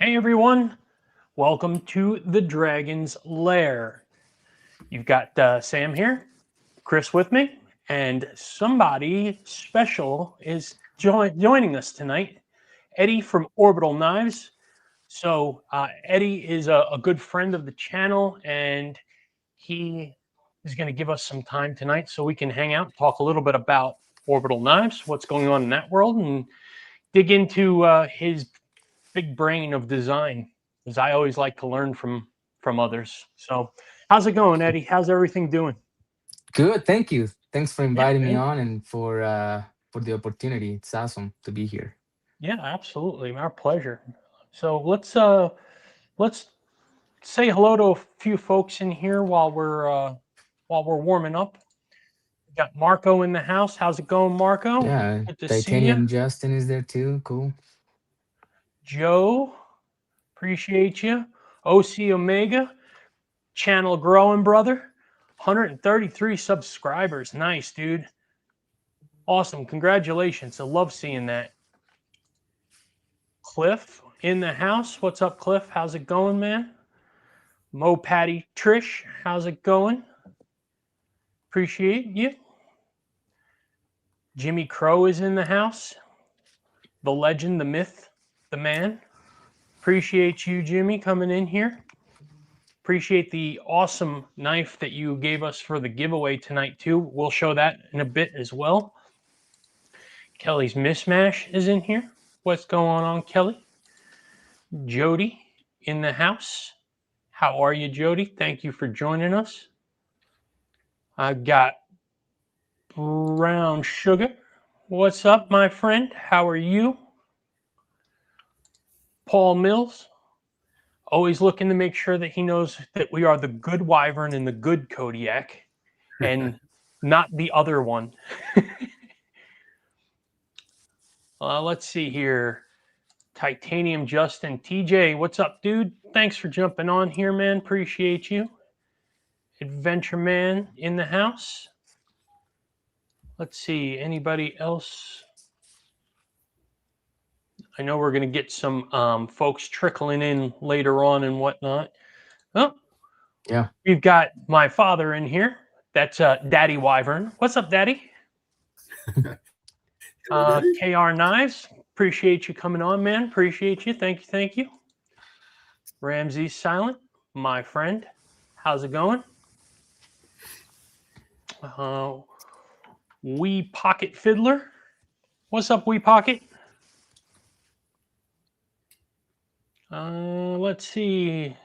Hey everyone, welcome to the Dragon's Lair. You've got Sam here, Chris with me, and somebody special is joining us tonight, Eddie from Orbital Knives. So Eddie is a good friend of the channel, and he is going to give us some time tonight so we can hang out, talk a little bit about Orbital Knives, what's going on in that world, and dig into his big brain of design, because I always like to learn from others. So how's it going, Eddie? How's everything doing? Good, thank you. Thanks for Yeah, inviting me man. on and for the opportunity. It's awesome to be here. Yeah, absolutely. Our pleasure. So let's say hello to a few folks in here while we're warming up. We got Marco in the house. How's it going, Marco? Yeah, Good to see you. Titanium Justin is there too. Cool. Joe, appreciate you. OC Omega, channel growing, brother. 133 subscribers. Nice, dude. Awesome. Congratulations. I love seeing that. Cliff in the house. What's up, Cliff? How's it going, man? Mo Patty Trish, how's it going? Appreciate you. Jimmy Crow is in the house. The legend, the myth, the man. Appreciate you, Jimmy, coming in here. Appreciate the awesome knife that you gave us for the giveaway tonight, too. We'll show that in a bit as well. Kelly's Mismash is in here. What's going on, Kelly? Jody in the house. How are you, Jody? Thank you for joining us. I've got Brown Sugar. What's up, my friend? How are you? Paul Mills. Always looking to make sure that he knows that we are the good Wyvern and the good Kodiak and not the other one. Let's see here. Titanium Justin. TJ, what's up, dude? Thanks for jumping on here, man. Appreciate you. Adventure Man in the house. Let's see. Anybody else? I know we're going to get some folks trickling in later on and whatnot. Oh, Yeah. we've got my father in here. That's Daddy Wyvern. What's up, Daddy? KR Knives. Appreciate you coming on, man. Appreciate you. Thank you. Thank you. Ramsey Silent, my friend. How's it going? Wee Pocket Fiddler. What's up, Wee Pocket? Let's see.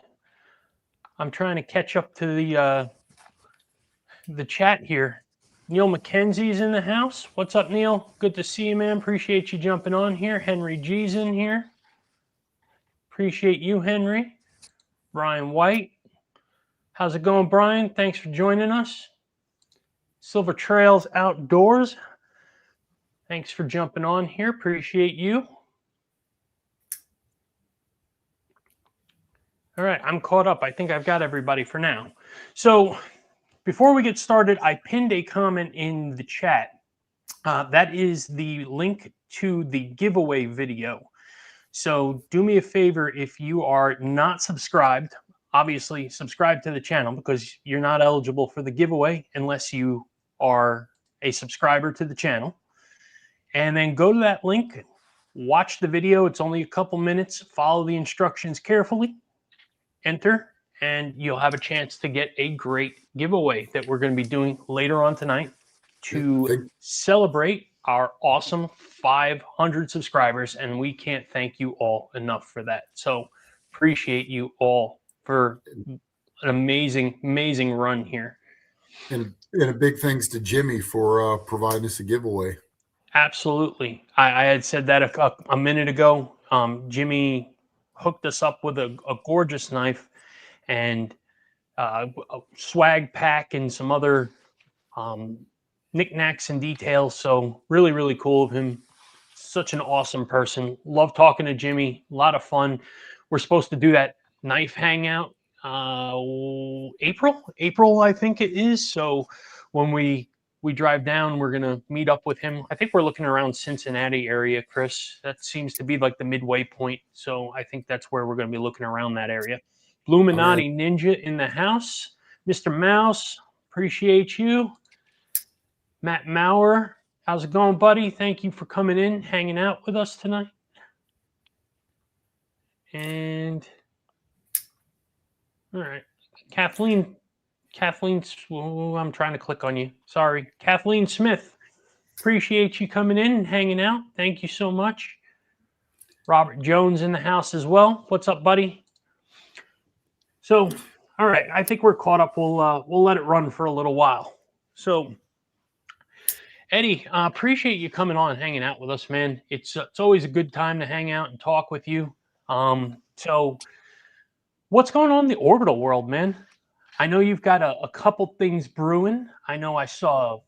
I'm trying to catch up to the chat here. Neil McKenzie's in the house. What's up, Neil? Good to see you, man. Appreciate you jumping on here. Henry G's in here. Appreciate you, Henry. Brian White. How's it going, Brian? Thanks for joining us. Silver Trails Outdoors. Thanks for jumping on here. Appreciate you. All right, I'm caught up. I think I've got everybody for now. So before we get started, I pinned a comment in the chat. That is the link to the giveaway video. So do me a favor, if you are not subscribed, obviously subscribe to the channel, because you're not eligible for the giveaway unless you are a subscriber to the channel. And then go to that link, watch the video. It's only a couple minutes. Follow the instructions carefully. Enter, and you'll have a chance to get a great giveaway that we're going to be doing later on tonight to celebrate our awesome 500 subscribers, and we can't thank you all enough for that. So appreciate you all for an amazing run here. And a big thanks to Jimmy for providing us a giveaway. Absolutely. I had said that a minute ago. Jimmy hooked us up with a gorgeous knife and a swag pack and some other knickknacks and details. So really cool of him. Such an awesome person. Love talking to Jimmy. A lot of fun. We're supposed to do that knife hangout April, I think it is. So when we we drive down, we're gonna meet up with him. I think we're looking around Cincinnati area, Chris. That seems to be like the midway point. So I think that's where we're gonna be looking around that area. Bluminati Ninja in the house. Mr. Mouse, appreciate you. Matt Maurer, how's it going, buddy? Thank you for coming in, hanging out with us tonight. And all right, Kathleen, oh, I'm trying to click on you. Sorry, Kathleen Smith. Appreciate you coming in and hanging out. Thank you so much. Robert Jones in the house as well. What's up, buddy? So, all right, I think we're caught up. We'll let it run for a little while. So, Eddie, appreciate you coming on and hanging out with us, man. It's always a good time to hang out and talk with you. So, what's going on in the orbital world, man? I know you've got a couple things brewing. I know I saw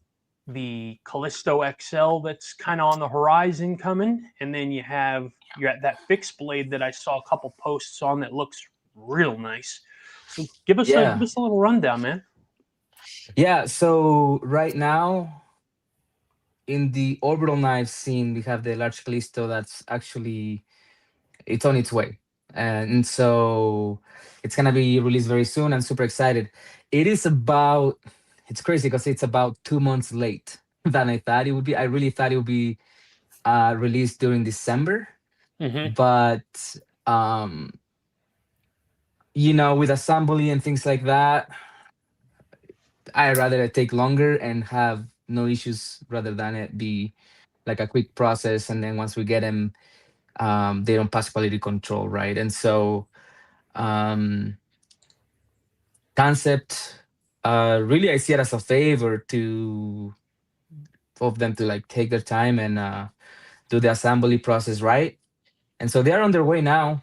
the Callisto XL that's kind of on the horizon coming, and then you're at that fixed blade that I saw a couple posts on that looks real nice. So give us a little rundown, man. Yeah, so right now in the orbital knife scene, we have the large Callisto that's actually, it's on its way. And so it's gonna be released very soon. I'm super excited. It's crazy because it's about 2 months late than I thought it would be. I really thought it would be released during December. Mm-hmm. But with assembly and things like that, I'd rather it take longer and have no issues rather than it be like a quick process. And then once we get them, they don't pass quality control, right? And so concept, really I see it as a favor of them to like take their time and do the assembly process right. And so they're on their way now.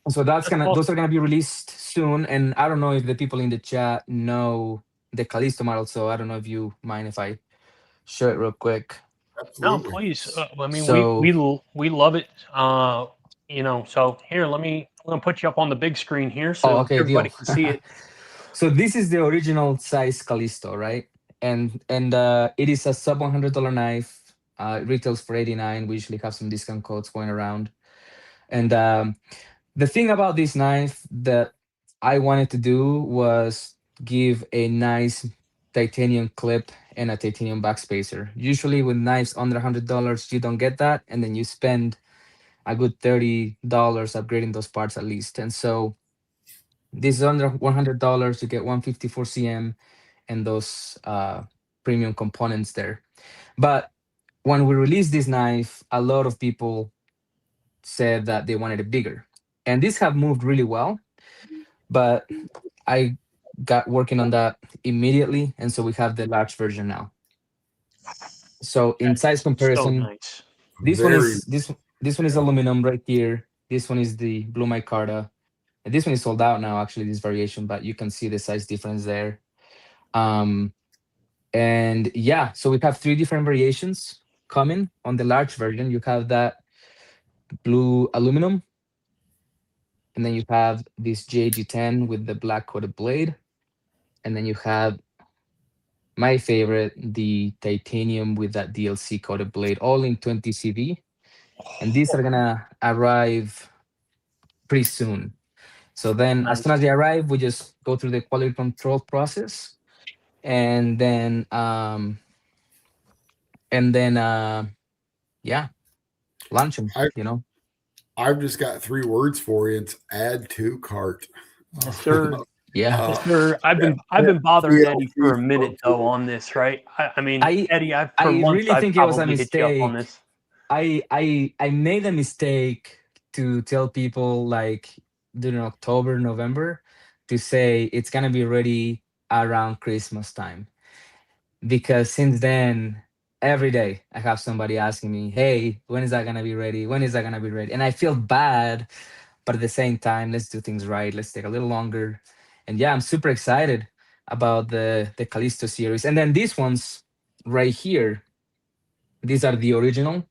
So those are gonna be released soon. And I don't know if the people in the chat know the Callisto model, so I don't know if you mind if I show it real quick. Absolutely. No, please. I mean, So- we love it. So here, I'm gonna put you up on the big screen here so okay, everybody deal. can see it. So this is the original size Callisto, right? And it is a sub $100 knife. It retails for $89. We usually have some discount codes going around. And the thing about this knife that I wanted to do was give a nice titanium clip and a titanium backspacer. Usually with knives under $100, you don't get that. And then you spend a good $30 upgrading those parts at least. And so this is under $100. You get 154 cm and those premium components there. But when we released this knife, a lot of people said that they wanted it bigger. And these have moved really well, but I got working on that immediately. And so we have the large version now. So in size comparison, So nice. this one is aluminum right here. This one is the blue micarta. And this one is sold out now, actually, this variation, but you can see the size difference there. And yeah, so we have 3 different variations coming on the large version. You have that blue aluminum, and then you have this JG10 with the black coated blade, and then you have my favorite, the titanium with that DLC coated blade, all in 20 CV. And these are gonna arrive pretty soon. So then as soon as they arrive, we just go through the quality control process, and then yeah, launch them. I've just got 3 words for you. It's add to cart. Yes, sir. Yeah. Yes, sir. I've been bothering Eddie for a minute though on this, right? I mean, Eddie, I really think it was a mistake. I made a mistake to tell people like during October, November to say it's gonna be ready around Christmas time. Because since then, every day I have somebody asking me, hey, when is that gonna be ready? When is that gonna be ready? And I feel bad, but at the same time, let's do things right. Let's take a little longer. And yeah, I'm super excited about the Callisto series. And then these ones right here, these are the original.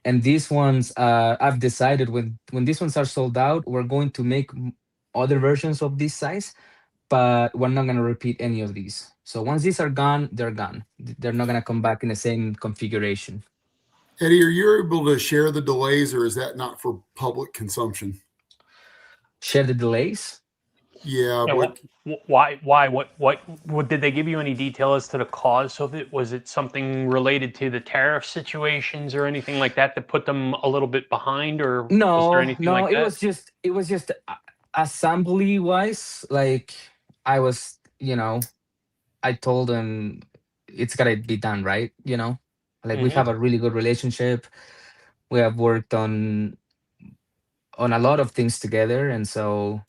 And these ones, I've decided when these ones are sold out, we're going to make other versions of this size, but we're not going to repeat any of these. So once these are gone, they're gone. They're not gonna come back in the same configuration. Eddie, are you able to share the delays, or is that not for public consumption? Share the delays. Yeah, Yeah, what why? What did they give you any detail as to the cause of it? Was it something related to the tariff situations or anything like that that put them a little bit behind, or was there No, anything no, like it that? was just assembly wise. Like I was, I told them it's gotta be done right. Like we Hmm. have a really good relationship. We have worked on a lot of things together, and so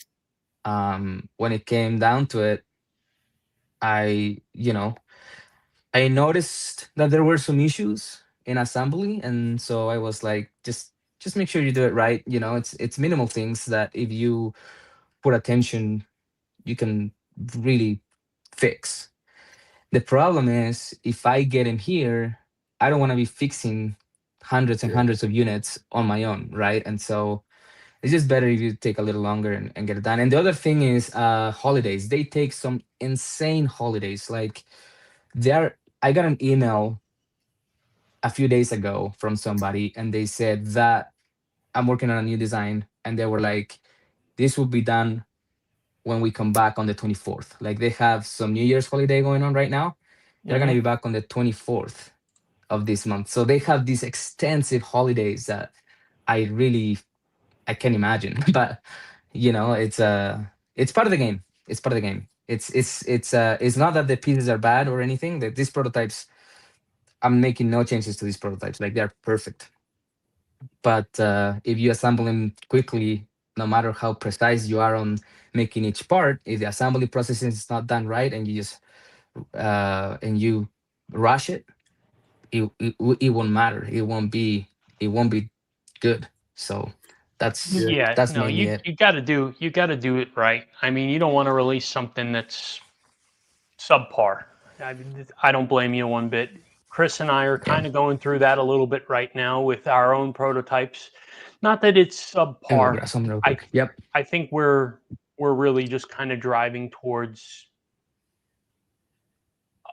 when it came down to it, I, I noticed that there were some issues in assembly, and so I was like, just make sure you do it right. It's minimal things that if you put attention, you can really fix. The problem is if I get in here, I don't want to be fixing hundreds and yeah, hundreds of units on my own, right? And so it's just better if you take a little longer and get it done. And the other thing is holidays. They take some insane holidays. Like I got an email a few days ago from somebody, and they said that I'm working on a new design, and they were like, this will be done when we come back on the 24th. Like they have some New Year's holiday going on right now. They're gonna Hmm. be back on the 24th of this month. So they have these extensive holidays that I can't imagine. But it's part of the game. It's part of the game. It's not that the pieces are bad or anything. That these prototypes, I'm making no changes to these prototypes. Like they're perfect. But if you assemble them quickly, no matter how precise you are on making each part, if the assembly process is not done right and and you rush it, it won't matter. It won't be good. So that's yeah, Yeah, that's no, mainly it. you got to do it right. I mean, you don't want to release something that's subpar. I don't blame you one bit. Chris and I are Yeah. kind of going through that a little bit right now with our own prototypes. Not that it's And go subpar. grab some real I quick. Yep. I think we're really just kind of driving towards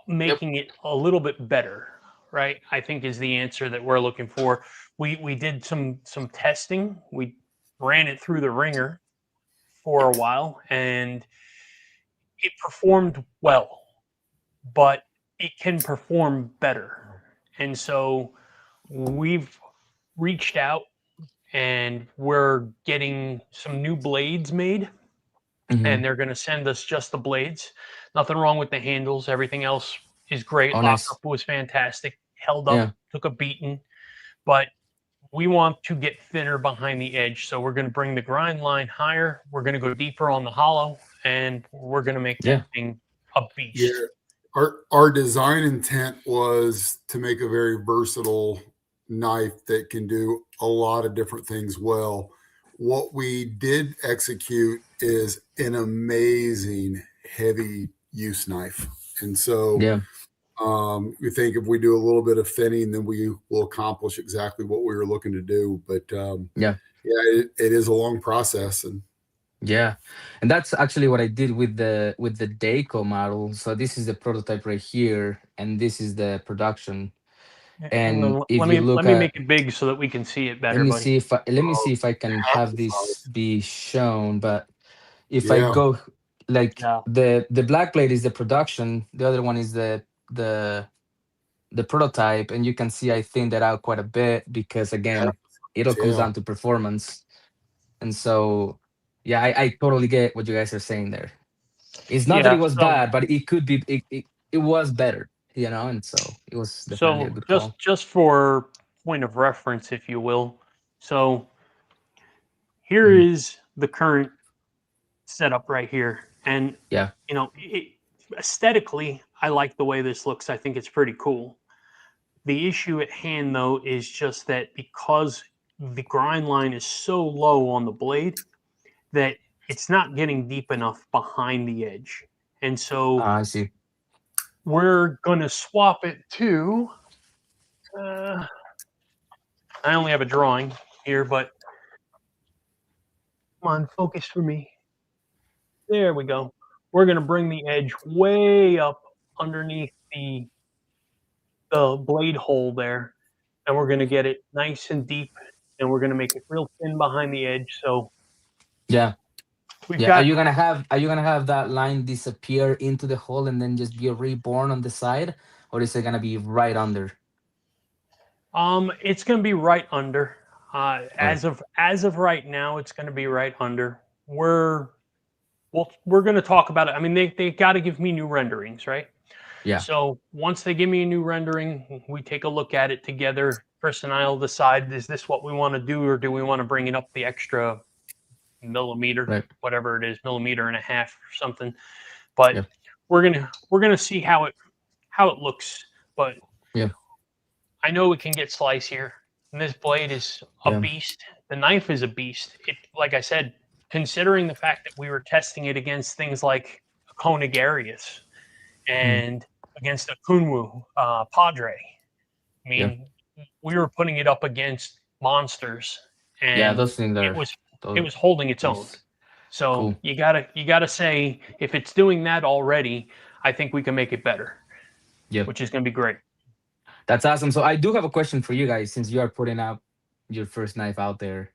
Yep. making it a little bit better, right? I think is the answer that we're looking for. We did some testing. We ran it through the ringer for a while, and it performed well, but it can perform better. And so we've reached out and we're getting some new blades made, Hmm. and they're going to send us just the blades. Nothing wrong with the handles. Everything else is great. Oh, nice. Lockup was fantastic. Held up, Yeah. took a beating, but we want to get thinner behind the edge. So we're going to bring the grind line higher. We're going to go deeper on the hollow, and we're going to make that Yeah. thing a yeah. beast. Our design intent was to make a very versatile knife that can do a lot of different things well. What we did execute is an amazing heavy use knife, and so Yeah. we think if we do a little bit of thinning, then we will accomplish exactly what we were looking to do. But Yeah. yeah, it is a long process, and Yeah. And that's actually what I did with the Daco model. So this is the prototype right here, and this is the production. Hang And on, if let you me look let me at, make it big so that we can see it let better, me buddy. see if I can half have the this size. be shown. But if I Yeah, go, like, Yeah. the black plate is the production, the other one is the the prototype, and you can see I thinned that out quite a bit because half again, it the all size. comes Yeah. down to performance. And so yeah, I totally get what you guys are saying there. It's not that Yeah. it was So bad, but it could be it was better, and so it was definitely a so good just call. just for point of reference, if you will. So here Mhm. is the current setup right here, and Yeah. aesthetically, I like the way this looks. I think it's pretty cool. The issue at hand, though, is just that because the grind line is so low on the blade that it's not getting deep enough behind the edge. And so I see. we're going to swap it to, uh, I only have a drawing here, but come on, focus for me. There we go. We're going to bring the edge way up underneath the blade hole there, and we're going to get it nice and deep, and we're going to make it real thin behind the edge. So Yeah. we've Yeah. got Are you gonna have that line disappear into the hole and then just be reborn on the side, or is it gonna be right under? it's going to be right under. Okay. As of right now, it's going to be right under. We're going to talk about it. I mean, they got to give me new renderings, right? Yeah. So once they give me a new rendering, we take a look at it together. Chris and I will decide, is this what we want to do, or do we want to bring it up the extra millimeter, Right. whatever it is, millimeter and a half or something. But Yeah. we're gonna see how it looks. But Yeah. I know it can get slicier, and this blade is a Yeah. beast. The knife is a beast. It, like I said, considering the fact that we were testing it against things like a Conigarius and against a Kunwu Padre. I mean, we were putting it up against monsters, Yeah, and those things it are was holding its own. nice. So Cool. you gotta say, if it's doing that already, I think we can make it better. Yep. Which is gonna be great. That's awesome. So I do have a question for you guys, since you are putting up your first knife out there,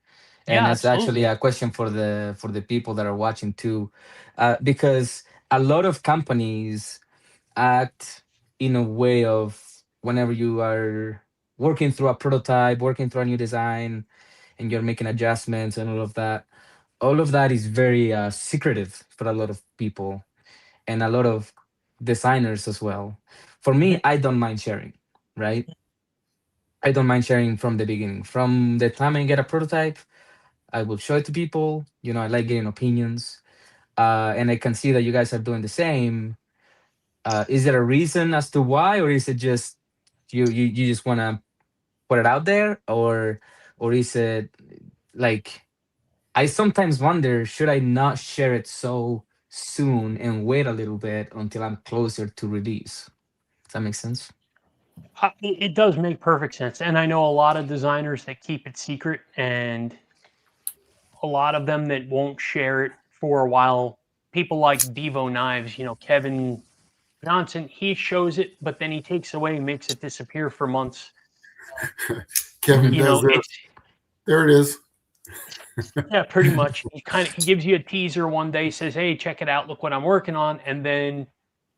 and Yeah, it's actually absolutely. a question for the people that are watching too, because a lot of companies act in a way of, whenever you are working through a prototype, working through a new design, and you're making adjustments and all of that is very secretive for a lot of people and a lot of designers as well. For me, Mhm. I don't mind sharing, right? I don't mind sharing from the beginning. From the time I get a prototype, I will show it to people. You know, I like getting opinions. And I can see that you guys are doing the same. Is there a reason as to why, or is it just you just want to put it out there, or is it like, I sometimes wonder, should I not share it so soon and wait a little bit until I'm closer to release? Does that make sense? It does make perfect sense, and I know a lot of designers that keep it secret, and a lot of them that won't share it for a while. People like Devo Knives, Kevin Johnson, he shows it, but then he takes away and makes it disappear for months. Kevin You does know, that. it's There it is. yeah, pretty much. He gives you a teaser one day, says, "Hey, check it out. Look what I'm working on," and then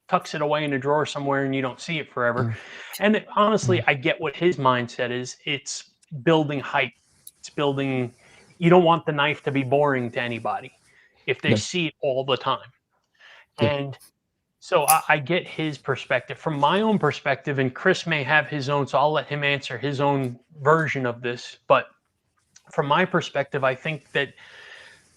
tucks it away in a drawer somewhere, and you don't see it forever. Yeah. And honestly, Yeah. I get what his mindset is. It's building hype. It's building. You don't want the knife to be boring to anybody if they Yeah. see it all the time. Yeah. And so I get his perspective. From my own perspective, and Chris may have his own, so I'll let him answer his own version of this. But from my perspective, I think that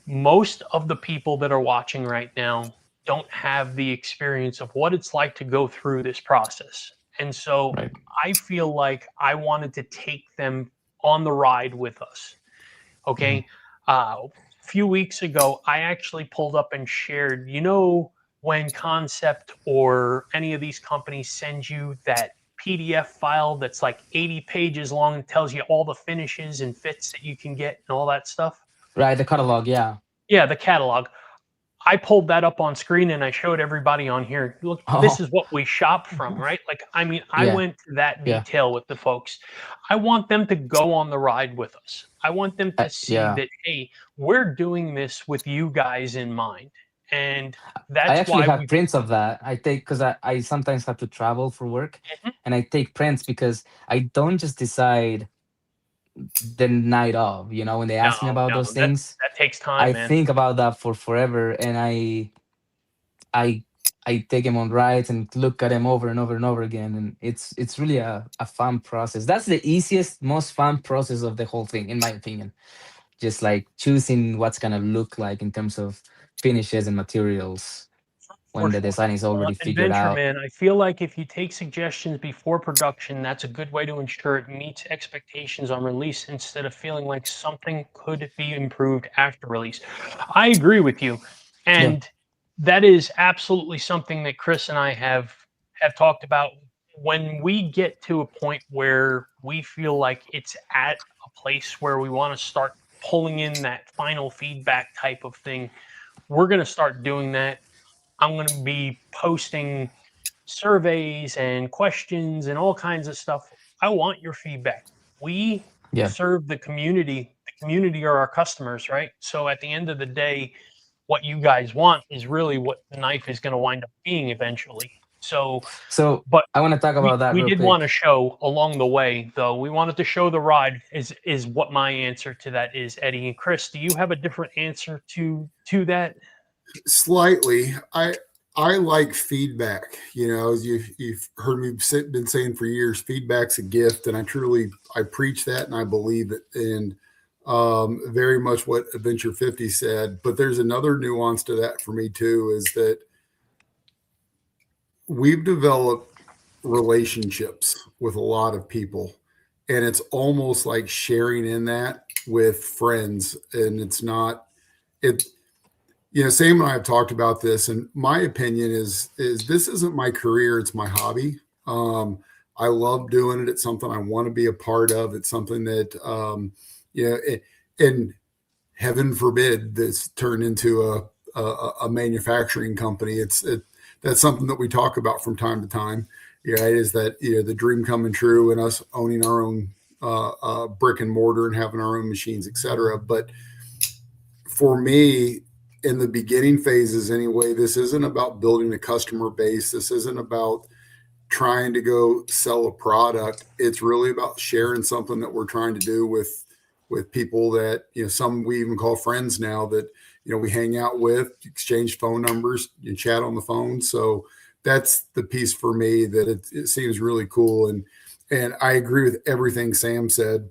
most of the people that are watching right now don't have the experience of what it's like to go through this process. And so Right. I feel like I wanted to take them on the ride with us. Mhm. Okay. A few weeks ago, I actually pulled up and shared, when Concept or any of these companies send you that PDF file that's like 80 pages long and tells you all the finishes and fits that you can get and all that stuff. Right. The catalog. Yeah. Yeah, the catalog. I pulled that up on screen and I showed everybody on here. Look, this Oh. is what we shop from, right? Like, I mean, I Yeah. went to that Yeah. detail with the folks. I want them to go on the ride with us. I want them to see Yeah. that, hey, we're doing this with you guys in mind. And I that's actually why have we. prints of that. I take, because I sometimes have to travel for work, Mhm. and I take prints because I don't just decide the night of. When they No, ask me about no, those that things, that takes time, I man. think about that for forever, and I I take them on rides and look at them over and over and over again, and it's really a fun process. That's the easiest, most fun process of the whole thing, in my opinion. Just like choosing what's gonna look like in terms of finishes and materials For when the sure. design is already figured Adventure out. Man, I feel like if you take suggestions before production, that's a good way to ensure it meets expectations on release instead of feeling like something could be improved after release. I agree with you. Yeah. And that is absolutely something that Chris and I have talked about. When we get to a point where we feel like it's at a place where we want to start pulling in that final feedback type of thing, we're going to start doing that. I'm going to be posting surveys and questions and all kinds of stuff. I want your feedback. We serve the community. The community are our customers, right? So at the end of the day, what you guys want is really what the knife is going to wind up being eventually. So but I want to talk about that. We real did quick. want to show along the way, though. We wanted to show the ride is what my answer to that is, Eddie. And Chris, do you have a different answer to that? Slightly. I like feedback. You know, as you've heard me been saying for years, feedback's a gift, and I preach that and I believe it. And very much what Adventure 50 said. But there's another nuance to that for me too, is that we've developed relationships with a lot of people, and it's almost like sharing in that with friends. And it's not it. You know, Sam and I have talked about this, and my opinion is this isn't my career; it's my hobby. I love doing it. It's something I want to be a part of. It's something that and heaven forbid this turn into a manufacturing company. That's something that we talk about from time to time. Yeah, it is that the dream coming true and us owning our own brick and mortar and having our own machines, etc. But for me, in the beginning phases anyway, this isn't about building a customer base. This isn't about trying to go sell a product. It's really about sharing something that we're trying to do with people that, some we even call friends now, that, we hang out with, exchange phone numbers, you chat on the phone. So that's the piece for me that it seems really cool. And I agree with everything Sam said.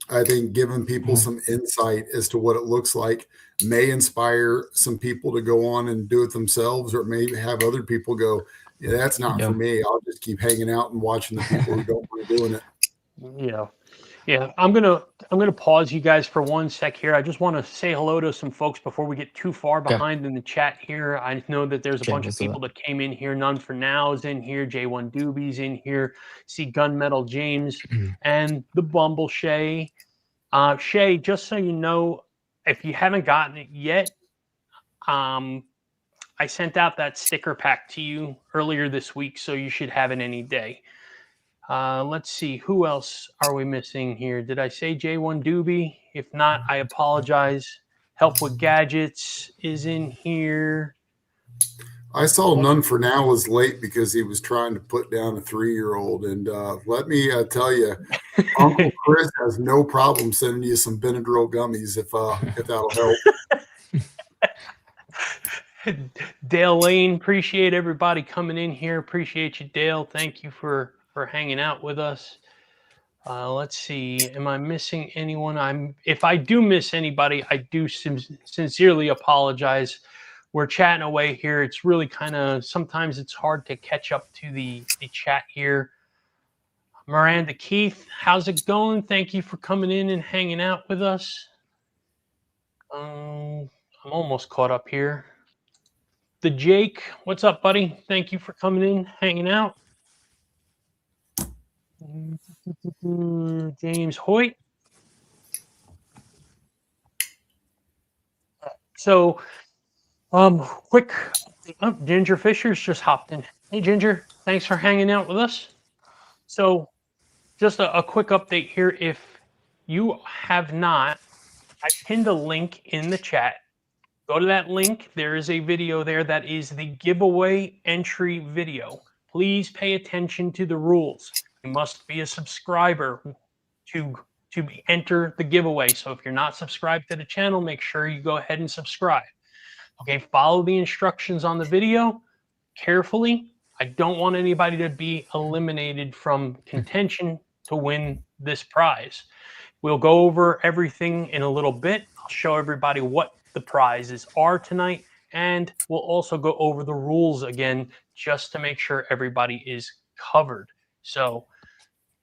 I think giving people some insight as to what it looks like may inspire some people to go on and do it themselves, or maybe have other people go, yeah, that's not for me. I'll just keep hanging out and watching the people who don't want to doing it. Yeah. I'm gonna pause you guys for 1 sec here. I just want to say hello to some folks before we get too far behind in the chat here. I know that there's a bunch of people that came in here. None for Now is in here. J1 Doobie's in here. See Gunmetal James and the Bumble Shay. Shay, just so you know, if you haven't gotten it yet, I sent out that sticker pack to you earlier this week, so you should have it any day. Let's see, who else are we missing here? Did I say J1 Doobie? If not, I apologize. Help with Gadgets is in here. I saw None for Now was late because he was trying to put down a 3-year-old. And let me tell you, Uncle Chris has no problem sending you some Benadryl gummies if that'll help. Dale Lane, appreciate everybody coming in here. Appreciate you, Dale. Thank you for hanging out with us. Let's see. Am I missing anyone? If I do miss anybody, I do sincerely apologize. We're chatting away here. It's really sometimes it's hard to catch up to the chat here. Miranda Keith, how's it going? Thank you for coming in and hanging out with us. I'm almost caught up here. The Jake, what's up, buddy? Thank you for coming in, hanging out. James Hoyt. So, quick. Ginger Fisher's just hopped in. Hey, Ginger, thanks for hanging out with us. So, just a quick update here. If you have not, I pinned a link in the chat. Go to that link. There is a video there that is the giveaway entry video. Please pay attention to the rules. You must be a subscriber to enter the giveaway. So if you're not subscribed to the channel, make sure you go ahead and subscribe. Okay, follow the instructions on the video carefully. I don't want anybody to be eliminated from contention to win this prize. We'll go over everything in a little bit. I'll show everybody what the prizes are tonight, and we'll also go over the rules again just to make sure everybody is covered. So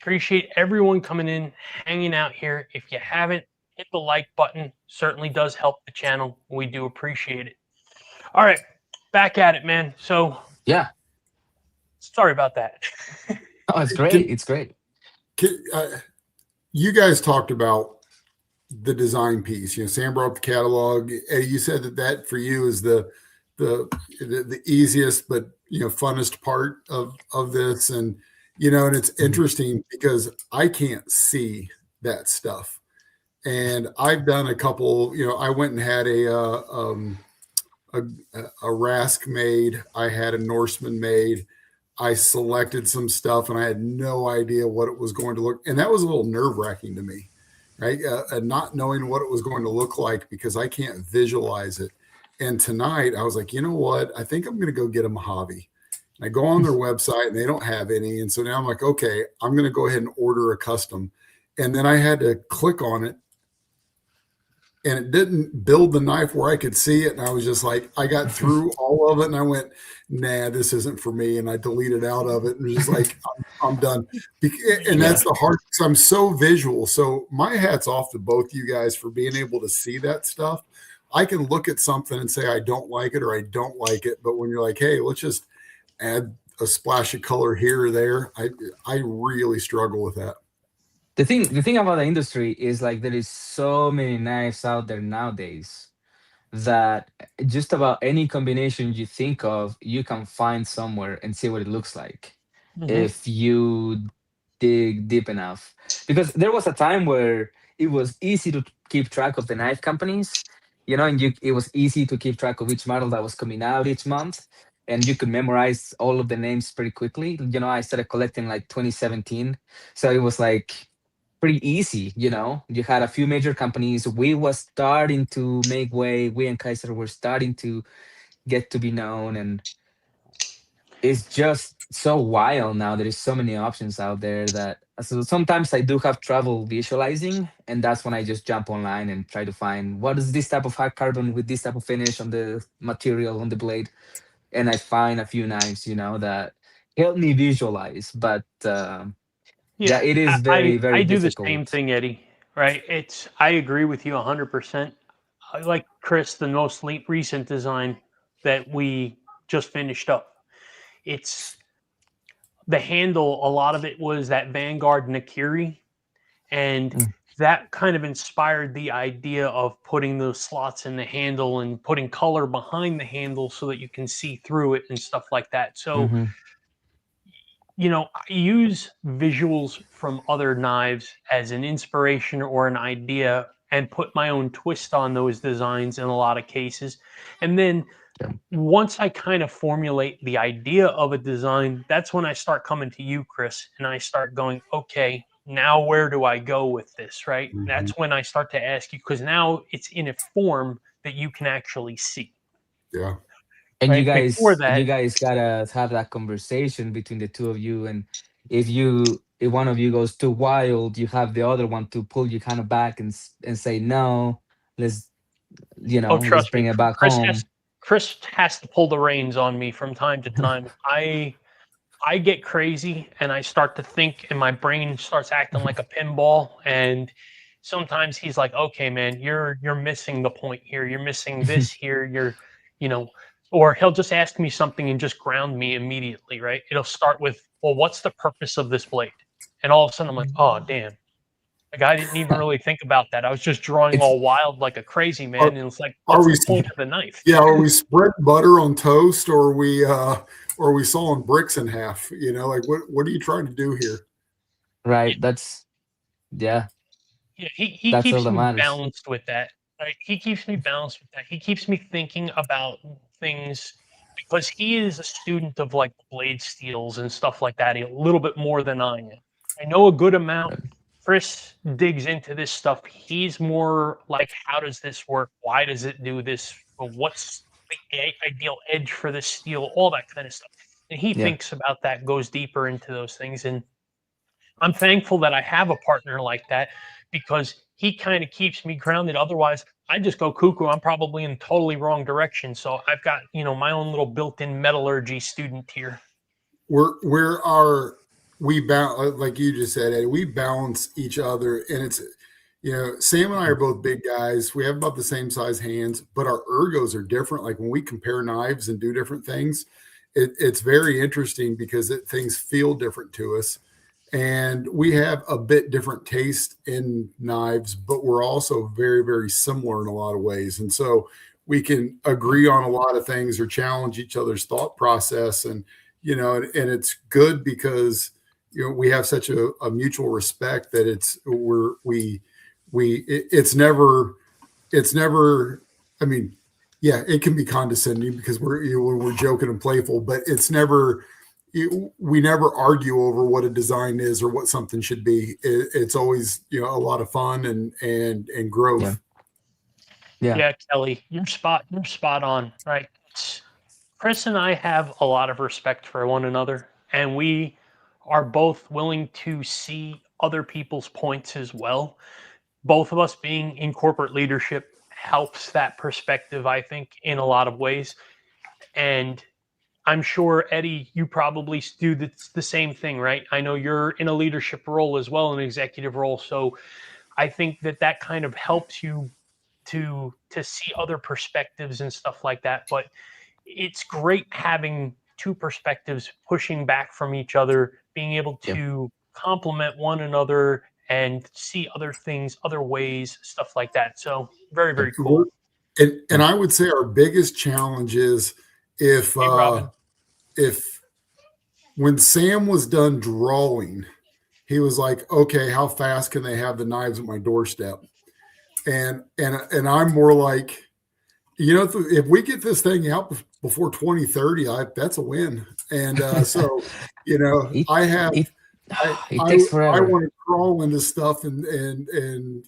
appreciate everyone coming in, hanging out here. If you haven't, hit the like button. Certainly does help the channel. We do appreciate it. All right, back at it, man. So yeah, sorry about that. Oh, it's great. It's great. You guys talked about the design piece. Sam brought up the catalog. You said that for you is the the easiest, but funnest part of this. And and it's interesting because I can't see that stuff. And I've done a couple. I went and had a Rask made. I had a Norseman made. I selected some stuff, and I had no idea what it was going to look. And that was a little nerve-wracking to me, right? Not knowing what it was going to look like because I can't visualize it. And tonight I was like, you know what? I think I'm going to go get a Mojave. And I go on their website and they don't have any. And so now I'm like, okay, I'm going to go ahead and order a custom. And then I had to click on it and it didn't build the knife where I could see it. And I was just like, I got through all of it and I went, nah, this isn't for me. And I deleted out of it and was just like, I'm done. And that's the hard, because I'm so visual. So my hat's off to both you guys for being able to see that stuff. I can look at something and say, I don't like it or I don't like it. But when you're like, hey, let's just add a splash of color here or there, I really struggle with that. The thing about the industry is like there is so many knives out there nowadays that just about any combination you think of, you can find somewhere and see what it looks like if you dig deep enough. Because there was a time where it was easy to keep track of the knife companies, and it was easy to keep track of each model that was coming out each month, and you could memorize all of the names pretty quickly. I started collecting like 2017, so it was like pretty easy. You had a few major companies. We was starting to make way. We and Kaiser were starting to get to be known, and it's just so wild now. There is so many options out there that so sometimes I do have trouble visualizing, and that's when I just jump online and try to find what is this type of hard carbon with this type of finish on the material on the blade, and I find a few knives, that help me visualize. But yeah, it is very, very I do difficult. the same thing, Eddie. Right? I agree with you 100%. I like Chris, the most recent design that we just finished up. It's the handle. A lot of it was that Vanguard Nakiri, and that kind of inspired the idea of putting those slots in the handle and putting color behind the handle so that you can see through it and stuff like that. So I use visuals from other knives as an inspiration or an idea and put my own twist on those designs in a lot of cases. And then once I kind of formulate the idea of a design, that's when I start coming to you, Chris, and I start going, okay, now where do I go with this, right? That's when I start to ask you, because now it's in a form that you can actually see. Yeah. And right? you guys gotta have that conversation between the two of you. And if one of you goes too wild, you have the other one to pull you kind of back and say, no, let's let's bring it back home. Chris has to pull the reins on me from time to time. I get crazy and I start to think, and my brain starts acting like a pinball. And sometimes he's like, "Okay, man, you're missing the point here. You're missing this here. Or he'll just ask me something and just ground me immediately. Right? It'll start with, "Well, what's the purpose of this blade?" And all of a sudden, I'm like, "Oh, damn." Like, I didn't even really think about that. I was just drawing all wild like a crazy man. And it's like, what's the point of the knife? Yeah, are we spreading butter on toast, or are we sawing bricks in half? Like what are you trying to do here? Right. That's Yeah, he that's keeps all that me matters. balanced with that. Right? He keeps me balanced with that. He keeps me thinking about things because he is a student of like blade steels and stuff like that a little bit more than I am. I know a good amount. Chris digs into this stuff. He's more like, how does this work? Why does it do this? What's the ideal edge for this steel? All that kind of stuff. And he thinks about that, goes deeper into those things. And I'm thankful that I have a partner like that because he kind of keeps me grounded. Otherwise, I just go cuckoo. I'm probably in the totally wrong direction. So I've got, my own little built-in metallurgy student here. We balance, like you just said, Eddie, we balance each other. And it's, Sam and I are both big guys. We have about the same size hands, but our ergos are different. Like when we compare knives and do different things, it's very interesting because things feel different to us. And we have a bit different taste in knives, but we're also very, very similar in a lot of ways. And so we can agree on a lot of things or challenge each other's thought process. And, you know, and it's good because, you know, we have such a mutual respect that it's never, I mean, yeah, it can be condescending because we're joking and playful, but it's never, we never argue over what a design is or what something should be. It's always, you know, a lot of fun and growth. Yeah, Kelly, you're spot on, right? Chris and I have a lot of respect for one another, and we are both willing to see other people's points as well. Both of us being in corporate leadership helps that perspective, I think, in a lot of ways. And I'm sure, Eddie, you probably do the same thing, right? I know you're in a leadership role as well, an executive role. So I think that kind of helps you to see other perspectives and stuff like that. But it's great having two perspectives pushing back from each other, being able to complement one another and see other things, other ways, stuff like that. So very, very cool. And I would say our biggest challenge is if when Sam was done drawing, he was like, okay, how fast can they have the knives at my doorstep? And I'm more like, you know, if we get this thing out before 2030, that's a win. And so, you know, it takes forever. I want to crawl into stuff and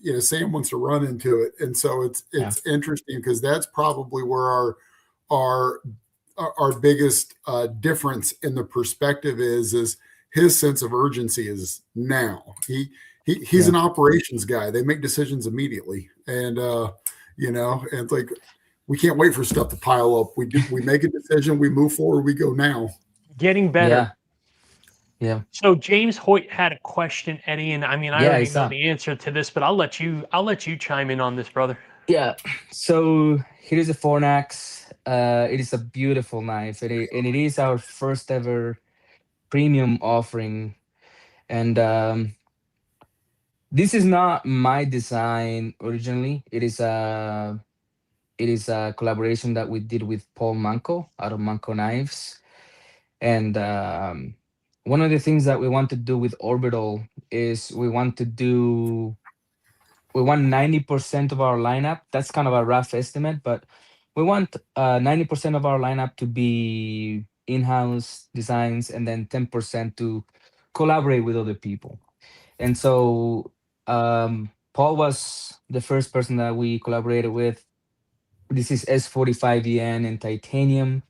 you know, Sam wants to run into it. And so it's interesting because that's probably where our biggest difference in the perspective is his sense of urgency is now. He's an operations guy. They make decisions immediately. And you know, and it's like, we can't wait for stuff to pile up. We make a decision, we move forward, we go now. Getting better. Yeah. So James Hoyt had a question, Eddie, and I mean, I already know the answer to this, but I'll let you chime in on this, brother. Yeah. So here is a fornax. It is a beautiful knife, and it is our first ever premium offering. And this is not my design originally. It is a collaboration that we did with Paul Manco out of Manco Knives. And one of the things that we want to do with Orbital is we want 90% of our lineup. That's kind of a rough estimate, but we want 90% of our lineup to be in-house designs and then 10% to collaborate with other people. And so Paul was the first person that we collaborated with. This is S45EN in titanium.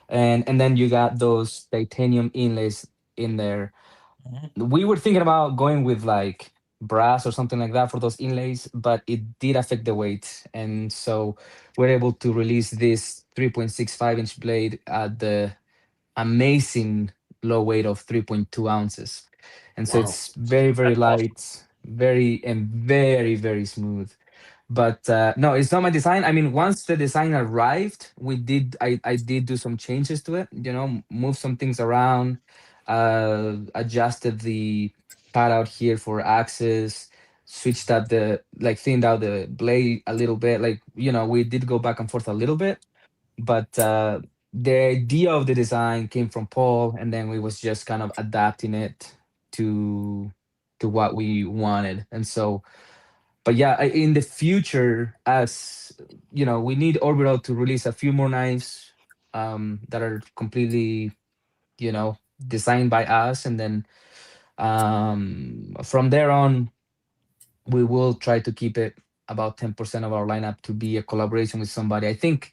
And then you got those titanium inlays in there. We were thinking about going with like brass or something like that for those inlays, but it did affect the weight. And so we're able to release this 3.65-inch blade at the amazing low weight of 3.2 ounces. And so it's very, very light, very, very smooth. But no, it's not my design. I mean, once the design arrived, I did do some changes to it, you know, move some things around, adjusted the pad out here for axis, switched up thinned out the blade a little bit. Like, you know, we did go back and forth a little bit, but the idea of the design came from Paul, and then we was just kind of adapting it to what we wanted. And so, but yeah, in the future, as you know, we need Orbital to release a few more knives that are completely, you know, designed by us, and then from there on, we will try to keep it about 10% of our lineup to be a collaboration with somebody. I think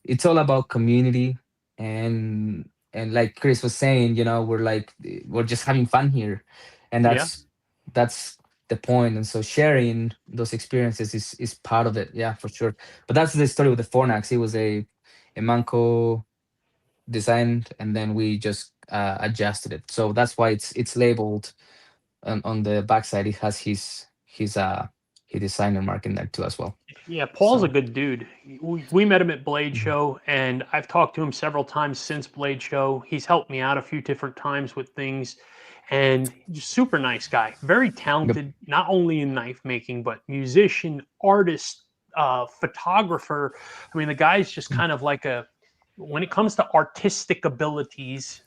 it's all about community, and like Chris was saying, you know, we're just having fun here, and that's the point. And so sharing those experiences is part of it. Yeah, for sure. But that's the story with the Fornax. It was a Manco designed, and then we just adjusted it. So that's why it's labeled on the backside. It has his designer mark in there too as well. Yeah, Paul's a good dude. We met him at Blade Show, and I've talked to him several times since Blade Show. He's helped me out a few different times with things, and just super nice guy. Very talented, not only in knife making, but musician, artist, photographer. I mean, the guy's just kind of like when it comes to artistic abilities,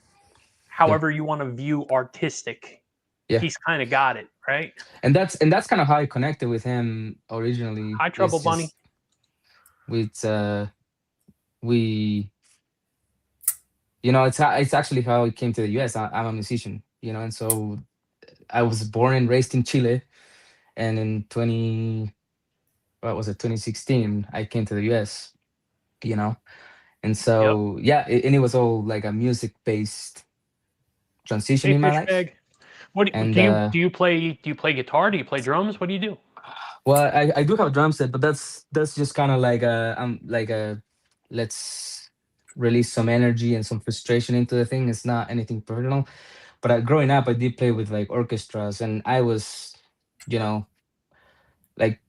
however you want to view artistic, Yeah. he's kind of got it, right? And that's kind of how I connected with him originally. Hi, Trouble It's Bunny. just with we, it's actually how I came to the US. I'm a musician, and so I was born and raised in Chile, and in 2016, I came to the US, and Yep. so yeah, and it was all like a music based transition Hey, in my fish life. bag. What And do you play? Do you play guitar? Do you play drums? What do you do? well, I do have a drum set, but that's just kind of like let's release some energy and some frustration into the thing. It's not anything personal. But growing up, I did play with like orchestras, and I was, like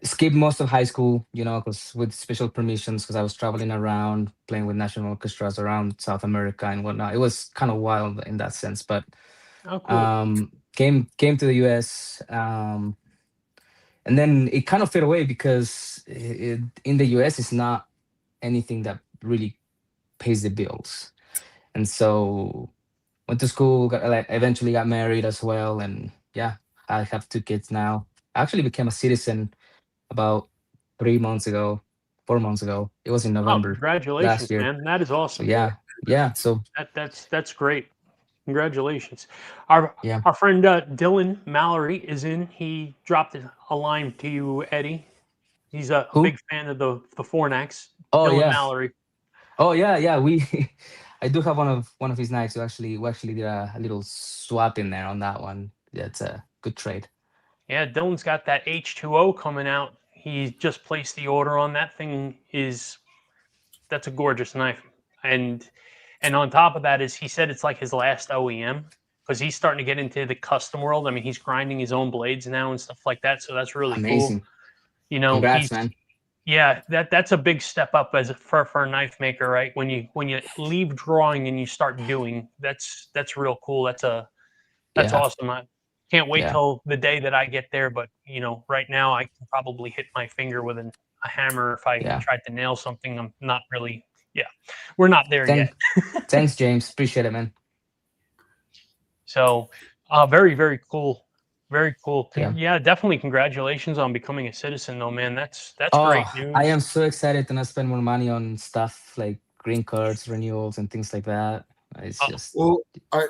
skipped most of high school, because with special permissions, because I was traveling around playing with national orchestras around South America and whatnot. It was kind of wild in that sense, but Oh, cool. came to the US. And then it kind of fade away because in the US, it's not anything that really pays the bills. And so went to school, eventually got married as well. And yeah, I have 2 kids now. I actually became a citizen about 3 months ago, 4 months ago. It was in Oh, November last congratulations, year. man! That is So awesome. yeah. So That's great. Congratulations. Our yeah. our friend Dylan Mallory is in. He dropped a line to you, Eddie. He's a Who? big fan of the Fornax. Oh Dylan yeah. Mallory. Oh yeah. We I do have one of his knives. We actually did a little swap in there on that one. That's a good trade. Yeah, Dylan's got that H2O coming out. He just placed the order on that thing. That's a gorgeous knife, and on top of that is he said it's like his last OEM because he's starting to get into the custom world. I mean, he's grinding his own blades now and stuff like that. So that's really cool. Amazing. He's Congrats, man. yeah, that's a big step up for a knife maker, right? When you leave drawing and you start doing, that's real cool. That's Yeah. awesome. I can't wait Yeah. till the day that I get there. But right now I can probably hit my finger with a hammer if I Yeah. tried to nail something. I'm not really. Yeah, we're not there yet. Thanks, James. Appreciate it, man. So, very, very cool. Very cool. Yeah. Yeah, definitely. Congratulations on becoming a citizen, though, man. That's Oh, great news. I am so excited to not spend more money on stuff like green cards, renewals, and things like that. It's just Well, I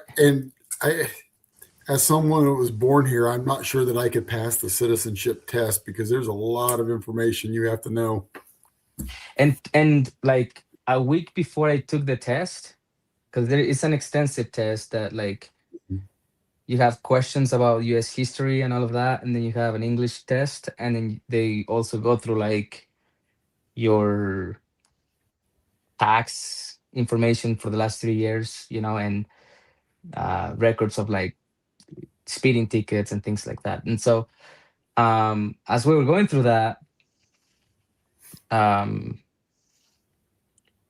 as someone who was born here, I'm not sure that I could pass the citizenship test because there's a lot of information you have to know. and like a week before I took the test, because it's an extensive test that like you have questions about US history and all of that, and then you have an English test, and then they also go through like your tax information for the last 3 years, and records of like speeding tickets and things like that. And so as we were going through that,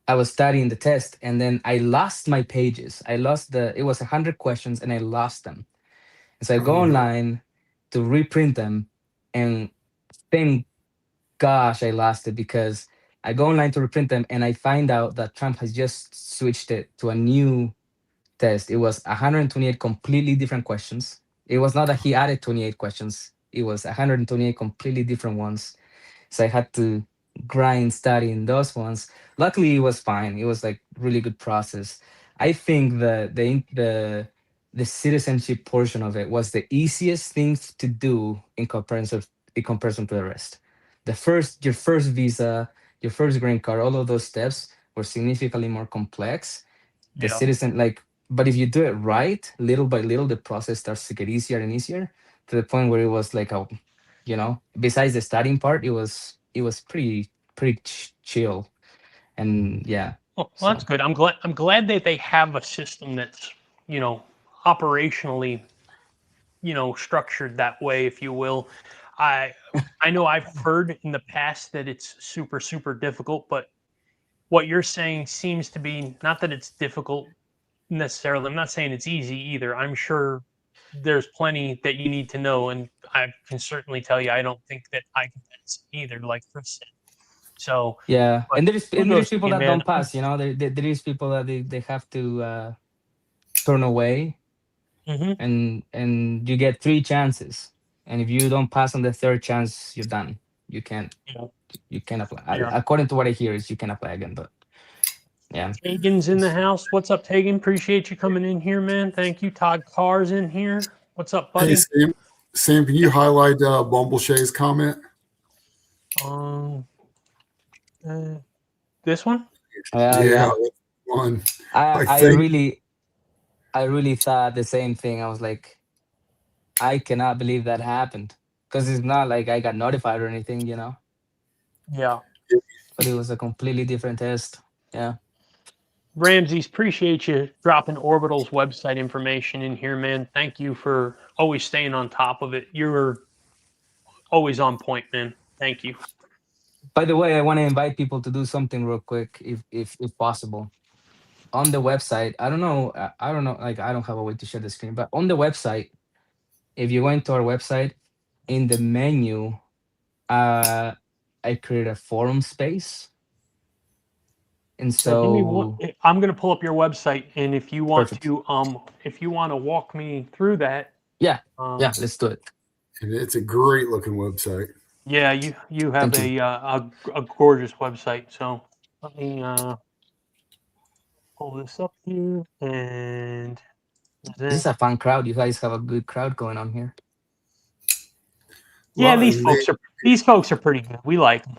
I was studying the test, and then I lost my pages. It was 100 questions, and I lost them. And so I go online to reprint them, and thank gosh I lost it, because I go online to reprint them, and I find out that Trump has just switched it to a new test. It was 128 completely different questions. It was not that he added 28 questions. It was 128 completely different ones. So I had to grind studying those ones. Luckily, it was fine. It was like really good process. I think the citizenship portion of it was the easiest thing to do in comparison to the rest. Your first visa, your first green card, all of those steps were significantly more complex. The Yeah. citizen but if you do it right, little by little, the process starts to get easier and easier, to the point where it was like besides the starting part, it was pretty chill. And yeah. Well, So that's good. I'm glad that they have a system that's operationally structured that way, if you will. I know I've heard in the past that it's super, super difficult, but what you're saying seems to be not that it's difficult necessarily. I'm not saying it's easy either. I'm sure there's plenty that you need to know, and I can certainly tell you, I don't think that I can pass either, like Chris said. So Yeah, but and there is kudos to people you, that man. don't pass. You know, there is people that they have to turn away, Mhm. and you get 3 chances, and if you don't pass on the third chance, you're done. You can't Yeah. you can apply. Yeah. According to what I hear, is you can apply again, but yeah. Tegan's in the house. What's up, Tegan? Appreciate you coming in here, man. Thank you. Todd Carr's in here. What's up, Hey, buddy? Sam, can you highlight Bumbleshay's comment? Um, this one? Yeah, Yeah. that's one. I think really thought the same thing. I was like, I cannot believe that happened, because it's not like I got notified or anything, you know. Yeah. But it was a completely different test. Yeah. Ramses, appreciate you dropping Orbital's website information in here, man. Thank you for always staying on top of it. You're always on point, man. Thank you. By the way, I want to invite people to do something real quick, if possible. On the website, I don't know, like I don't have a way to share the screen, but on the website, if you go into our website, in the menu, I create a forum space, and So give me one. so I'm going to pull up your website, and if you want perfect. to walk me through that, Yeah, um, yeah, let's do it. and it's a great looking website. yeah, you have Thank you. a gorgeous website. So let me pull this up here, and This is a fun crowd. You guys have a good crowd going on here. yeah, Lot- these folks are pretty good. We like them.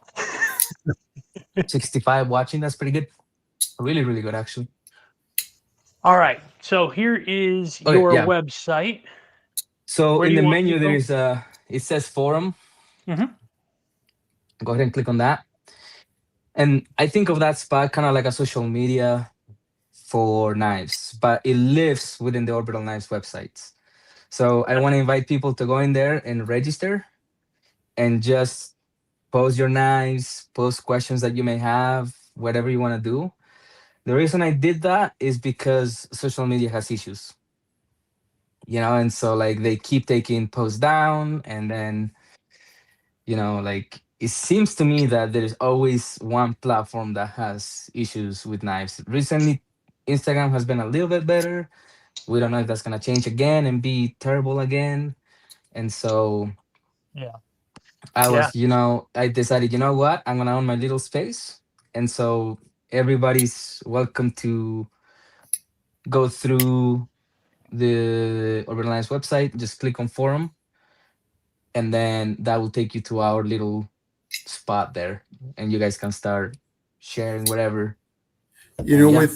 65 watching. That's pretty good. Really, really good, actually. All right, so here is Okay, your yeah. website. So Where in do the you want me menu, to there go? is it says forum. Mhm. Go ahead and click on that. And I think of that spot kind of like a social media for knives, but it lives within the Orbital Knives websites. So I want to invite people to go in there and register, and just post your knives, post questions that you may have, whatever you want to do. The reason I did that is because social media has issues, you know, and so like they keep taking posts down, and then, you know, like it seems to me that there's always one platform that has issues with knives. Recently, Instagram has been a little bit better. We don't know if that's gonna change again and be terrible again. And so Yeah. I decided, you know what, I'm gonna own my little space. And so everybody's welcome to go through the Urban Alliance website, just click on forum, and then that will take you to our little spot there, and you guys can start sharing whatever. You And know, yeah,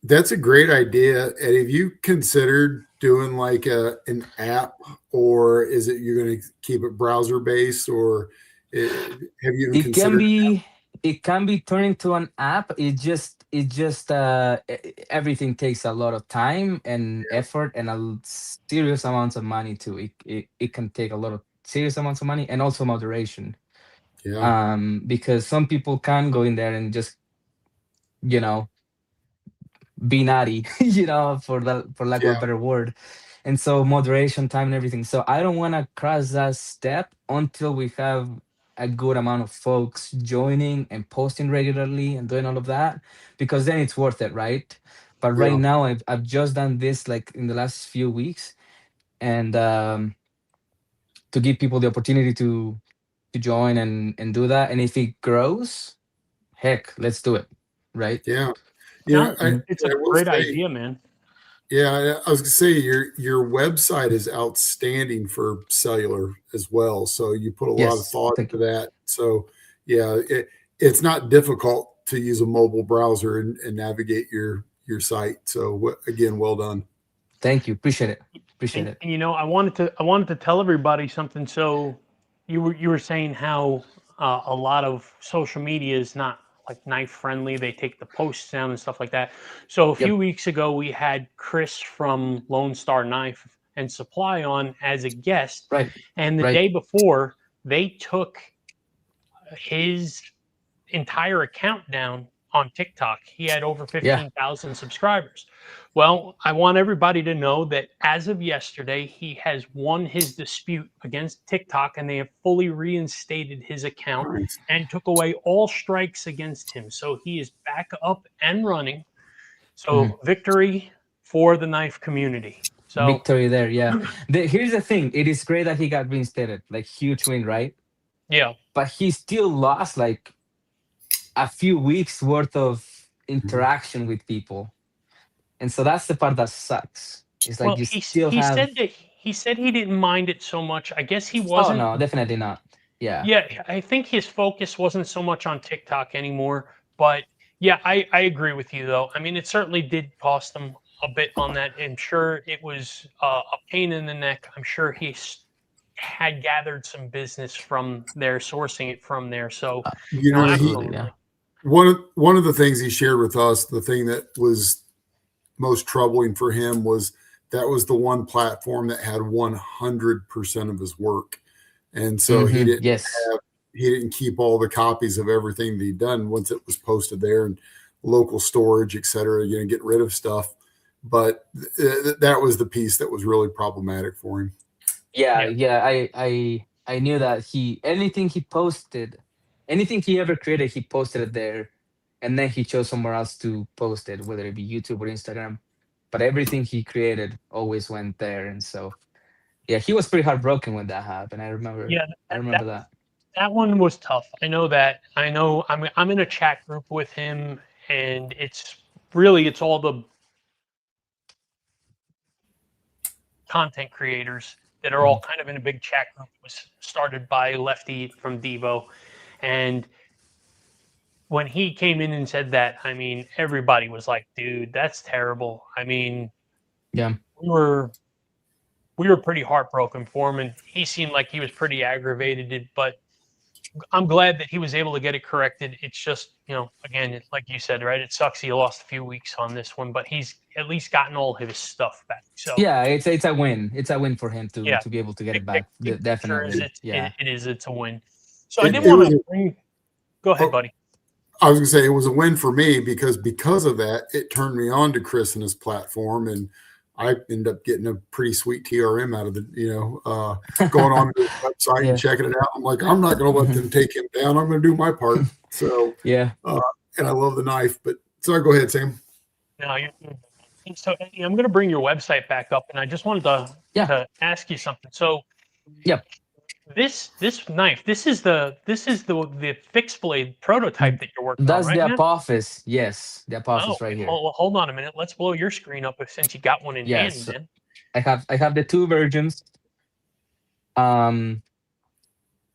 that's a great idea. And have you considered doing like an app, or is it you're going to keep it browser based, or have you even it can considered? be turned into an app. It just everything takes a lot of time and effort and serious amounts of money too. It can take a lot of serious amounts of money, and also moderation. Yeah, Because some people can go in there and just, you know, be naughty, for lack of yeah, a better word. And so moderation time and everything. So I don't want to cross that step until we have a good amount of folks joining and posting regularly and doing all of that, because then it's worth it, right? But right yeah. now I've just done this like in the last few weeks, and to give people the opportunity to join and do that. And if it grows, heck, let's do it, right? Yeah. No, I Mhm. it's a will great say, idea, man. yeah, I was gonna say your website is outstanding for cellular as well. So you put a lot of Yes, thought thank into you. that. So yeah, it's not difficult to use a mobile browser and navigate your site. So again, well done. Thank you. Appreciate it. Appreciate it. And I wanted to tell everybody something. So you were saying how a lot of social media is not like knife friendly. They take the posts down and stuff like that. So a Yep. few weeks ago, we had Chris from Lone Star Knife and Supply on as a guest, Right. and the Right. day before they took his entire account down on TikTok. He had over Yeah. 15,000 subscribers. Well, I want everybody to know that as of yesterday, he has won his dispute against TikTok, and they have fully reinstated his account Nice. and took away all strikes against him. So he is back up and running. So Mhm. victory for the knife community. So Victory there, yeah. Here's the thing: it is great that he got reinstated, like huge win, right? yeah, But he still lost like a few weeks worth of interaction with people, and so that's the part that sucks. It's like well, you he still he have. said that he said he didn't mind it so much. I guess he Oh wasn't. no, definitely not. Yeah. Yeah, I think his focus wasn't so much on TikTok anymore. But yeah, I agree with you though. I mean, it certainly did cost him a bit on that. I'm sure it was a pain in the neck. I'm sure had gathered some business from there, sourcing it from there. So You no, know, Absolutely, he yeah. absolutely. one of the things he shared with us, the thing that was most troubling for him was that was the one platform that had 100% of his work, and so Yes. he didn't keep all the copies of everything that he'd done once it was posted there and local storage, et cetera, getting rid of stuff. But that was the piece that was really problematic for him. Yeah, Yeah. yeah. I knew that anything he posted, anything he ever created, he posted it there, and then he chose somewhere else to post it, whether it be YouTube or Instagram. But everything he created always went there, and so yeah, he was pretty heartbroken when that happened. Yeah, I that, remember that that. that one was tough. I know that. I know I'm in a chat group with him, and it's all the content creators that are all Mhm. kind of in a big chat group. It was started by Lefty from Devo, and when he came in and said that, I mean, everybody was like, "Dude, that's terrible." I mean, Yeah, we were we were pretty heartbroken for him, and he seemed like he was pretty aggravated. But I'm glad that he was able to get it corrected. It's just, again, like you said, right? It sucks he lost a few weeks on this one, but he's at least gotten all his stuff back. So yeah. It's a win. It's a win for him yeah, to be able to get big it big back. big picture is Definitely. Yeah. it's a win. So I It, did it want was to bring. Go ahead, oh, buddy. I was gonna say it was a win for me because of that, it turned me on to Chris and his platform, and I ended up getting a pretty sweet TRM out of the going on to his website and Yeah. checking it out. I'm like, I'm not gonna let them take him down. I'm gonna do my part. So Yeah. uh, and I love the knife. But sorry, go ahead, Sam. Now, so Eddie, I'm going to bring your website back up, and I just wanted Yeah. to ask you something. So Yeah. this knife, this is the fixed blade prototype that you're working on, That's right, the man? Apophis. Yes, the Oh, Apophis right okay. here. Hold on a minute. Let's blow your screen up since you got one in hand, Yes, man. I have the two versions. Um,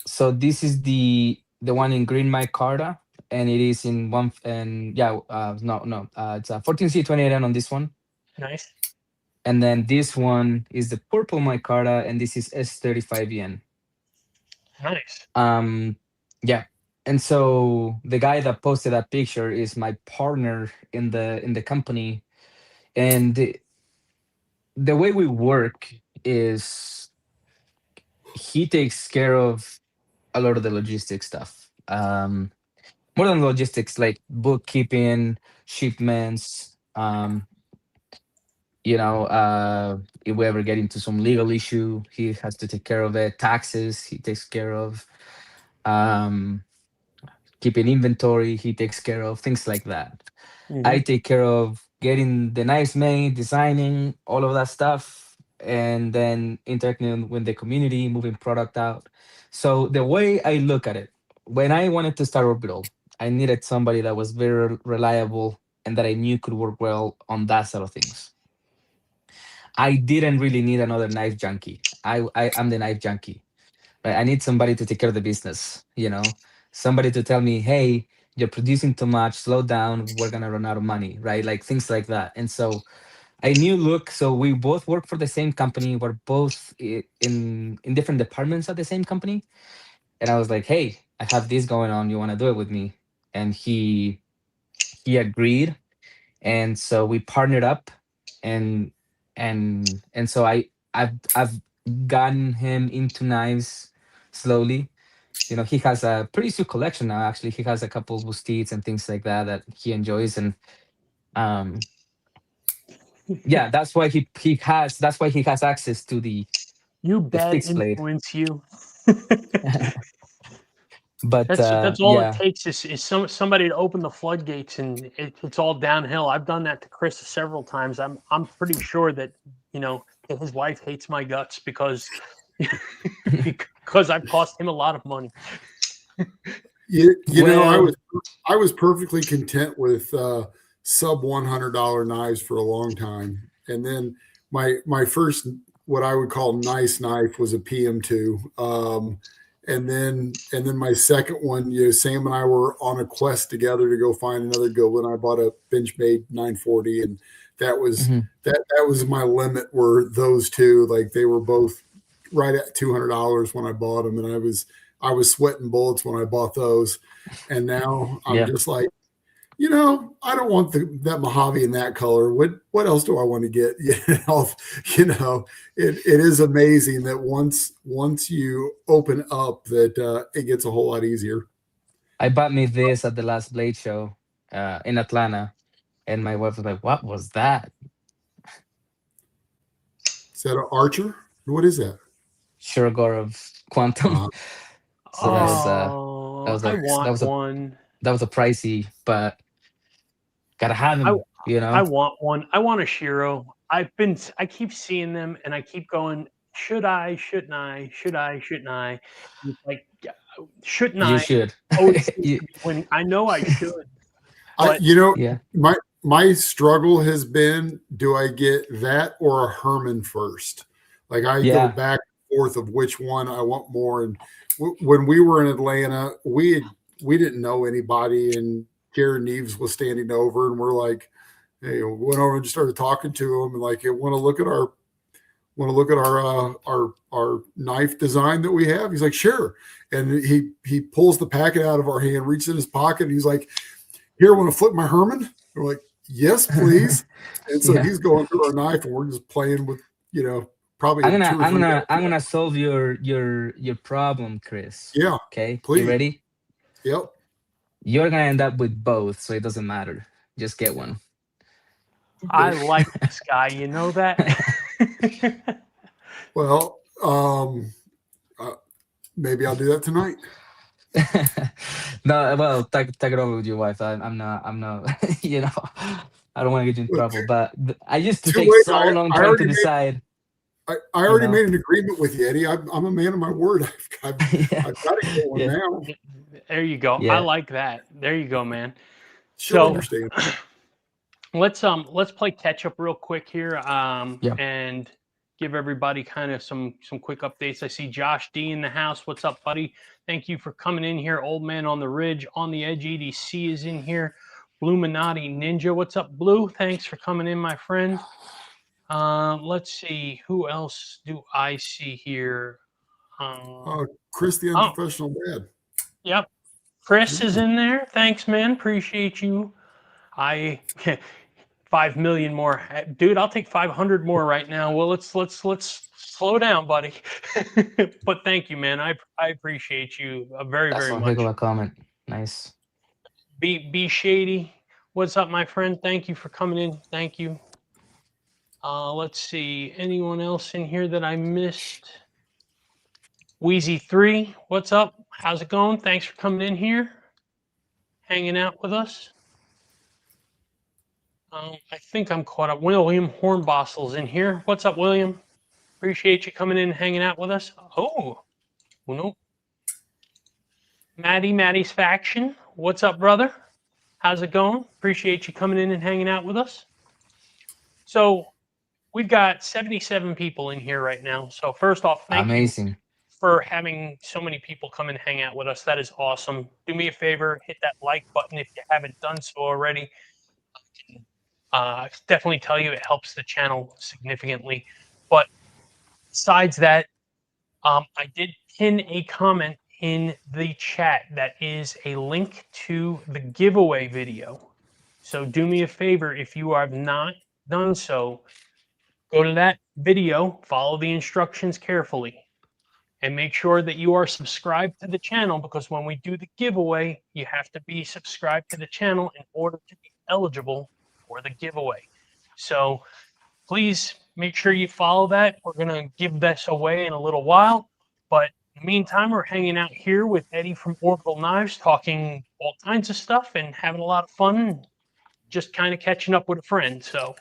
so this is the one in green micarta, and it is in one and yeah, no, it's a 14C28N on this one, Nice, and then this one is the purple micarta, and this is S35EN. nice. Yeah, and so the guy that posted that picture is my partner in the company, and the way we work is he takes care of a lot of the logistics stuff. More than logistics, like bookkeeping, shipments. If we ever get into some legal issue, he has to take care of it. Taxes, he takes care of. Um, Keeping inventory, he takes care of things like that. I Hmm. take care of getting the knives made, designing, all of that stuff, and then interacting with the community, moving product out. So the way I look at it, when I wanted to start Orbital, I needed somebody that was very reliable and that I knew could work well on that side of things. I didn't really need another knife junkie. I am the knife junkie. Right? I need somebody to take care of the business, somebody to tell me, hey, you're producing too much, slow down, we're gonna run out of money, right? Like things like that. And so I knew, look, so we both work for the same company, we're both in different departments at the same company. And I was like, hey, I have this going on, you want to do it with me? And he agreed. And so we partnered up, and so I've gotten him into knives slowly. you know, he has a pretty sweet collection now. Actually, he has a couple of boustiques and things like that that he enjoys, and um, yeah, that's why he has access to You the bad fixed blade. influence, you. But That's all it yeah, takes is somebody to open the floodgates, and it's all downhill. I've done that to Chris several times. I'm pretty sure that his wife hates my guts because because I've cost him a lot of money. I was perfectly content with sub $100 knives for a long time, and then my first what I would call nice knife was a PM2. And then my second one, Sam and I were on a quest together to go find another good one. I bought a Benchmade 940, and that was that was my limit. Were those two, like they were both right at $200 when I bought them, and I was sweating bullets when I bought those, and now I'm just like, I don't want that Mojave in that color. What else do I want to get? It is amazing that once you open up that it gets a whole lot easier. I bought me this at the last Blade show in Atlanta, and my wife was like, "What was that?" Is that an Archer? What is that? Shurgorov Quantum. So that was one. That was a pricey, but gotta have them. I want one. I want a Shiro. I keep seeing them, and I keep going. Should I? Shouldn't I? Should I? Shouldn't I? It's like, shouldn't I? You should. I know I should. But, my struggle has been: do I get that or a Herman first? Like I go back and forth of which one I want more. And when we were in Atlanta, we didn't know anybody, and Jared Neves was standing over, and we're like, hey, we went over and just started talking to him, and like, want to look at our knife design that we have? He's like, sure. And he pulls the packet out of our hand, reaches in his pocket, and he's like, here, want to flip my Herman? We're like, yes, please. And so he's going through our knife, and we're just playing with, probably. I'm gonna solve your problem, Chris. Yeah. Okay. Please. You ready? Yep. You're gonna end up with both, so it doesn't matter. Just get one. I like this guy. You know that? Well, maybe I'll do that tonight. No, well, take it over with your wife. I'm not. I don't want to get you in trouble. But I used to take so long trying to decide. I already made an agreement with you, Eddie. I'm a man of my word. I've got to get one now. There you go. I like that. There you go, man. Sure, understand. Let's play catch up real quick here. And give everybody kind of some quick updates. I see Josh D in the house. What's up, buddy? Thank you for coming in here. Old Man on the Ridge on the Edge EDC is in here. Bluminati Ninja. What's up, Blue? Thanks for coming in, my friend. Let's see. Who else do I see here? Chris, the unprofessional dad. Yep. Chris is in there. Thanks, man. Appreciate you. 5 million more, dude. I'll take 500 more right now. Well, let's slow down, buddy. But thank you, man. I appreciate you very much. That's a heck of a comment. Nice. Be shady. What's up, my friend? Thank you for coming in. Thank you. Let's see. Anyone else in here that I missed? Wheezy3, what's up? How's it going? Thanks for coming in here, hanging out with us. I think I'm caught up. William Hornbostel's in here. What's up, William? Appreciate you coming in and hanging out with us. Oh, no. Maddie's faction. What's up, brother? How's it going? Appreciate you coming in and hanging out with us. So we've got 77 people in here right now. So first off, thank you for having so many people come and hang out with us. That is awesome. Do me a favor, hit that like button if you haven't done so already. Definitely tell you it helps the channel significantly. But besides that, I did pin a comment in the chat that is a link to the giveaway video. So do me a favor, if you have not done so, go to that video, follow the instructions carefully, and make sure that you are subscribed to the channel, because when we do the giveaway, you have to be subscribed to the channel in order to be eligible for the giveaway. So please make sure you follow that. We're going to give this away in a little while. But in the meantime, we're hanging out here with Eddie from Orbital Knives, talking all kinds of stuff and having a lot of fun, just kind of catching up with a friend. So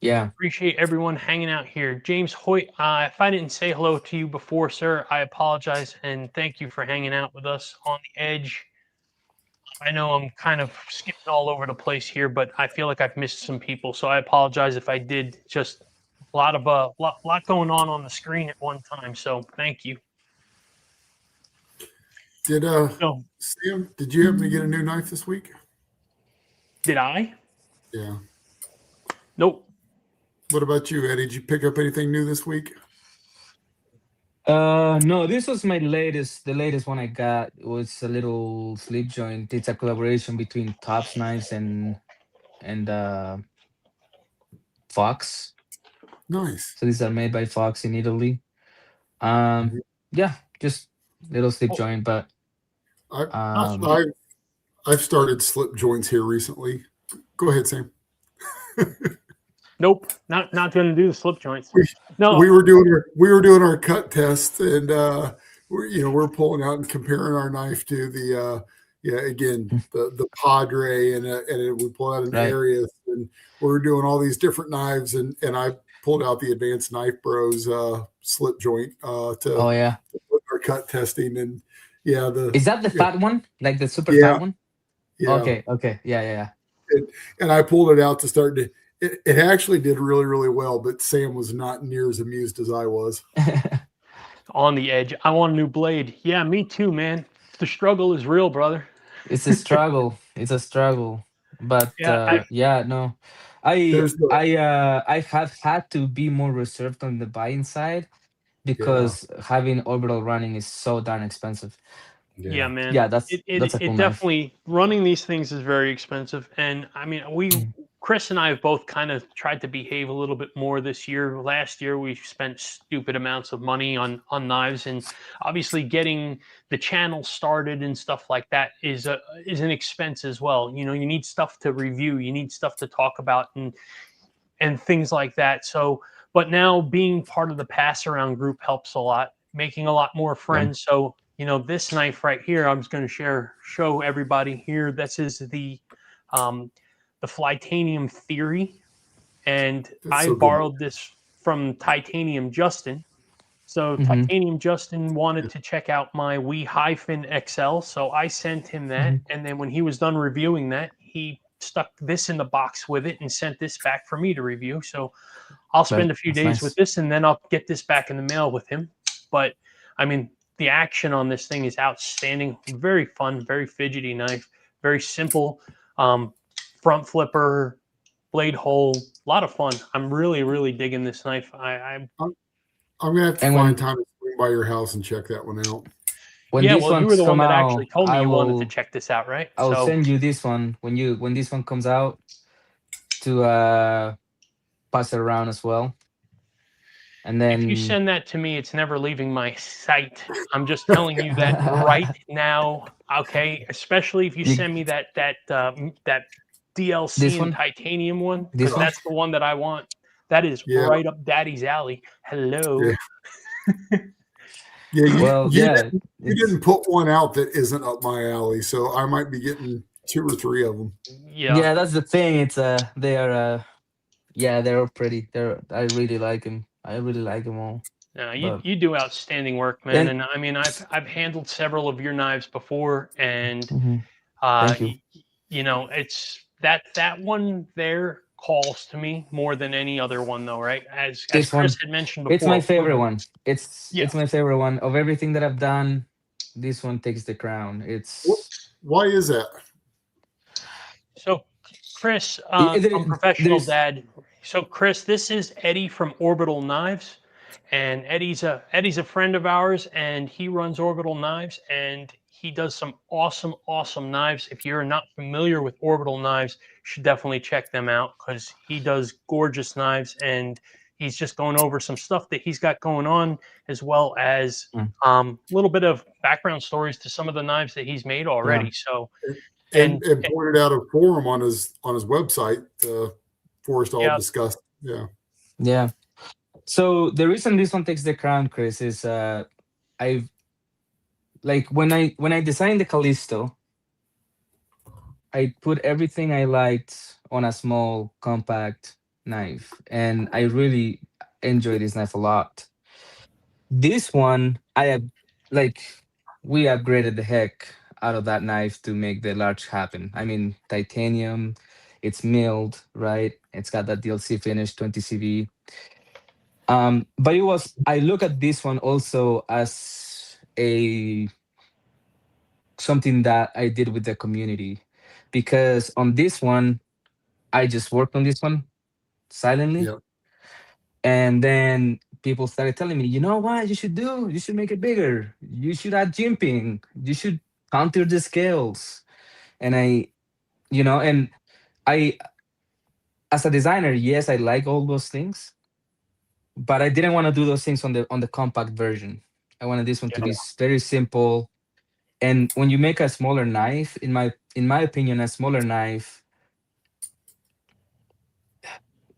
Yeah. appreciate everyone hanging out here. James Hoyt, if I didn't say hello to you before, sir, I apologize. And thank you for hanging out with us on the edge. I know I'm kind of skipping all over the place here, but I feel like I've missed some people. So I apologize if I did. Just a lot going on the screen at one time. So thank you. Did Sam, did you happen to get a new knife this week? Did I? Yeah. Nope. What about you, Eddie? Did you pick up anything new this week? No, this was my latest. The latest one I got was a little slip joint. It's a collaboration between Tops Knives and Fox. Nice. So these are made by Fox in Italy. Yeah, just little slip joint, but I've started slip joints here recently. Go ahead, Sam. Nope, not going to do the slip joints. No, we were doing our cut test, and we're pulling out and comparing our knife to the the Padre, and we pull out an Arius, and we're doing all these different knives, and I pulled out the Advanced Knife Bros slip joint to put our cut testing, and is that the fat one, like the super fat one? Yeah. Okay, yeah. And I pulled it out to start to. It actually did really, really well, but Sam was not near as amused as I was. On the edge. I want a new blade. Yeah, me too, man. The struggle is real, brother. It's a struggle. But no. I have had to be more reserved on the buying side because having orbital running is so darn expensive. Yeah, man. Yeah, that's a cool definitely running these things is very expensive. And I mean, Chris and I have both kind of tried to behave a little bit more this year. Last year, we spent stupid amounts of money on knives, and obviously getting the channel started and stuff like that is an expense as well. You know, you need stuff to review, you need stuff to talk about, and things like that. So, but now being part of the pass around group helps a lot, making a lot more friends. So, you know, this knife right here, I'm just going to show everybody here. This is the Flytanium Theory, and I borrowed this from Titanium Justin. So Titanium Justin wanted to check out my We-XL, so I sent him that, and then when he was done reviewing that, he stuck this in the box with it and sent this back for me to review. So I'll spend a few days with this, and then I'll get this back in the mail with him. But I mean, the action on this thing is outstanding. Very fun, very fidgety knife, very simple. Front flipper, blade hole, a lot of fun. I'm really, really digging this knife. I'm gonna have to find time to swing by your house and check that one out. You were the one that actually told me you wanted to check this out, right? I'll send you this one when this one comes out to pass it around as well. And then if you send that to me, it's never leaving my sight. I'm just telling you that right now. Okay, especially if you send me that DLC and titanium one, because that's the one that I want. That is right up Daddy's alley. Hello. You didn't put one out that isn't up my alley, so I might be getting 2 or 3 of them. Yeah, that's the thing. It's they're pretty. I really like them. I really like them all. You do outstanding work, man. And I mean, I've handled several of your knives before, and thank you. You know, it's that one there calls to me more than any other one, though, right? As Chris had mentioned before, it's my favorite one. It's my favorite one of everything that I've done. This one takes the crown. Why is that? So, Chris, from Professional Dad. So, Chris, this is Eddie from Orbital Knives, and Eddie's a friend of ours, and he runs Orbital Knives, and he does some awesome knives. If you're not familiar with Orbital Knives, you should definitely check them out, because he does gorgeous knives, and He's just going over some stuff that he's got going on, as well as Mm. a little bit of background stories to some of the knives that he's made already. So, and pointed out a forum on his website for us to all Yeah. discuss. Yeah. Yeah. So the reason this one takes the crown, Chris, is I've like when I designed the Callisto, I put everything I liked on a small compact knife, and I really enjoy this knife a lot. This one, I have like we upgraded the heck out of that knife to make the large happen. I mean, titanium, it's milled, right? It's got that DLC finish, 20 CV. But I look at this one also as a something that I did with the community, because on this one, I just worked on this one silently. Yeah. And then people started telling me, you know what you should do? You should make it bigger. You should add jimping. You should counter the scales. And and I, as a designer, yes, I like all those things, but I didn't want to do those things on the compact version. I wanted this one to be very simple. And when you make a smaller knife, in my opinion, a smaller knife,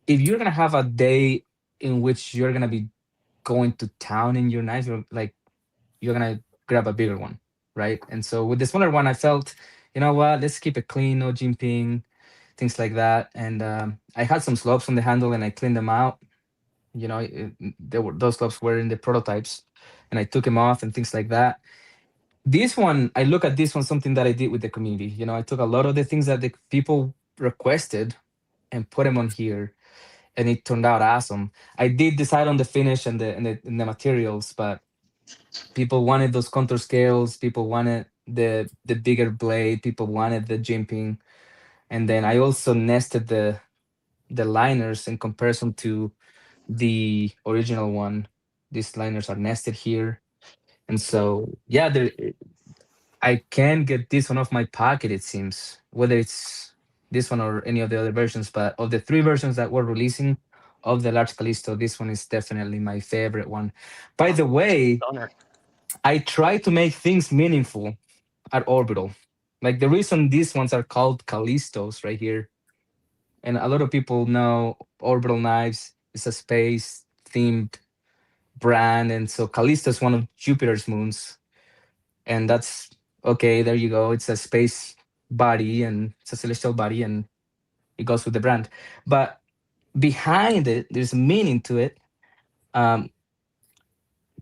if you're gonna have a day in which you're gonna be going to town in your knife, you're gonna grab a bigger one, right? And so with the smaller one, I felt, you know what, let's keep it clean, no jimping, things like that. And I had some slopes on the handle, and I cleaned them out. Those slopes were in the prototypes, and I took them off and things like that. This one, I look at this one something that I did with the community. I took a lot of the things that the people requested and put them on here, and it turned out awesome. I did decide on the finish and the materials, but people wanted those contour scales. People wanted the bigger blade. People wanted the jimping, and then I also nested the liners in comparison to the original one. These liners are nested here, and so yeah, I can get this one off my pocket. It seems, whether it's this one or any of the other versions, but of the three versions that we're releasing of the large Callisto, this one is definitely my favorite one. By the way, Stunner. I try to make things meaningful at Orbital. Like the reason these ones are called Callistos right here, and a lot of people know Orbital Knives is a space themed brand, and so Callisto is one of Jupiter's moons, and that's okay. There you go. It's a space body, and it's a celestial body, and it goes with the brand. But behind it, there's a meaning to it. Um,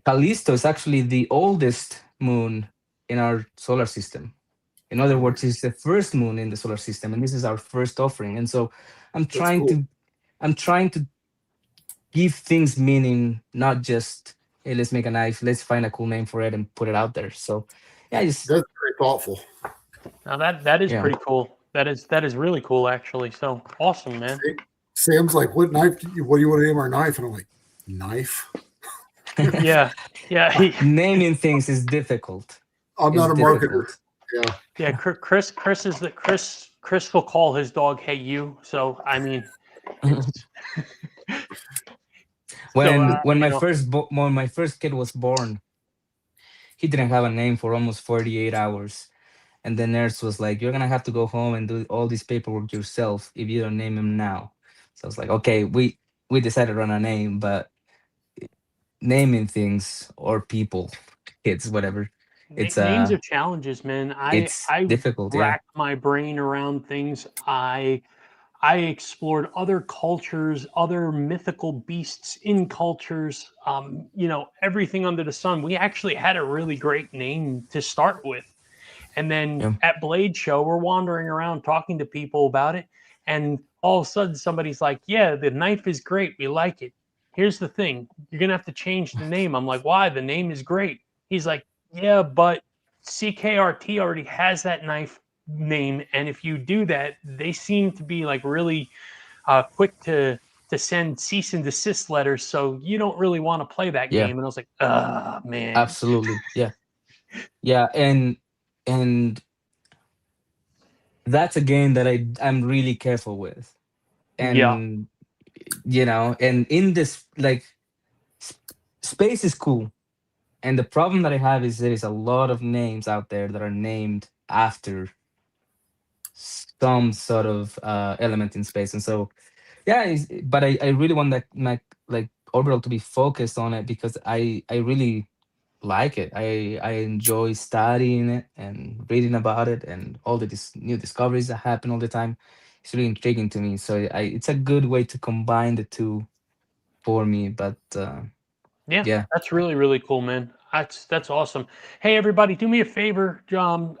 Callisto is actually the oldest moon in our solar system. In other words, it's the first moon in the solar system, and this is our first offering. And so I'm That's trying cool. to I'm trying to give things meaning, not just, hey, let's make a knife, let's find a cool name for it and put it out there. So yeah, That's very thoughtful. Now that is Yeah. pretty cool. That is really cool, actually. So awesome, man. Sam's like, what knife? What do you want to name our knife? And I'm like, knife. Yeah. Naming things is difficult. I'm not a marketer. Yeah. Yeah. Chris will call his dog "Hey you." So I mean, when my first kid was born, he didn't have a name for almost 48 hours. And the nurse was like, you're gonna have to go home and do all this paperwork yourself if you don't name him now. So I was like, okay, we decided on a name, but naming things or people, kids, whatever, it's names are challenges, man. I difficult. racked my brain around things. I explored other cultures, other mythical beasts in cultures, everything under the sun. We actually had a really great name to start with. And then at Blade Show, we're wandering around talking to people about it. And all of a sudden, somebody's like, yeah, the knife is great. We like it. Here's the thing. You're going to have to change the name. I'm like, why? The name is great. He's like, yeah, but CKRT already has that knife name. And if you do that, they seem to be like really quick to send cease and desist letters. So you don't really want to play that game. And I was like, man. Absolutely. Yeah. Yeah. And that's a game that I'm really careful with. And and in this, like, space is cool. And the problem that I have is there is a lot of names out there that are named after some sort of element in space. And so, yeah, but I really want that my like orbital to be focused on it because I really like it. I enjoy studying it and reading about it and all the new discoveries that happen all the time. It's really intriguing to me. So it's a good way to combine the two for me. But Yeah, yeah, that's really, really cool, man. That's awesome. Hey, everybody, do me a favor.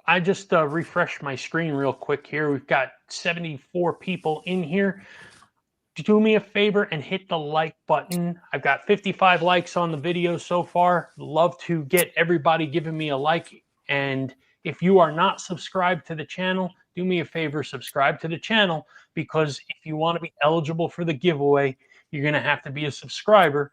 I just refreshed my screen real quick here. We've got 74 people in here. Do me a favor and hit the like button. I've got 55 likes on the video so far. Love to get everybody giving me a like. And if you are not subscribed to the channel, do me a favor, subscribe to the channel, because if you want to be eligible for the giveaway, you're going to have to be a subscriber.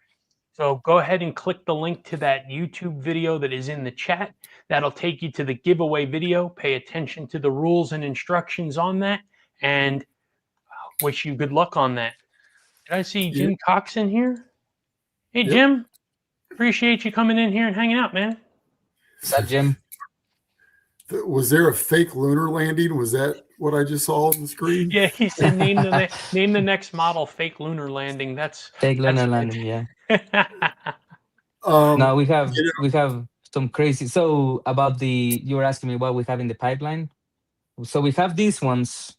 So go ahead and click the link to that YouTube video that is in the chat. That'll take you to the giveaway video. Pay attention to the rules and instructions on that, and wish you good luck on that. Did I see Jim Cox in here? Hey, Jim. Appreciate you coming in here and hanging out, man. what's up, Jim? Was there a fake lunar landing? Was that what I just saw on the screen? Yeah, he said name the next model fake lunar landing. That's Fake lunar landing, yeah. Um, Now we have some crazy. So about you were asking me what we have in the pipeline. So we have these ones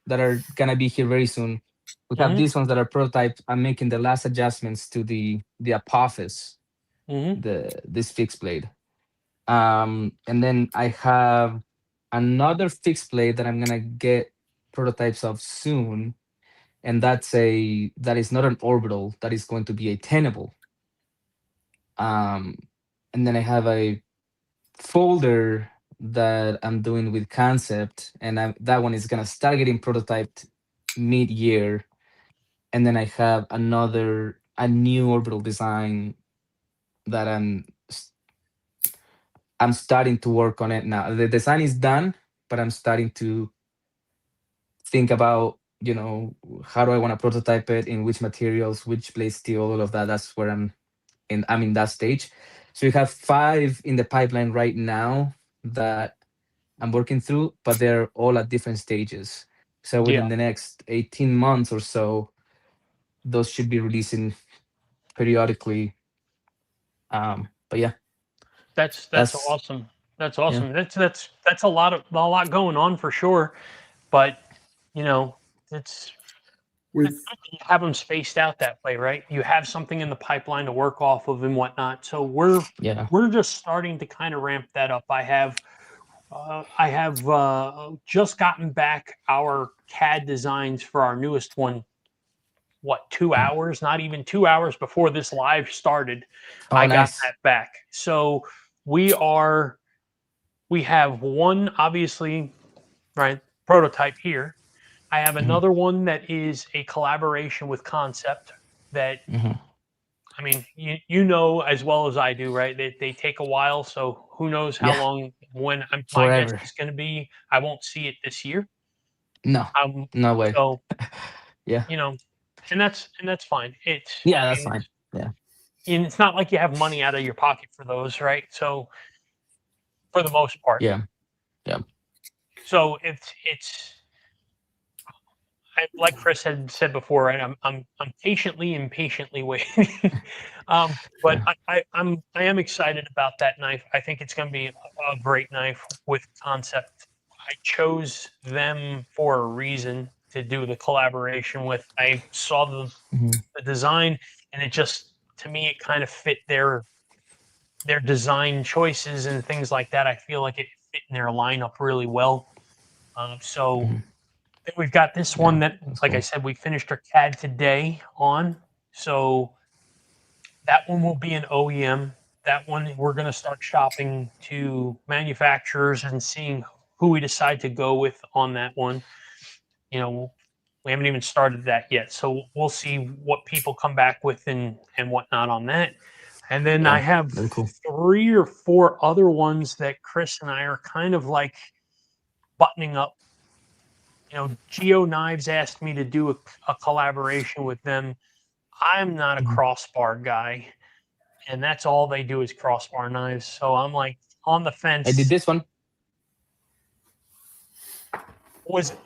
that are gonna be here very soon. We have these ones that are prototype. I'm making the last adjustments to the Apophis, this fixed blade. And then I have another fixed blade that I'm gonna get prototypes of soon, and that is not an orbital. That is going to be a tenable. And then I have a folder that I'm doing with concept, and that one is gonna start getting prototyped mid-year. And then I have a new orbital design that I'm starting to work on it now. The design is done, but I'm starting to think about, how do I want to prototype it, in which materials, which blade steel, all of that. That's where I'm in that stage. So we have 5 in the pipeline right now that I'm working through, but they're all at different stages. So within the next 18 months or so, those should be releasing periodically. But yeah, that's awesome. That's awesome. Yeah. That's a lot going on for sure. But it's you have them spaced out that way, right? You have something in the pipeline to work off of and whatnot. So we're just starting to kind of ramp that up. I have just gotten back our CAD designs for our newest one. 2 hours? Not even 2 hours before this live started. I got that back. So we have one, obviously, right, prototype here. I have another one that is a collaboration with Concept that, I mean, you know as well as I do, right? They take a while, so who knows how long, when my guess is going to be, I won't see it this year. No, no way. So, and that's fine. That's fine. Yeah. And it's not like you have money out of your pocket for those, right? So for the most part. Yeah. So it's like Chris had said before, right? I'm impatiently waiting. But I am excited about that knife. I think it's going to be a great knife with Concept. I chose them for a reason to do the collaboration with. I saw the design, and it just, to me, it kind of fit their design choices and things like that. I feel like it fit in their lineup really well. Then we've got this one that, like I said, we finished our CAD today on. So that one will be an OEM. That one we're going to start shopping to manufacturers and seeing who we decide to go with on that one. We haven't even started that yet. So we'll see what people come back with and whatnot on that. And then I have 3 or 4 other ones that Chris and I are kind of like buttoning up Geo Knives asked me to do a collaboration with them. I'm not a Mhm. crossbar guy, and that's all they do is crossbar knives. So I'm like on the I did fence. this one.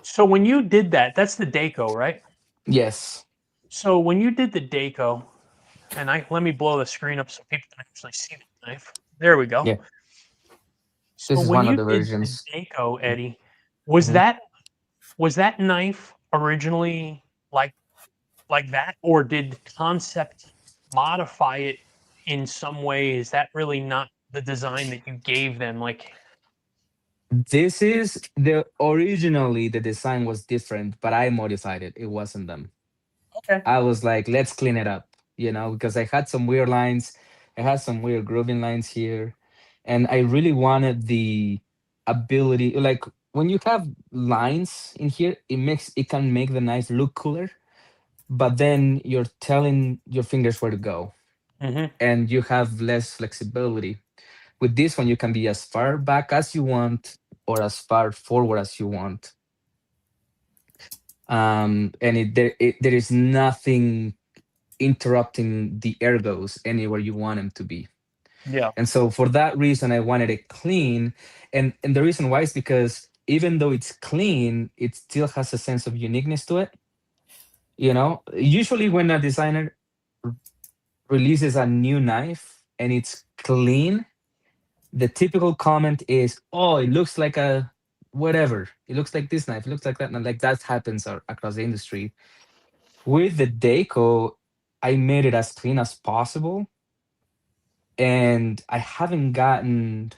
So when you did that, that's the Daco, right? Yes. So when you did the Daco, and let me blow the screen up so people can actually see the knife. There we go. Yeah. So This is when one of you the did the versions. Daco, Eddie, was Mhm. that knife originally like that, or did Concept modify it in some way? Is that really not the design that you gave them? Like, This is originally the design was different, but I modified it. It wasn't them. okay, I was like, let's clean it up, because I had some weird lines. I had some weird grooving lines here. And I really wanted the ability, like when you have lines in here, it can make the knife look cooler, but then you're telling your fingers where to go hmm and you have less flexibility. With this one, you can be as far back as you want or as far forward as you want. And there is nothing interrupting the ergos anywhere you want them to be. yeah, And so for that reason, I wanted it clean. And the reason why is because even though it's clean, it still has a sense of uniqueness to it. Usually when a designer r- releases a new knife and it's clean, the typical comment is, "Oh, it looks like a whatever. It looks like this knife. It looks like that." And like that happens across the industry. With the Deco, I made it as clean as possible, and I haven't gotten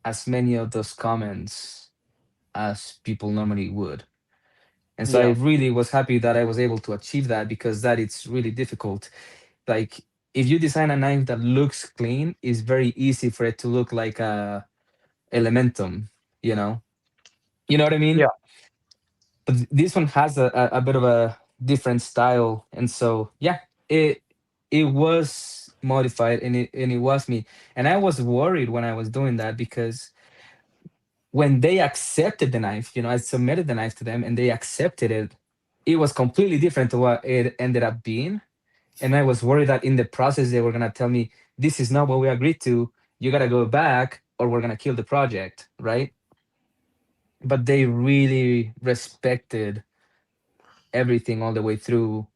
as many of those comments as people normally would. And so I yeah, really was happy that I was able to achieve that, because that it's really difficult. Like, if you design a knife that looks clean, it's very easy for it to look like a Elementum, you know? You know what I mean? yeah. But this one has a bit of a different style. And so yeah, it was modified, and it was me. And I was worried when I was doing that, because when they accepted the knife, I submitted the knife to them and they accepted it. It was completely different to what it ended up being. And I was worried that in the process they were gonna tell me, this is not what we agreed to. You gotta go back or we're gonna kill the project, right? But they really respected everything all the way through.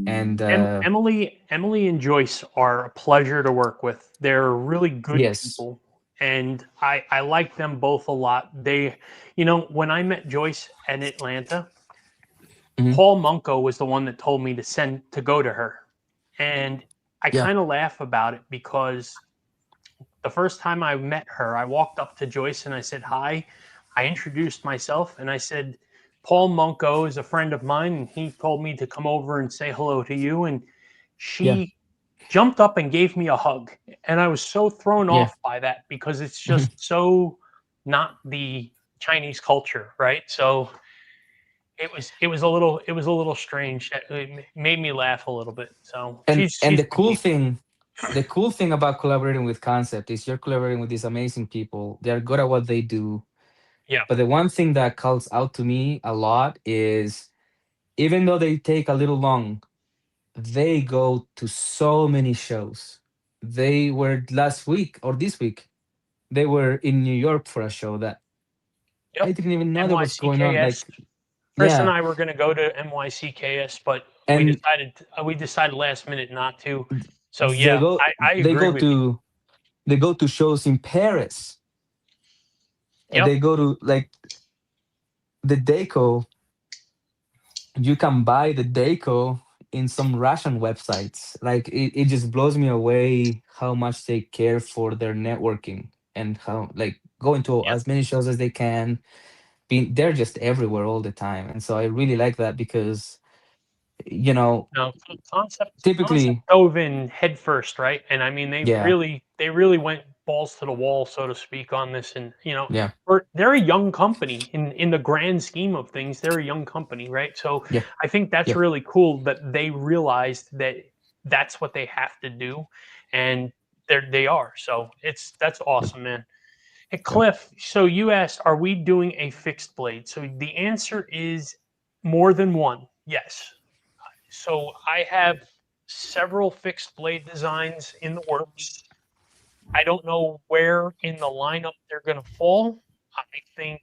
And Emily and Joyce are a pleasure to work with. They're really good yes. people, and I like them both a lot. When I met Joyce in Atlanta, Mhm. Paul Munko was the one that told me to go to her, and I Yeah. kind of laugh about it because the first time I met her, I walked up to Joyce and I said hi. I introduced myself and I said, Paul Munko is a friend of mine, and he told me to come over and say hello to you. And Yeah. she jumped up and gave me a hug. And I was so thrown Yeah. off by that because it's Mhm. just so not the Chinese culture, right? So it was a little strange. It made me laugh a little bit. So and she's and good people. the cool thing about collaborating with Concept is you're collaborating with these amazing people. They're good at what they do. Yeah. But the one thing that calls out to me a lot is, even though they take a little long, they go to so many shows. They were last week or this week, they were in New York for a show that I Yep. didn't even know that was going on. NYCKS. Like, Chris and yeah. I were going to go to NYCKS, but And we decided last minute not to. So they yeah, go I they agree go with you. to they go to shows in Paris. And Yep. they go to, like, the Deco. You can buy the Deco in some Russian websites. Like, it just blows me away how much they care for their networking, and how, like, going to Yep. as many shows as they can. They're just everywhere all the time. And so I really like that, because, you know, No, concept typically, dove in head first, right? And I mean, yeah, they really went balls to the wall, so to speak, on this. And yeah, they're a young company in the grand scheme of things. They're a young company, right? So yeah, I think that's yeah. really cool that they realized that that's what they have to do, and they are. So that's awesome, man. Hey, Cliff, so you asked, are we doing a fixed blade? So the answer is more than one. Yes. So I have several fixed blade designs in the works. I don't know where in the lineup they're going to fall. I think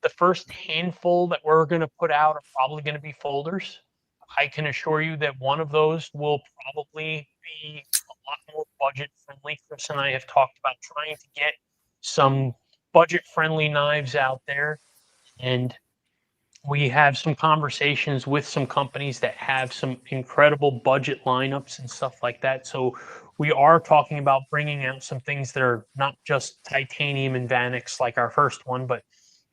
the first handful that we're going to put out are probably going to be folders. I can assure you that one of those will probably be a lot more budget friendly. Chris and I have talked about trying to get some budget friendly knives out there, and we have some conversations with some companies that have some incredible budget lineups and stuff like that. So we are talking about bringing out some things that are not just titanium and Vanix like our first one, but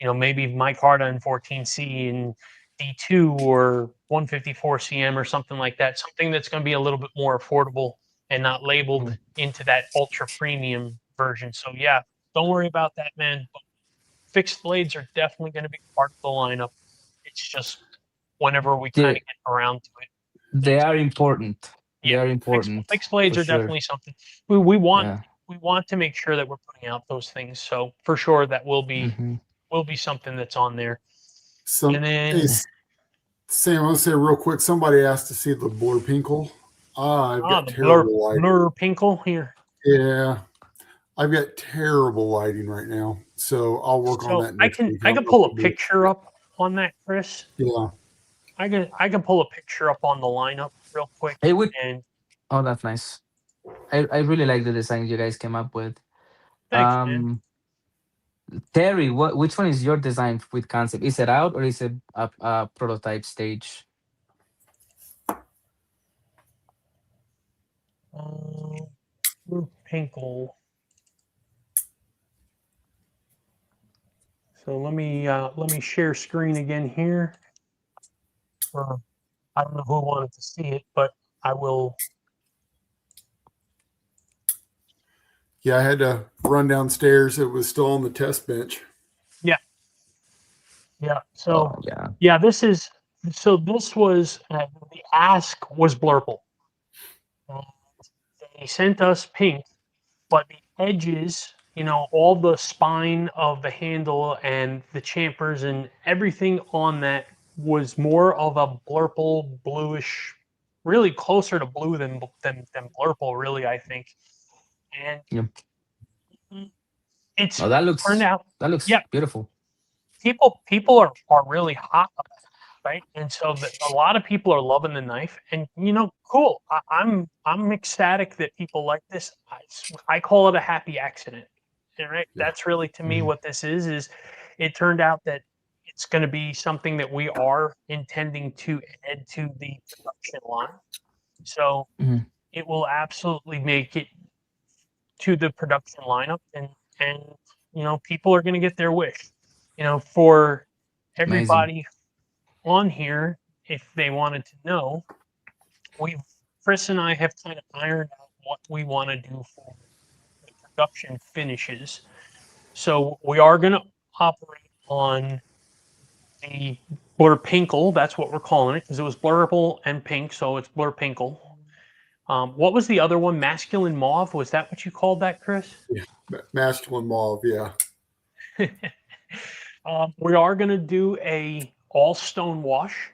maybe micarta and 14C and D2 or 154 CM or something like that. Something that's going to be a little bit more affordable and not labeled into that ultra premium version. So yeah, don't worry about that, man. But fixed blades are definitely going to be part of the lineup. It's just whenever we kind of get around to it. They are important. They are important. Fixed blades are definitely something we want. We want to make sure that we're putting out those things. So for sure, that will be something that's on there. And then, hey, Sam, I'll say real quick. Somebody asked to see the blur pinkle. I've got terrible lighting. Blur pinkle here. Yeah, I've got terrible lighting right now, so I'll work on that next week. I can pull a picture up on that, Chris. Yeah. I can pull a picture up on the lineup real quick. Hey, oh, that's nice. I really like the design you guys came up with. Thanks, man. Terry, which one is your design with concept? Is it out or is it a prototype stage? Pinkle. So let me share screen again here. I don't know who wanted to see it, but I will. Yeah, I had to run downstairs. It was still on the test bench. Yeah. Yeah. So this was the ask was blurple. They sent us pink, but the edges, all the spine of the handle and the champers and everything on that was more of a blurple bluish, really closer to blue than blurple, really, I think. And it's that looks turned out beautiful. People are really hot about it, right? And so a lot of people are loving the knife, and cool. I'm ecstatic that people like this. I call it a happy accident, right? That's really to me what this is it turned out that it's going to be something that we are intending to add to the production line. So it will absolutely make it to the production lineup, and people are going to get their wish. For everybody on here, if they wanted to know, Chris and I have kind of ironed out what we want to do for the production finishes. So we are going to operate on the blur pinkle. That's what we're calling it, because it was blurple and pink, so it's blur pinkle. What was the other one? Masculine mauve? Was that what you called that, Chris? Yeah, masculine mauve. Yeah. We are going to do a all stone wash.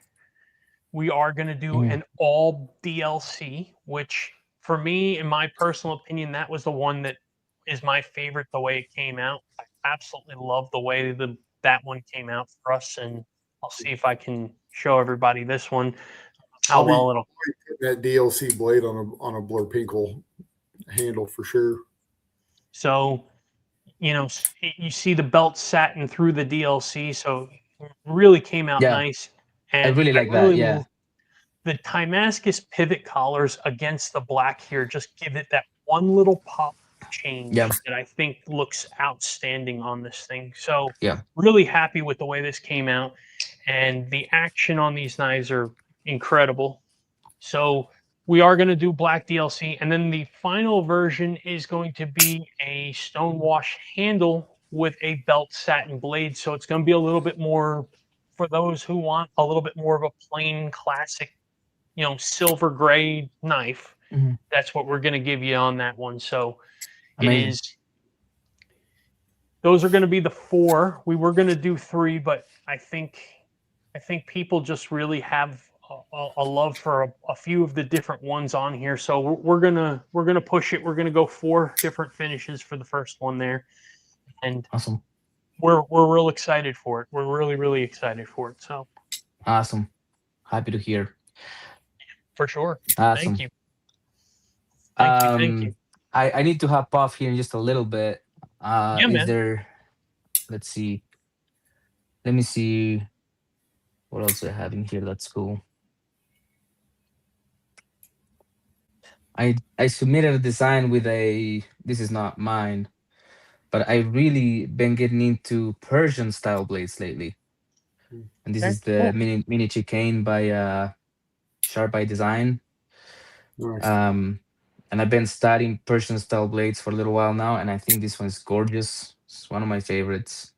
We are going to do an all DLC, which for me, in my personal opinion, that was the one that is my favorite, the way it came out. I absolutely love the way that one came out for us, and I'll see if I can show everybody this one. How well it'll put that DLC blade on a blur pinkle handle for sure. So, you see the belt satin through the DLC, so it really came out nice. And I really like that. Yeah. The Timascus pivot collars against the black here just give it that one little pop change that I think looks outstanding on this thing. So really happy with the way this came out, and the action on these knives are incredible. So we are going to do black DLC, and then the final version is going to be a stonewash handle with a belt satin blade. So it's going to be a little bit more for those who want a little bit more of a plain classic, silver gray knife. That's what we're going to give you on that one. So it is those are going to be the 4. We were going to do 3, but I think people just really have a love for a few of the different ones on here. So we're gonna push it. We're gonna go 4 different finishes for the first one there, and Awesome. we're real excited for it. We're really excited for it. So Awesome. Happy to hear. for sure. Awesome. Thank you. Thank you. I need to hop off here in just a little bit. Yeah, Is man. there? Let's see. Let me see. What else I have in here? That's cool. I submitted a design with a. This is not mine, but I really been getting into Persian style blades lately. And this Okay, is the cool. mini chicane by Sharp by Design. Nice. And I've been studying Persian style blades for a little while now, and I think this one's gorgeous. It's one of my favorites.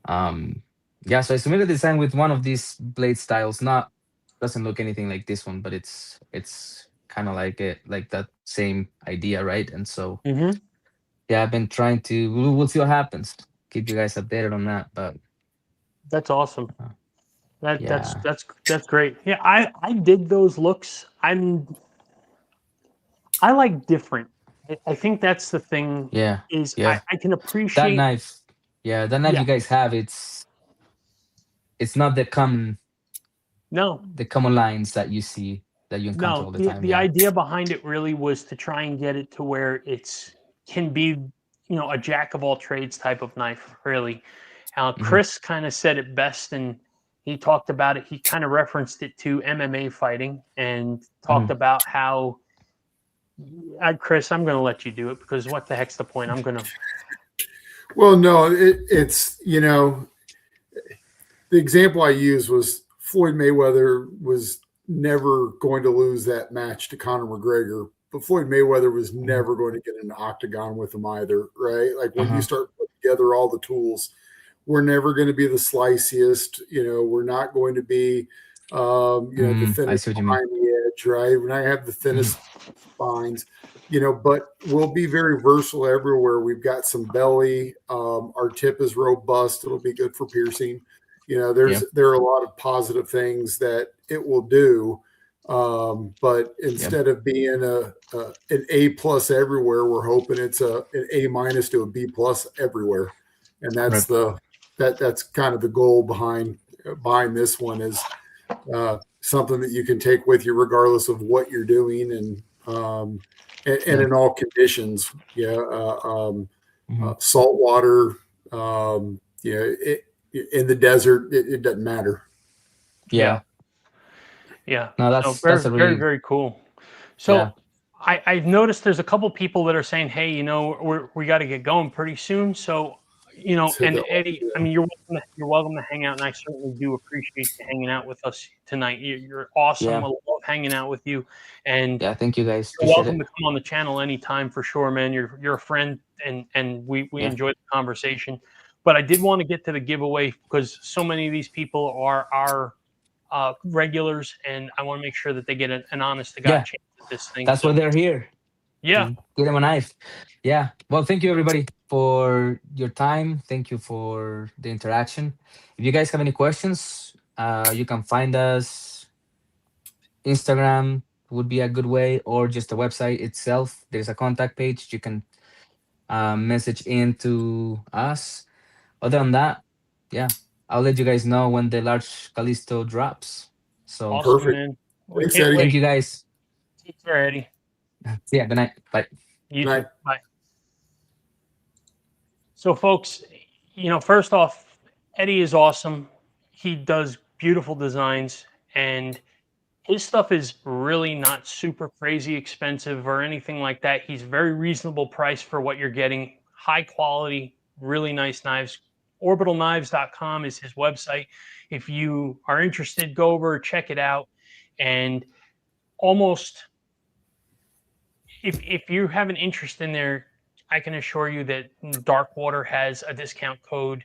Yeah, so I submitted a design with one of these blade styles. Not doesn't look anything like this one, but it's kind of like it, like that same idea, right? And so Mm-hmm. yeah, I've been trying to. We'll see what happens. Keep you guys updated on that, but That's awesome. yeah, That's great. Yeah, I dig those looks. I like different. I think that's the thing. yeah, Is yeah. I can That appreciate. knife, yeah, that knife Yeah. you guys have, it's not the common No. lines that you see, that you encounter all No, the time. the Yeah. idea behind it really was to try and get it to where it's can be, a jack of all trades type of knife, really. Mhm. Chris kind of said it best, and he talked about it. He kind of referenced it to MMA fighting and talked Mhm. about how, Chris, I'm going to let you do it because what the heck's the point? I'm going to. Well, no, it's the example I used was Floyd Mayweather was never going to lose that match to Conor McGregor, but Floyd Mayweather was never going to get in an octagon with him either, right? Like when you Uh-huh. start putting together all the tools, we're never going to be the sliciest, we're not going to be, the I thinnest see what you mean. behind the edge, right? We're not going to have the Mhm. thinnest spines, but we'll be very versatile everywhere. We've got some belly. Our tip is robust. It'll be good for piercing. Yeah. There are a lot of positive things that it will do. But Yeah. instead of being an A plus everywhere, we're hoping it's an A minus to a B plus everywhere. And Right. that's kind of the goal behind this one is something that you can take with you regardless of what you're doing and Yeah. in all conditions. Mhm. Salt water, in the desert, it doesn't matter. Yeah. Yeah. Yeah. No, So that's a very, really, very cool. yeah. So I've noticed there's a couple people that are saying, hey, we got to get going pretty soon. So, Let's hit and that one. Eddie, I mean, you're welcome to hang out, and I certainly do appreciate you hanging out with us tonight. You're awesome. I Yeah. love hanging out with you, and Yeah. Thank you guys. you're Appreciate welcome it. to come on the channel anytime for sure, man. You're a friend, and we Yeah. enjoyed the conversation. But I did want to get to the giveaway because so many of these people are our regulars, and I want to make sure that they get an honest to God Yeah. chance at this thing. That's So why they're here, yeah, to get them a knife. Yeah. Well, thank you everybody for your time. Thank you for the interaction. If you guys have any questions, you can find us. Instagram would be a good way, or just the website itself. There's a contact page. You can message in to us. Other than that, yeah, I'll let you guys know when the large Callisto drops. So awesome, Perfect. man. We Thanks, can't Eddie. thank wait. you guys. Take care, Eddie. Yeah, good night. Bye. You Good too. night. Bye. So, folks, first off, Eddie is awesome. He does beautiful designs, and his stuff is really not super crazy expensive or anything like that. He's very reasonable price for what you're getting. High quality, really nice knives. Orbitalknives.com is his website. If you are interested, go over, check it out. And almost, if you have an interest in there, I can assure you that Darkwater has a discount code.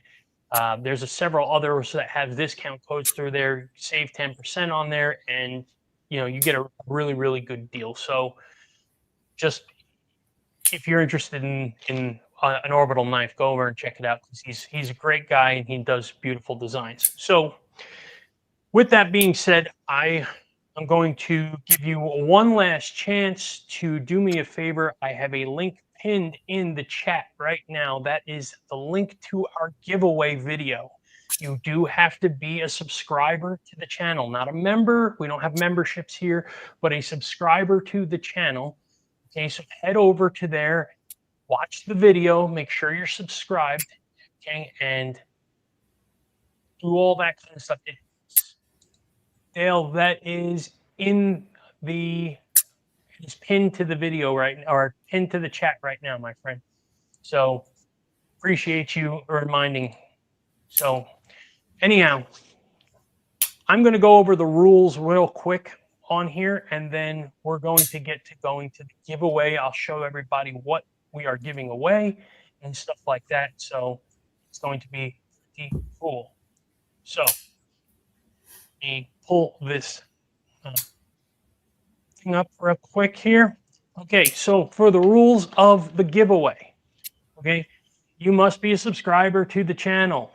There's several others that have discount codes through there. Save 10% on there, and you get a really, really good deal. So, just if you're interested in an orbital knife, go over and check it out because he's a great guy and he does beautiful designs. So with that being said, I'm going to give you one last chance to do me a favor. I have a link pinned in the chat right now. That is the link to our giveaway video. You do have to be a subscriber to the channel, not a member. We don't have memberships here, but a subscriber to the channel. Okay, so head over to there, watch the video, make sure you're subscribed, okay, and do all that kind of stuff. Dale, that is in the, it's pinned to the video right now, or pinned to the chat right now, my friend. So appreciate you reminding. So anyhow, I'm going to go over the rules real quick on here, and then we're going to get to going to the giveaway. I'll show everybody what we are giving away and stuff like that. So it's going to be pretty cool. So let me pull this thing up real quick here. Okay, so for the rules of the giveaway, okay, you must be a subscriber to the channel.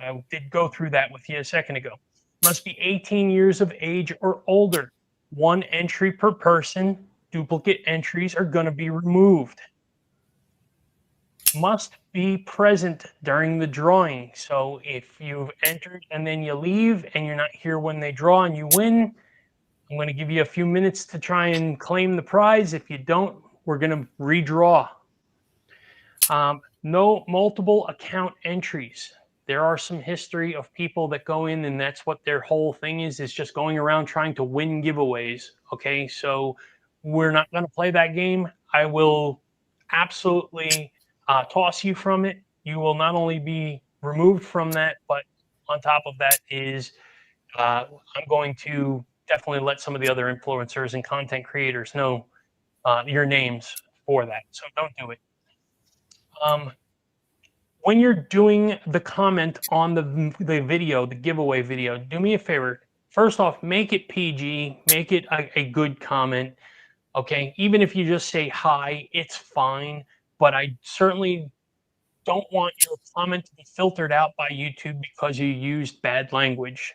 I did go through that with you a second ago. Must be 18 years of age or older. 1 entry per person. Duplicate entries are going to be removed. Must be present during the drawing. So if you've entered and then you leave and you're not here when they draw and you win, I'm going to give you a few minutes to try and claim the prize. If you don't, we're going to redraw. No multiple account entries. There are some history of people that go in and that's what their whole thing is just going around trying to win giveaways. Okay, so we're not going to play that game. I will absolutely toss you from it. You will not only be removed from that, but on top of that is I'm going to definitely let some of the other influencers and content creators know your names for that. So don't do it. When you're doing the comment on the video, the giveaway video, do me a favor. First off, make it PG, make it a good comment, okay? Even if you just say hi, it's fine, but I certainly don't want your comment to be filtered out by YouTube because you used bad language.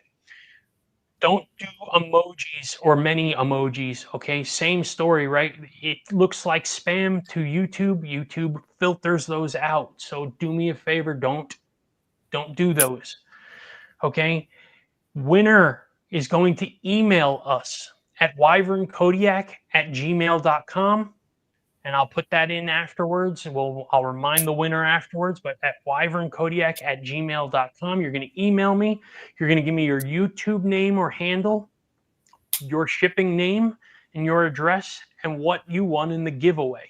Don't do emojis or many emojis, okay? Same story, right? It looks like spam to YouTube. YouTube filters those out. So do me a favor, don't do those, okay? Winner is going to email us at wyvernkodiak@gmail.com. And I'll put that in afterwards. I'll remind the winner afterwards, but at wyvernkodiak@gmail.com, you're going to email me. You're going to give me your YouTube name or handle, your shipping name, and your address, and what you won in the giveaway.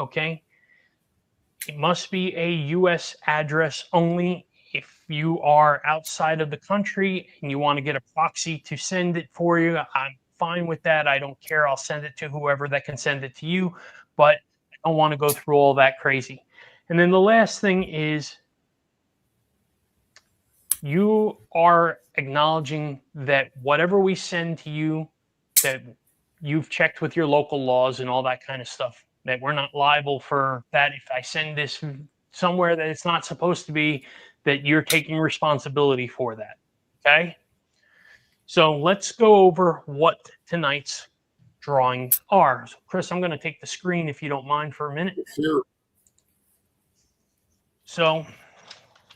Okay? It must be a U.S. address only. If you are outside of the country and you want to get a proxy to send it for you, I'm fine with that. I don't care. I'll send it to whoever that can send it to you. But I don't want to go through all that crazy. And then the last thing is you are acknowledging that whatever we send to you, that you've checked with your local laws and all that kind of stuff, that we're not liable for that. If I send this somewhere that it's not supposed to be, that you're taking responsibility for that. Okay? So let's go over what tonight's drawings are. So Chris, I'm going to take the screen if you don't mind for a minute. Sure. So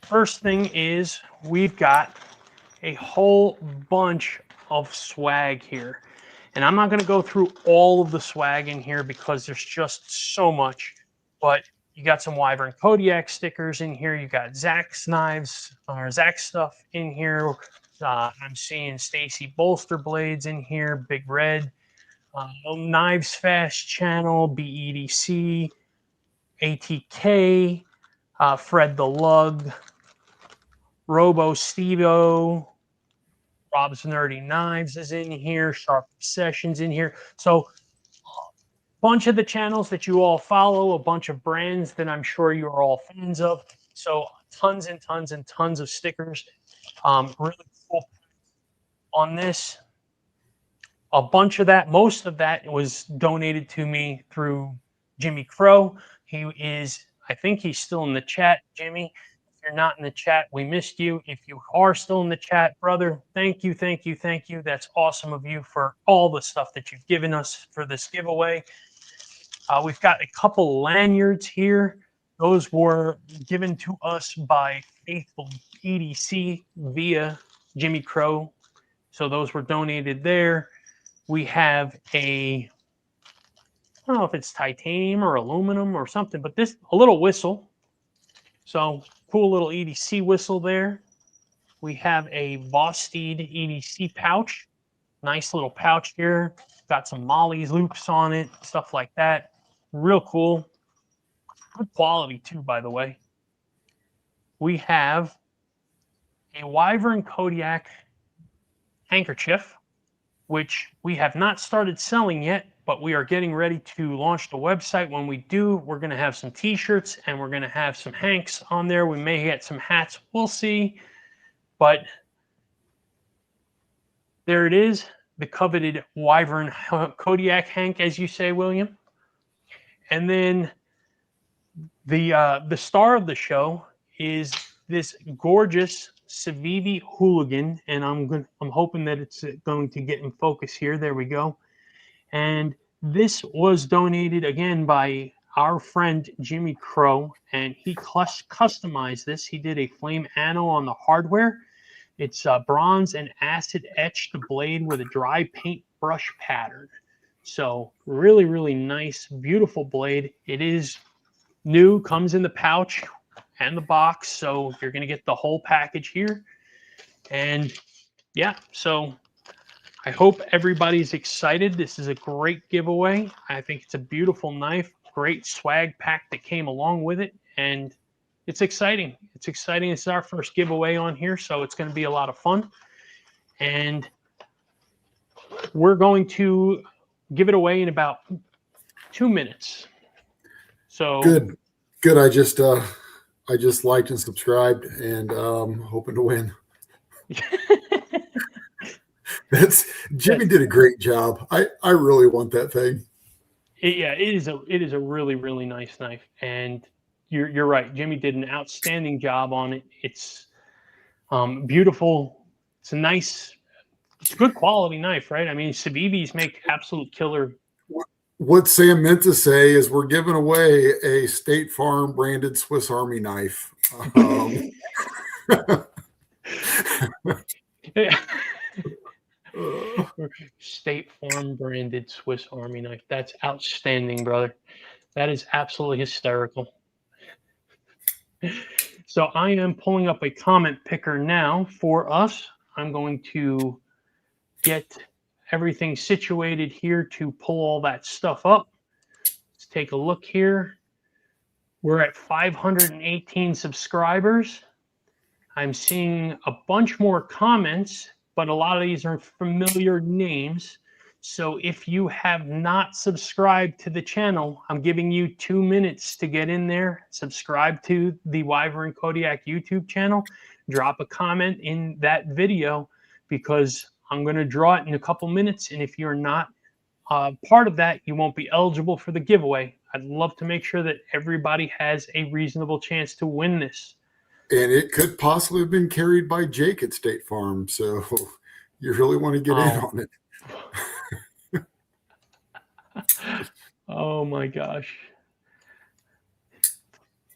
first thing is we've got a whole bunch of swag here. And I'm not going to go through all of the swag in here because there's just so much. But you got some Wyvern Kodiak stickers in here. You got Zach's knives or Zach's stuff in here. I'm seeing Stacy bolster blades in here. Big Red. Knives Fast Channel, BEDC, ATK, Fred the Lug, Robo Stevo, Rob's Nerdy Knives is in here, Sharp Obsessions in here. So a bunch of the channels that you all follow, a bunch of brands that I'm sure you're all fans of. So tons and tons and tons of stickers. Really cool on this. A bunch of that, most of that was donated to me through Jimmy Crow. He is I think he's still in the chat, Jimmy. If you're not in the chat, we missed you. If you are still in the chat, brother, thank you, thank you, thank you. That's awesome of you for all the stuff that you've given us for this giveaway. We've got a couple lanyards here. Those were given to us by Faithful EDC via Jimmy Crow. So those were donated there. We have a, I don't know if it's titanium or aluminum or something, but this, a little whistle. So cool little EDC whistle there. We have a Vosteed EDC pouch. Nice little pouch here. Got some Molly's loops on it, stuff like that. Real cool. Good quality too, by the way. We have a Wyvern Kodiak handkerchief, which we have not started selling yet, but we are getting ready to launch the website. When we do, we're going to have some t-shirts and we're going to have some hanks on there. We may get some hats. We'll see. But there it is, the coveted Wyvern Kodiak hank, as you say, William. And then the star of the show is this gorgeous Civivi hooligan, and I'm hoping that it's going to get in focus here. There we go. And this was donated again by our friend Jimmy Crow, and he customized this. He did a flame anno on the hardware. It's bronze and acid etched the blade with a dry paint brush pattern. So really, really nice, beautiful blade. It is new, comes in the pouch and the box, so you're going to get the whole package here. And yeah, so I hope everybody's excited. This is a great giveaway. I think it's a beautiful knife, great swag pack that came along with it, and it's exciting. It's exciting. It's our first giveaway on here, so it's going to be a lot of fun. And we're going to give it away in about 2 minutes. So good. I just liked and subscribed, and hoping to win. Jimmy did a great job. I really want that thing. Yeah, it is a really, really nice knife, and you're right. Jimmy did an outstanding job on it. It's beautiful. It's a nice, it's a good quality knife, right? I mean, Civivis make absolute killer. What Sam meant to say is we're giving away a State Farm branded Swiss Army knife. State Farm branded Swiss Army knife. That's outstanding, brother. That is absolutely hysterical. So I am pulling up a comment picker now for us. I'm going to get everything situated here to pull all that stuff up. Let's take a look here. We're at 518 subscribers. I'm seeing a bunch more comments, but a lot of these are familiar names. So if you have not subscribed to the channel, I'm giving you 2 minutes to get in there, subscribe to the Wyvern Kodiak YouTube channel, drop a comment in that video, because I'm going to draw it in a couple minutes. And if you're not part of that, you won't be eligible for the giveaway. I'd love to make sure that everybody has a reasonable chance to win this. And it could possibly have been carried by Jake at State Farm. So you really want to get in on it. Oh my gosh.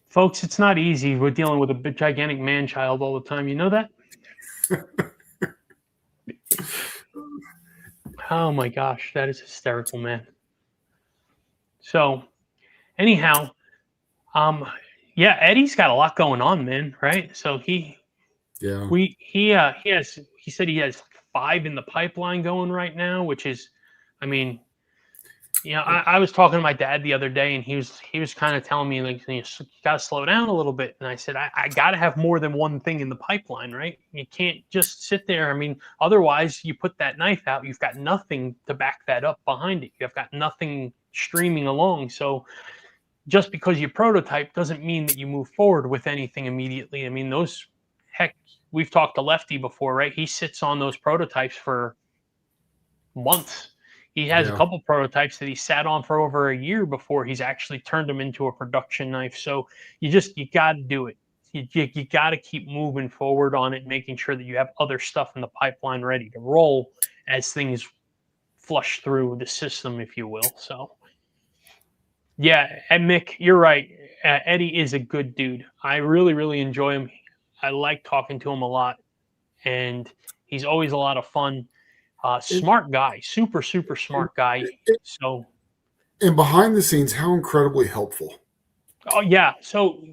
Folks, it's not easy. We're dealing with a gigantic man-child all the time. You know that? Oh my gosh, that is hysterical, man. So anyhow, yeah, Eddie's got a lot going on, man, right? So he said he has 5 in the pipeline going right now, which is, I mean, you know, I was talking to my dad the other day, and he was kind of telling me, like, you got to slow down a little bit. And I said, I got to have more than one thing in the pipeline, right? You can't just sit there. I mean, otherwise you put that knife out, you've got nothing to back that up behind it. You've got nothing streaming along. So just because you prototype doesn't mean that you move forward with anything immediately. I mean, those, heck, we've talked to Lefty before, right? He sits on those prototypes for months. He has a Yeah. couple prototypes that he sat on for over a year before he's actually turned them into a production knife. So you got to do it. You got to keep moving forward on it, making sure that you have other stuff in the pipeline ready to roll as things flush through the system, if you will. So, yeah, and Mick, you're right. Eddie is a good dude. I really, really enjoy him. I like talking to him a lot, and he's always a lot of fun. Smart guy, super, super smart guy. So, And behind the scenes, how incredibly helpful. oh yeah. So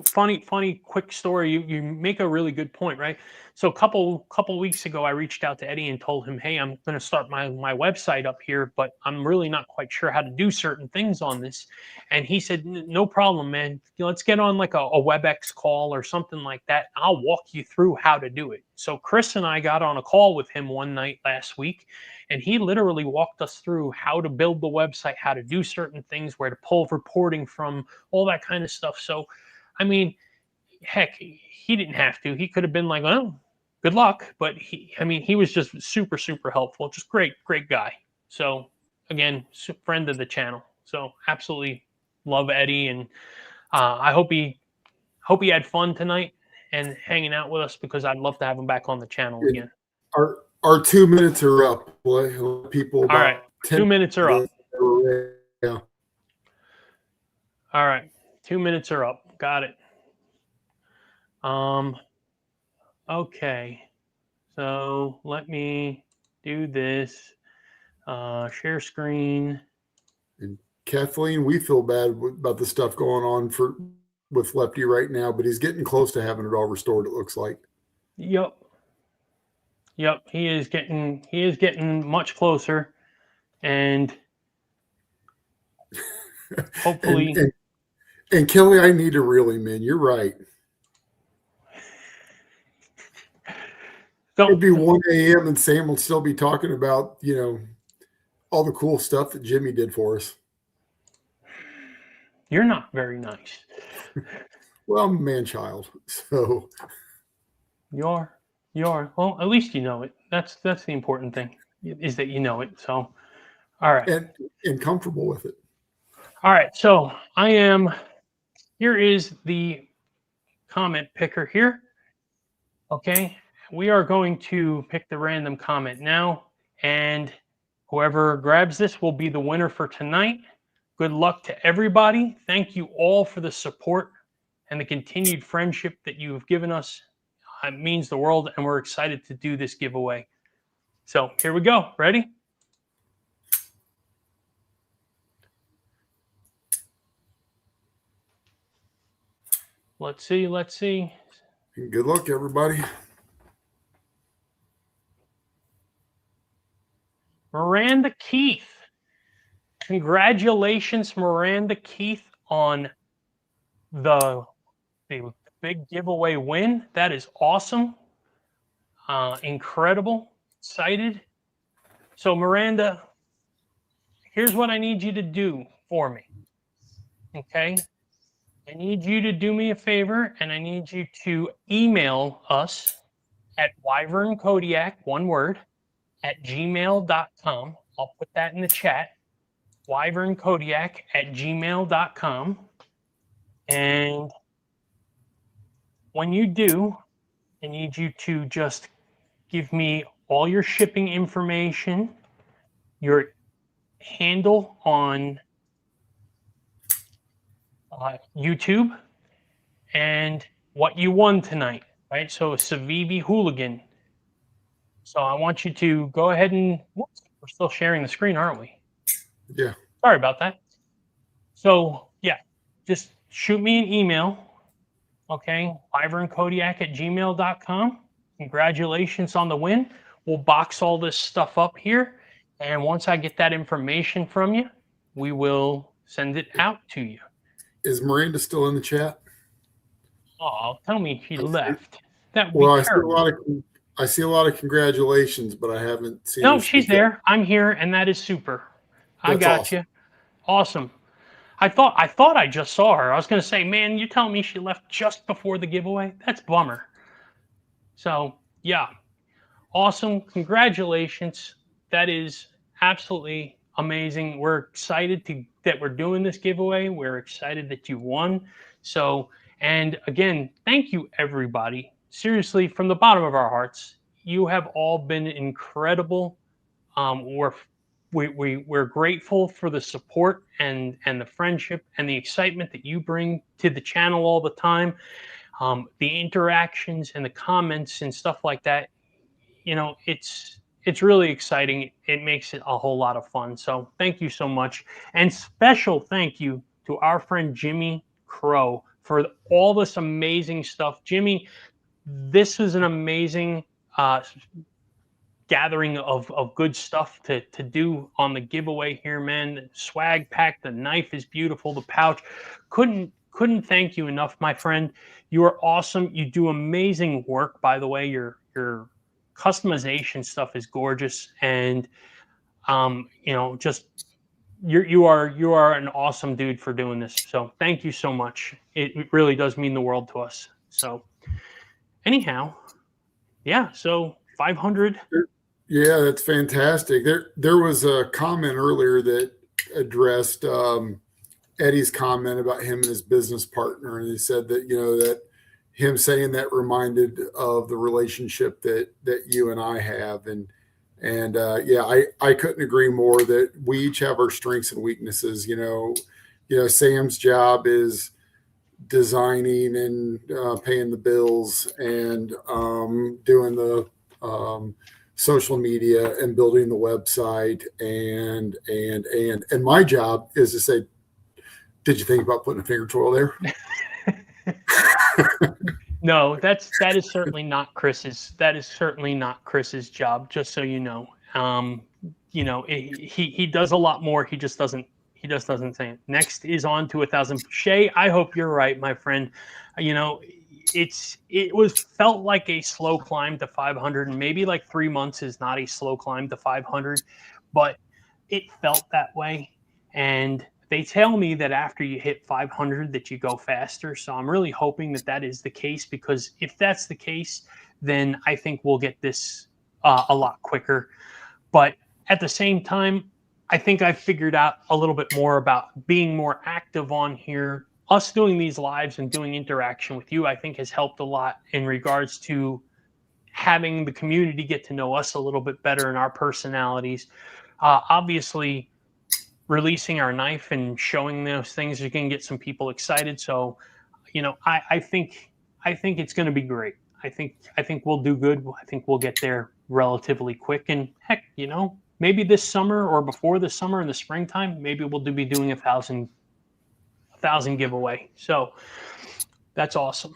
funny quick story. You make a really good point, right? So a couple weeks ago, I reached out to Eddie and told him, hey, I'm going to start my website up here, but I'm really not quite sure how to do certain things on this. And he said, no problem, man. Let's get on like a WebEx call or something like that. I'll walk you through how to do it. So Chris and I got on a call with him one night last week, and he literally walked us through how to build the website, how to do certain things, where to pull reporting from, all that kind of stuff. So, I mean, heck, he didn't have to. He could have been like, oh, good luck. But he was just super, super helpful. Just great guy. So, again, friend of the channel. So, absolutely love Eddie, and I hope he had fun tonight and hanging out with us, because I'd love to have him back on the channel again. Our 2 minutes are up. People about all right, 2 minutes are up. Yeah. All right, 2 minutes are up. Got it. Okay, so let me do this. Share screen. And Kathleen, we feel bad about the stuff going on with Lefty right now, but he's getting close to having it all restored, it looks like. Yep, he is getting much closer, and hopefully. and Kelly, I need to reel him in. You're right. It'd be 1 a.m. and Sam will still be talking about, all the cool stuff that Jimmy did for us. You're not very nice. Well, I'm a man-child, so. You are. Well, at least you know it. That's the important thing, is that you know it. So, all right. And comfortable with it. All right. So here is the comment picker here. Okay. We are going to pick the random comment now, and whoever grabs this will be the winner for tonight. Good luck to everybody. Thank you all for the support and the continued friendship that you have given us. It means the world, and we're excited to do this giveaway. So here we go. Ready? Let's see. Good luck, everybody. Miranda Keith. Congratulations, Miranda Keith, on the big giveaway win. That is awesome. Incredible. Excited. So, Miranda, here's what I need you to do for me. Okay? I need you to do me a favor, and I need you to email us at Wyvern Kodiak, one word, at gmail.com. I'll put that in the chat. Wyvernkodiak at gmail.com. And when you do, I need you to just give me all your shipping information, your handle on YouTube, and what you won tonight, right? So Savivi Hooligan. So I want you to go ahead and, whoops, we're still sharing the screen, aren't we? Yeah. Sorry about that. So yeah, just shoot me an email. Okay, wyvernkodiak at gmail.com. Congratulations on the win. We'll box all this stuff up here, and once I get that information from you, we will send it out to you. Is Miranda still in the chat? Oh, tell me she left. That Well, terrible. I see a lot of congratulations, but I haven't seen. No, she's there. I'm here, and that is super. I got awesome. you. Awesome. I thought I just saw her. I was going to say, man, you telling me she left just before the giveaway? That's bummer. So, yeah. Awesome. Congratulations. That is absolutely amazing. We're excited that we're doing this giveaway. We're excited that you won. So, and again, thank you everybody. Seriously, from the bottom of our hearts, you have all been incredible. We're grateful for the support and the friendship and the excitement that you bring to the channel all the time. The interactions and the comments and stuff like that. You know, it's really exciting. It makes it a whole lot of fun. So thank you so much. And special thank you to our friend Jimmy Crow for all this amazing stuff. Jimmy, this is an amazing gathering of good stuff to do on the giveaway here, man. The swag pack, the knife is beautiful, the pouch. Couldn't thank you enough, my friend. You are awesome. You do amazing work, by the way. Your customization stuff is gorgeous, and you know, just you are an awesome dude for doing this. So thank you so much. It really does mean the world to us. So anyhow, yeah, so 500. Yeah, that's fantastic. There was a comment earlier that addressed Eddie's comment about him and his business partner, and he said that, you know, that him saying that reminded of the relationship that you and I have, and yeah, I couldn't agree more that we each have our strengths and weaknesses. You know, Sam's job is designing and paying the bills and doing the social media and building the website, and my job is to say, did you think about putting a finger twirl there? No, that is certainly not Chris's. That is certainly not Chris's job. Just so you know, you know, he does a lot more. He just doesn't say it. Next is on to 1,000. Shay, I hope you're right, my friend. You know, it felt like a slow climb to 500, and maybe like 3 months is not a slow climb to 500, but it felt that way. And they tell me that after you hit 500 that you go faster. So I'm really hoping that that is the case, because if that's the case, then I think we'll get this a lot quicker. But at the same time, I think I've figured out a little bit more about being more active on here. Us doing these lives and doing interaction with you, I think, has helped a lot in regards to having the community get to know us a little bit better and our personalities. Obviously, releasing our knife and showing those things are going to get some people excited. So, you know, I think it's going to be great. I think we'll do good. I think we'll get there relatively quick. And heck, you know, maybe this summer or before the summer in the springtime, maybe we'll be doing 1,000 giveaway. So that's awesome.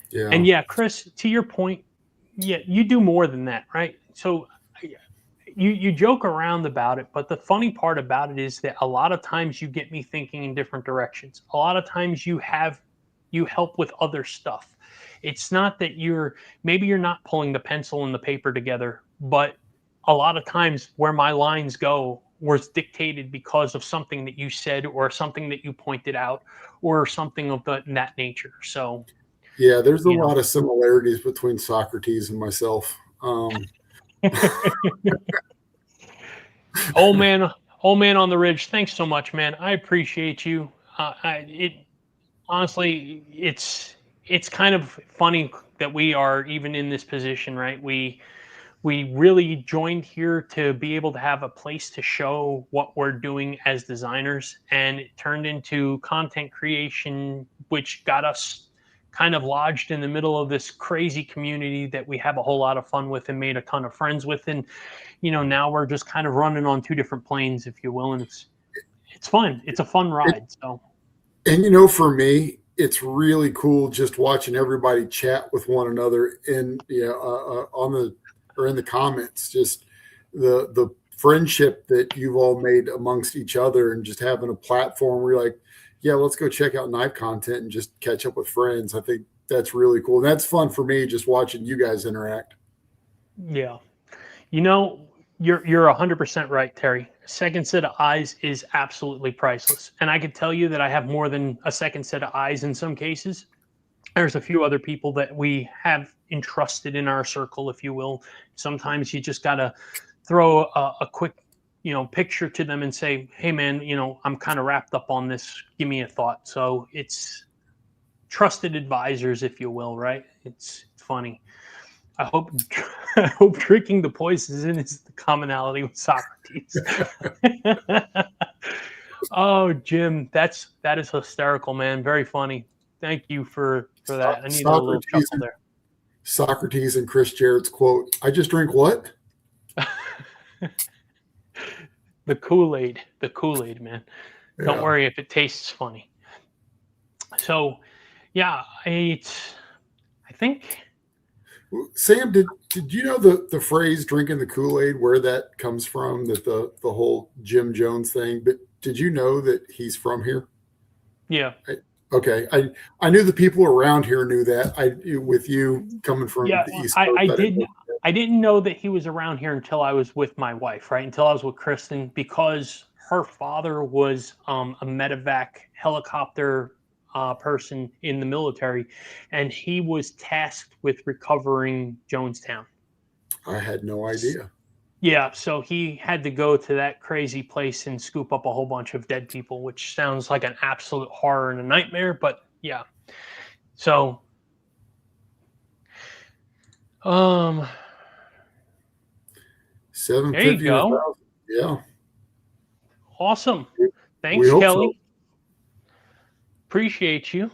Yeah. And yeah, Chris, to your point, yeah, you do more than that, right? So you joke around about it, but the funny part about it is that a lot of times you get me thinking in different directions. A lot of times you help with other stuff. It's not that maybe you're not pulling the pencil and the paper together, but a lot of times where my lines go was dictated because of something that you said or something that you pointed out or something of that nature. So yeah, there's a lot of similarities between Socrates and myself. Old man on the ridge, thanks so much, man. I appreciate you. Honestly, it's kind of funny that we are even in this position, right? We really joined here to be able to have a place to show what we're doing as designers, and it turned into content creation, which got us kind of lodged in the middle of this crazy community that we have a whole lot of fun with and made a ton of friends with. And, you know, now we're just kind of running on two different planes, if you will. And it's fun. It's a fun ride. So, and, you know, for me, it's really cool just watching everybody chat with one another in, you know, in the comments, just the friendship that you've all made amongst each other, and just having a platform where you're like, yeah, let's go check out knife content and just catch up with friends. I think that's really cool. And that's fun for me, just watching you guys interact. Yeah. You know, you're 100% right, Terry. A second set of eyes is absolutely priceless. And I can tell you that I have more than a second set of eyes in some cases. There's a few other people that we have entrusted in our circle, if you will. Sometimes you just got to throw a quick picture to them and say, hey man, I'm kind of wrapped up on this. Give me a thought. So it's trusted advisors, if you will, right? It's funny. I hope drinking the poison is the commonality with Socrates. Oh, Jim, that is hysterical, man. Very funny. Thank you for that. I need a little chuckle there. Socrates and Chris Jarrett's quote, I just drink what? The Kool-Aid, man. Yeah. Don't worry if it tastes funny. So, yeah, I think. Sam, did you know the phrase "drinking the Kool-Aid" where that comes from? That the whole Jim Jones thing. But did you know that he's from here? Yeah. Okay, I knew the people around here knew that. With you coming from the East Coast, I didn't know that he was around here until I was with my wife, right? Until I was with Kristen, because her father was a medevac helicopter person in the military, and he was tasked with recovering Jonestown. I had no idea. Yeah, so he had to go to that crazy place and scoop up a whole bunch of dead people, which sounds like an absolute horror and a nightmare, but yeah. So, 750. there you go. Yeah. Awesome. Thanks, Kelly. So. Appreciate you.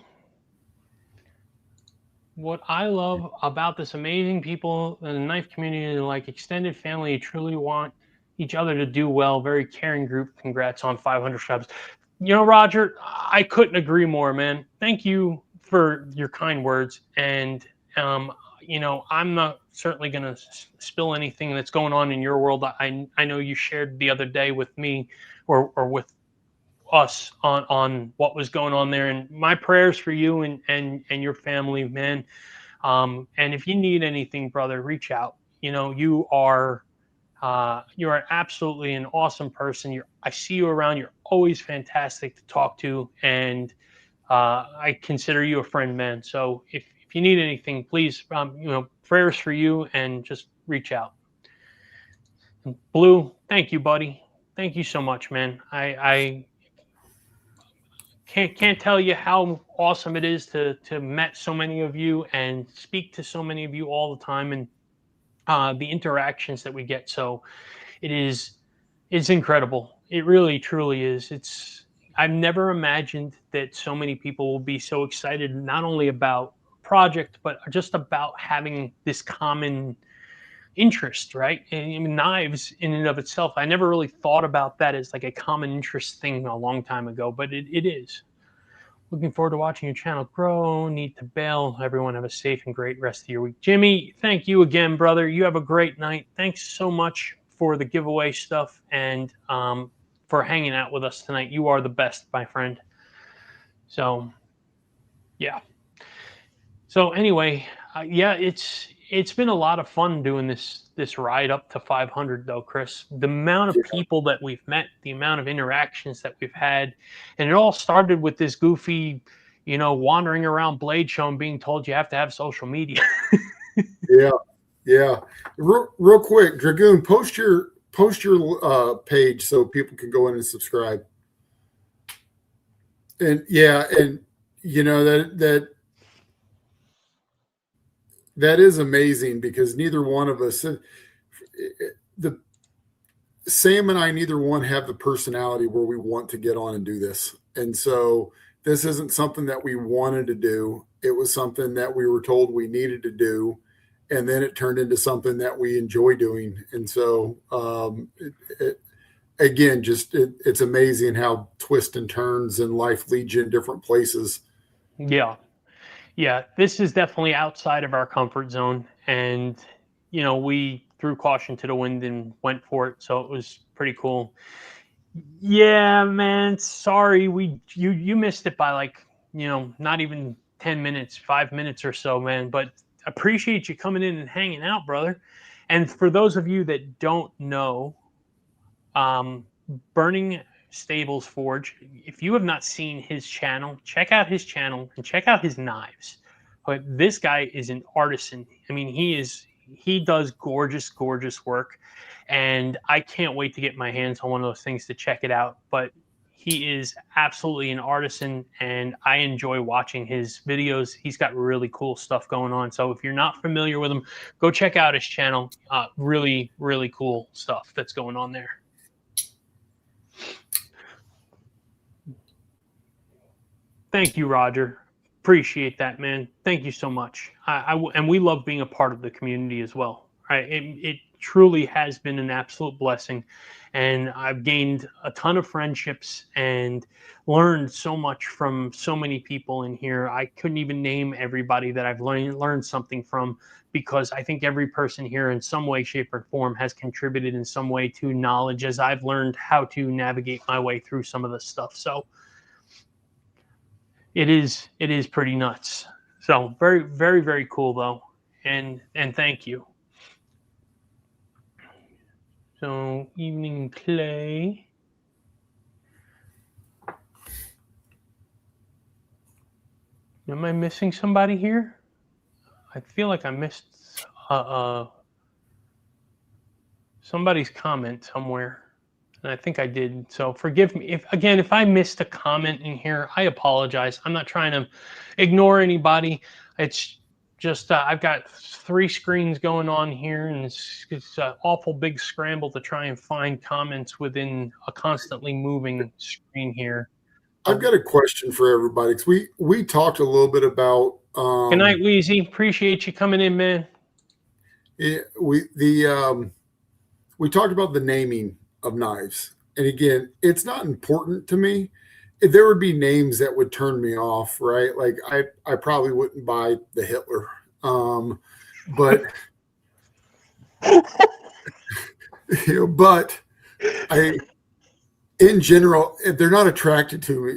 What I love about this amazing people in the knife community, like extended family, truly want each other to do well. Very caring group. Congrats on 500 subs. Roger, I couldn't agree more, man. Thank you for your kind words. And, I'm not certainly going to spill anything that's going on in your world. I know you shared the other day with me or with us on what was going on there, and my prayers for you and your family, man. And if you need anything, brother, reach out. You are absolutely an awesome person. I see you around. You're always fantastic to talk to, and I consider you a friend, man. So if you need anything, please, prayers for you, and just reach out. And Blue, thank you, buddy. Thank you so much, man. I can't tell you how awesome it is to met so many of you and speak to so many of you all the time, and the interactions that we get. So it's incredible. It really, truly is. I've never imagined that so many people will be so excited, not only about project, but just about having this common interest, right? And I mean, knives in and of itself, I never really thought about that as like a common interest thing a long time ago, but it is. Looking forward to watching your channel grow. Need to bail. Everyone have a safe and great rest of your week. Jimmy, thank you again, brother. You have a great night. Thanks so much for the giveaway stuff and for hanging out with us tonight. You are the best, my friend. So, yeah. So anyway, yeah, it's been a lot of fun doing this ride up to 500, though, Chris. The amount of people that we've met, the amount of interactions that we've had, and it all started with this goofy, wandering around Blade Show and being told you have to have social media. Yeah. Real quick, Dragoon, post your page so people can go in and subscribe. And yeah, and that is amazing, because neither one of us, Sam and I, neither one have the personality where we want to get on and do this. And so this isn't something that we wanted to do. It was something that we were told we needed to do. And then it turned into something that we enjoy doing. And so, again, it's amazing how twists and turns in life lead you in different places. Yeah, this is definitely outside of our comfort zone, and we threw caution to the wind and went for it, so it was pretty cool. Yeah, man, sorry, you missed it by not even 10 minutes, 5 minutes or so, man, but appreciate you coming in and hanging out, brother. And for those of you that don't know, Burning Stables Forge, if you have not seen his channel, check out his channel and check out his knives. But this guy is an artisan. I mean, he he does gorgeous, gorgeous work, and I can't wait to get my hands on one of those things to check it out. But he is absolutely an artisan, and I enjoy watching his videos. He's got really cool stuff going on. So if you're not familiar with him, go check out his channel. Really, really cool stuff that's going on there. Thank you, Roger. Appreciate that, man. Thank you so much. And we love being a part of the community as well. Right? It truly has been an absolute blessing, and I've gained a ton of friendships and learned so much from so many people in here. I couldn't even name everybody that I've learned something from, because I think every person here in some way, shape, or form has contributed in some way to knowledge as I've learned how to navigate my way through some of this stuff. So it is pretty nuts. So very, very, very cool though. And thank you. So evening Clay. Am I missing somebody here? I feel like I missed somebody's comment somewhere. And I think I did. So forgive me if I missed a comment in here. I apologize. I'm not trying to ignore anybody. It's just I've got 3 screens going on here, and it's an awful big scramble to try and find comments within a constantly moving screen here. I've got a question for everybody, because we talked a little bit about. Good night, Wheezy. Appreciate you coming in, man. We talked about the naming of knives, and again, it's not important to me. There would be names that would turn me off, right? Like I probably wouldn't buy the Hitler, but but in general, they're not attracted to me.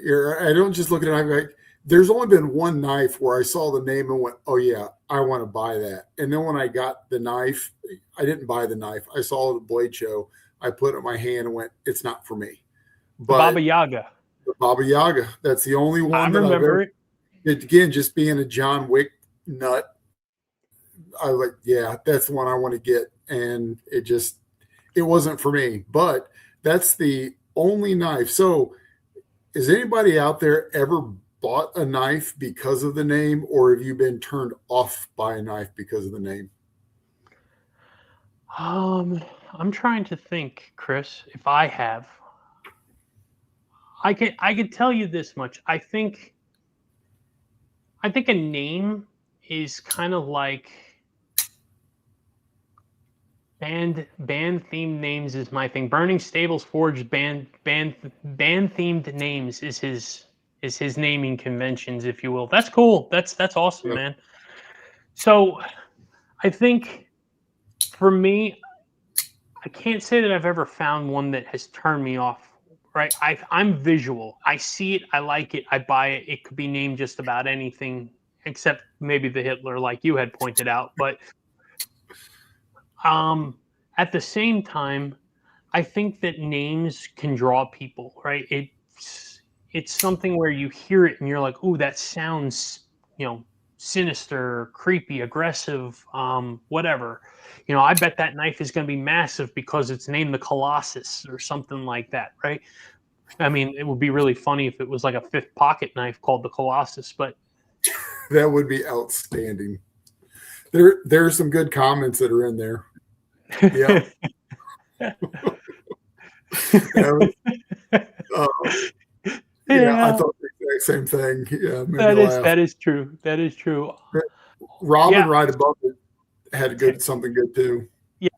I don't just look at it. I'm like, there's only been one knife where I saw the name and went, "Oh yeah, I want to buy that." And then when I got the knife, I didn't buy the knife. I saw the blade show. I put it in my hand and went, "It's not for me." But Baba Yaga. The Baba Yaga. That's the only one I that remember I've ever, again, just being a John Wick nut. I was like, yeah, that's the one I want to get. And it wasn't for me. But that's the only knife. So is anybody out there ever bought a knife because of the name, or have you been turned off by a knife because of the name? I'm trying to think, Chris, if I have. I could tell you this much. I think a name is kind of like band themed names is my thing. Burning Stables Forge band themed names is his naming conventions, if you will. That's cool. That's awesome, yeah. Man. So I think for me, I can't say that I've ever found one that has turned me off. Right, I'm visual. I see it, I like it, I buy it. It could be named just about anything, except maybe the Hitler, like you had pointed out. But at the same time, I think that names can draw people. Right, it's something where you hear it and you're like, "Ooh, that sounds, sinister, creepy, aggressive, whatever." I bet that knife is going to be massive because it's named the Colossus or something like that, right? I mean, it would be really funny if it was like a 5th pocket knife called the Colossus, but that would be outstanding. There's some good comments that are in there. Yeah. Yeah, I thought the exact same thing. Yeah, that is true. That is true. Robin right above it had something good too. Yeah,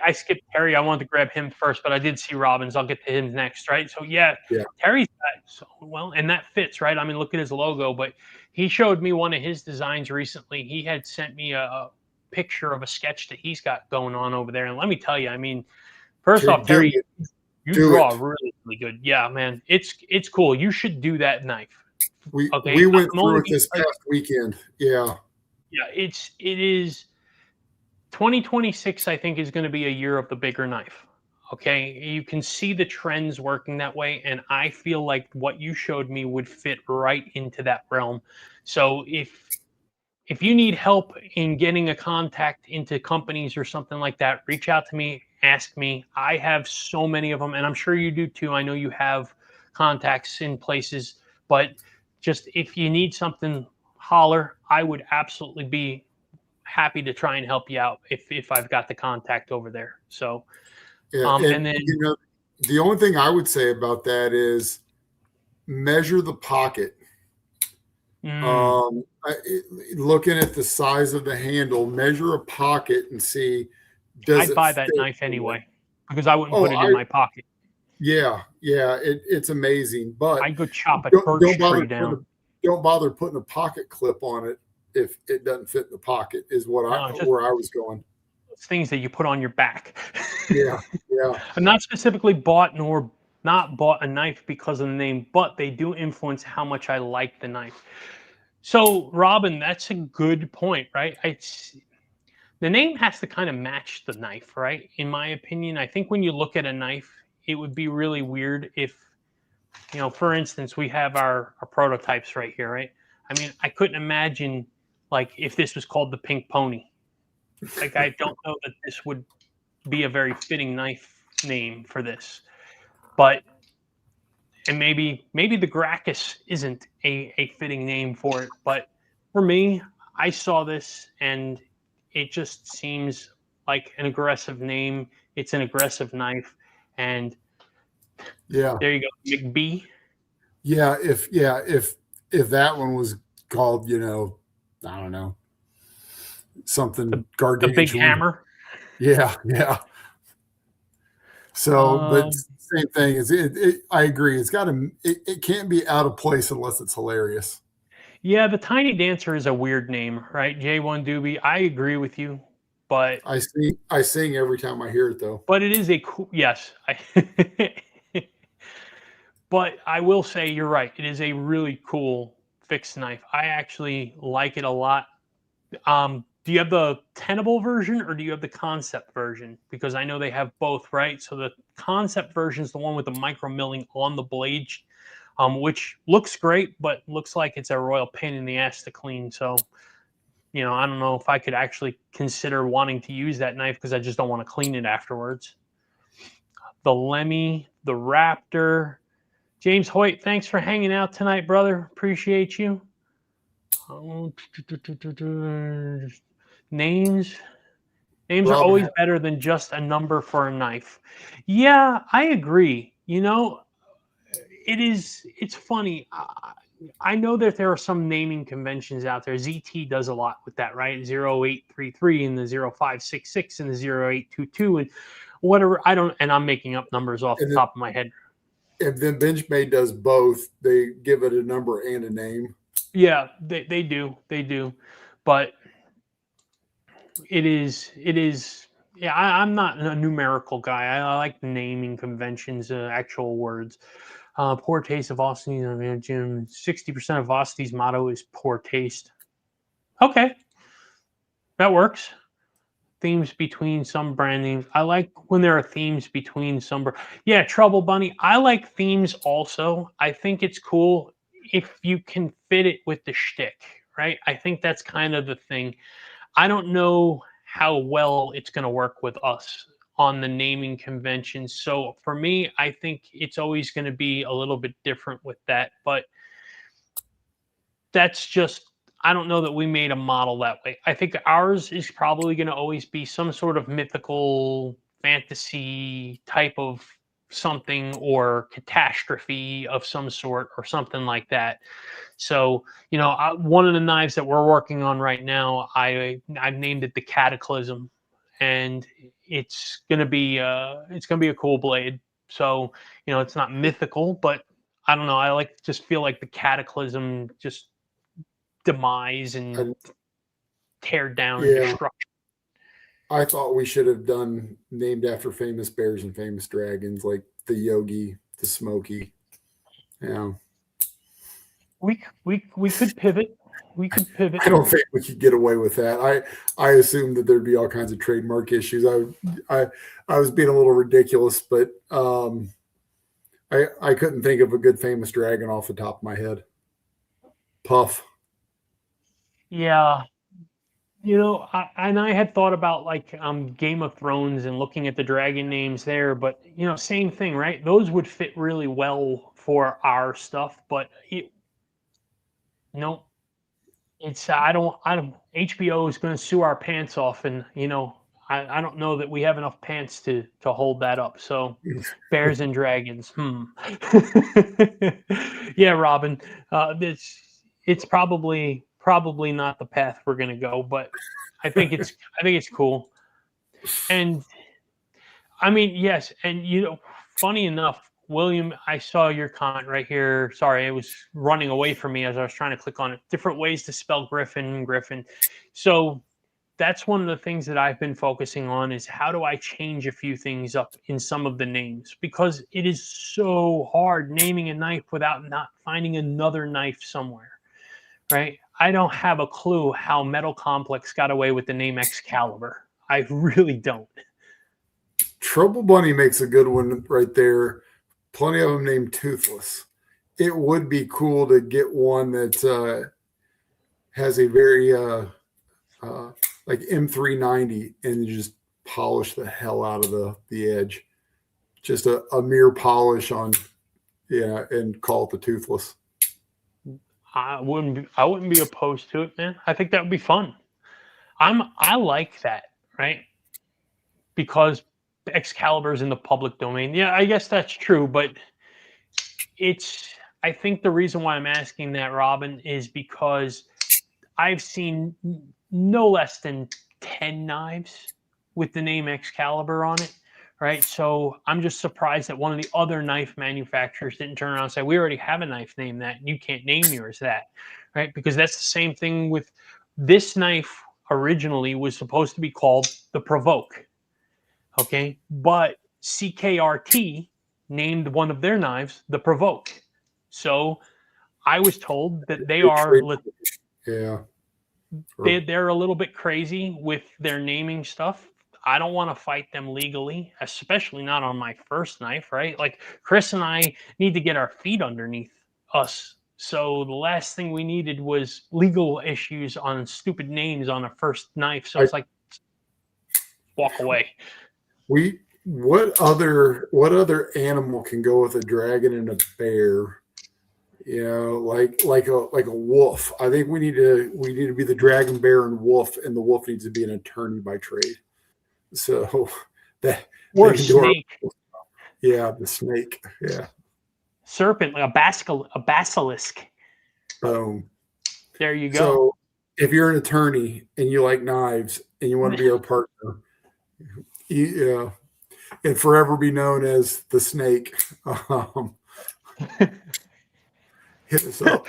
I skipped Terry. I wanted to grab him first, but I did see Robin's. I'll get to him next, right? So yeah. Terry's got and that fits, right? I mean, look at his logo, but he showed me one of his designs recently. He had sent me a picture of a sketch that he's got going on over there, and let me tell you, I mean, first off, Terry, you draw really, really good. Yeah, man, it's cool. You should do that knife. We went through it this past weekend. Yeah. Yeah, it is. 2026, I think, is going to be a year of the bigger knife. Okay, you can see the trends working that way, and I feel like what you showed me would fit right into that realm. So if if you need help in getting a contact into companies or something like that, reach out to me, ask me. I have so many of them, and I'm sure you do too. I know you have contacts in places, but just if you need something, holler. I would absolutely be happy to try and help you out if I've got the contact over there. So, Yeah, and then you know, the only thing I would say about that is measure the pocket. Looking at the size of the handle, measure a pocket and see does I'd it buy that fit knife anyway because I wouldn't put it in my pocket. Yeah, it's amazing, but I'd go chop a don't birch bother tree down. don't bother putting a pocket clip on it if it doesn't fit in the pocket. Is what where I was going. Things that you put on your back. Yeah. I'm not specifically bought nor not bought a knife because of the name, but they do influence how much I like the knife. So, Robin, that's a good point, right? The name has to kind of match the knife, right? In my opinion, I think when you look at a knife, it would be really weird if, for instance, we have our prototypes right here, right? I mean, I couldn't imagine like if this was called the Pink Pony. Like, I don't know that this would be a very fitting knife name for this, and maybe the Gracchus isn't a fitting name for it, but for me, I saw this and it just seems like an aggressive name. It's an aggressive knife, and Yeah, there you go, McBee. Yeah, if that one was called, I don't know, something gargantuan. The big hammer. Yeah. So, but same thing is I agree. It can't be out of place unless it's hilarious. Yeah, the Tiny Dancer is a weird name, right? J1 Doobie. I agree with you, but I sing every time I hear it though. But it is a cool, yes. But I will say you're right. It is a really cool fixed knife. I actually like it a lot. Do you have the tenable version or do you have the concept version? Because I know they have both, right? So the concept version is the one with the micro milling on the blade, which looks great, but looks like it's a royal pain in the ass to clean. So, I don't know if I could actually consider wanting to use that knife because I just don't want to clean it afterwards. The Lemmy, the Raptor. James Hoyt, thanks for hanging out tonight, brother. Appreciate you. Names are always better than just a number for a knife. Yeah, I agree. It's funny. I know that there are some naming conventions out there. ZT does a lot with that, right? 0833 and the 0566 and the 0822 and whatever. And I'm making up numbers off the top of my head. And then Benchmade does both. They give it a number and a name. Yeah, they do. But it is. Yeah, I'm not a numerical guy. I like naming conventions, actual words. Poor taste of Austin. Jim, 60% of Austi's motto is poor taste. Okay, that works. Themes between some brand names. I like when there are themes between some. Yeah, Trouble Bunny. I like themes also. I think it's cool if you can fit it with the shtick, right? I think that's kind of the thing. I don't know how well it's going to work with us on the naming convention. So for me, I think it's always going to be a little bit different with that. But that's just, I don't know that we made a model that way. I think ours is probably going to always be some sort of mythical fantasy type of something or catastrophe of some sort or something like that. So, one of the knives that we're working on right now, I've named it the Cataclysm, and it's gonna be a cool blade. So, it's not mythical, but I don't know. I just feel like the Cataclysm, just demise and tear down and destruction. I thought we should have done named after famous bears and famous dragons, like the Yogi, the Smoky. Yeah. We could pivot. We could pivot. I don't think we could get away with that. I assumed that there'd be all kinds of trademark issues. I was being a little ridiculous, but I couldn't think of a good famous dragon off the top of my head. Puff. Yeah, You know, I had thought about like Game of Thrones and looking at the dragon names there, but you know, same thing, right? Those would fit really well for our stuff, but no, it's I don't. HBO is going to sue our pants off, and you know, I don't know that we have enough pants to hold that up. So, bears and dragons. Yeah, Robin. It's probably not the path we're going to go, but I think it's cool. And I mean, yes, and you know, funny enough, William, I saw your comment right here. Sorry, it was running away from me as I was trying to click on it. Different ways to spell Griffin. So that's one of the things that I've been focusing on is how do I change a few things up in some of the names, because it is so hard naming a knife without not finding another knife somewhere, right? I don't have a clue how Metal Complex got away with the name Excalibur. I really don't. Trouble Bunny makes a good one right there. Plenty of them named Toothless. It would be cool to get one that has a very like M390 and just polish the hell out of the edge. Just a mere polish on, yeah, and call it the Toothless. I wouldn't be opposed to it, man. I think that would be fun. I like that, right? Because Excalibur's in the public domain. Yeah, I guess that's true, but I think the reason why I'm asking that, Robin, is because I've seen no less than 10 knives with the name Excalibur on it, right? So I'm just surprised that one of the other knife manufacturers didn't turn around and say, we already have a knife named that, and you can't name yours that, right? Because that's the same thing with this knife. Originally was supposed to be called the Provoke, okay? But CKRT named one of their knives the Provoke. So I was told that they are... Yeah. They're a little bit crazy with their naming stuff. I don't want to fight them legally, especially not on my first knife, right? Like Chris and I need to get our feet underneath us. So the last thing we needed was legal issues on stupid names on a first knife. So it's like, walk away. What other animal can go with a dragon and a bear? You know, like a wolf. I think we need to be the dragon, bear, and wolf, and the wolf needs to be an attorney by trade. So that or a snake. Yeah, the snake. Yeah, serpent, like a basilisk. Boom. There you go. So if you're an attorney and you like knives and you want to be our partner, and forever be known as the snake. Hit us up.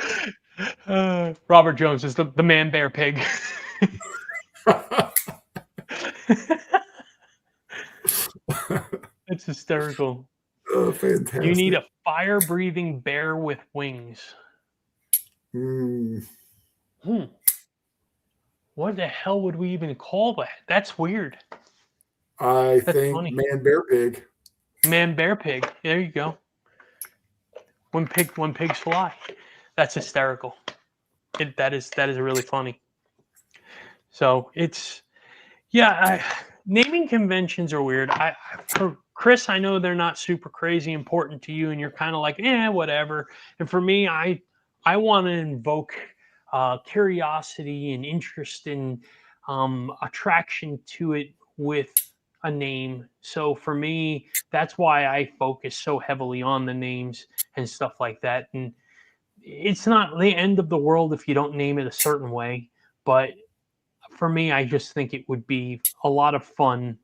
Robert Jones is the man bear pig. It's hysterical. Oh, fantastic. You need a fire breathing bear with wings. What the hell would we even call that? That's weird. That's think funny. Man bear pig. Man bear pig. There you go. When pigs fly. That's hysterical. That is really funny. So it's, naming conventions are weird. For Chris, I know they're not super crazy important to you, and you're kind of like, whatever. And for me, I want to invoke curiosity and interest and attraction to it with a name. So for me, that's why I focus so heavily on the names and stuff like that. And it's not the end of the world if you don't name it a certain way, but for me, I just think it would be a lot of fun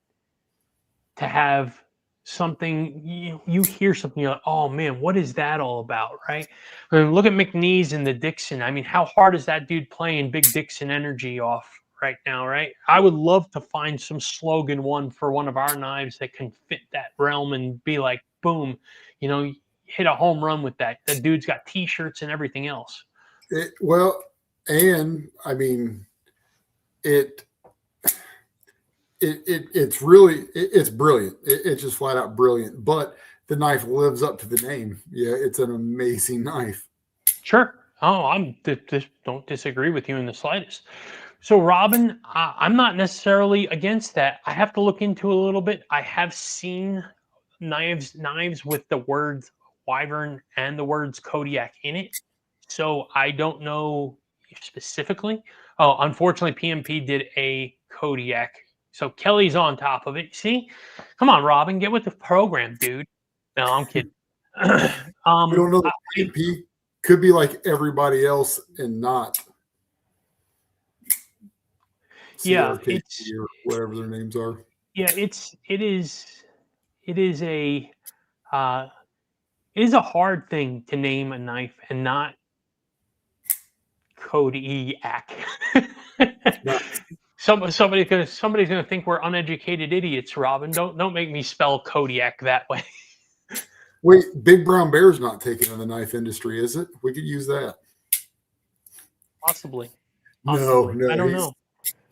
to have something, you hear something, you're like, oh man, what is that all about, right? I mean, look at McNeese and the Dixon. I mean, how hard is that dude playing Big Dixon Energy off right now, right? I would love to find some slogan one for one of our knives that can fit that realm and be like, boom, hit a home run with that. That dude's got T-shirts and everything else. It's brilliant. It's just flat out brilliant. But the knife lives up to the name. Yeah, it's an amazing knife. Sure. Oh, don't disagree with you in the slightest. So, Robin, I'm not necessarily against that. I have to look into a little bit. I have seen knives with the words Wyvern and the words Kodiak in it. So I don't know specifically. Oh, unfortunately, PMP did a Kodiak. So Kelly's on top of it. See? Come on, Robin, get with the program, dude. No, I'm kidding. We don't know. The PMP could be like everybody else and not. Yeah, CRKT or whatever their names are. Yeah, it is a hard thing to name a knife and not Kodiak. Somebody's gonna think we're uneducated idiots, Robin. Don't make me spell Kodiak that way. Wait, Big Brown Bear's not taken in the knife industry, is it? We could use that. Possibly. No, I don't know.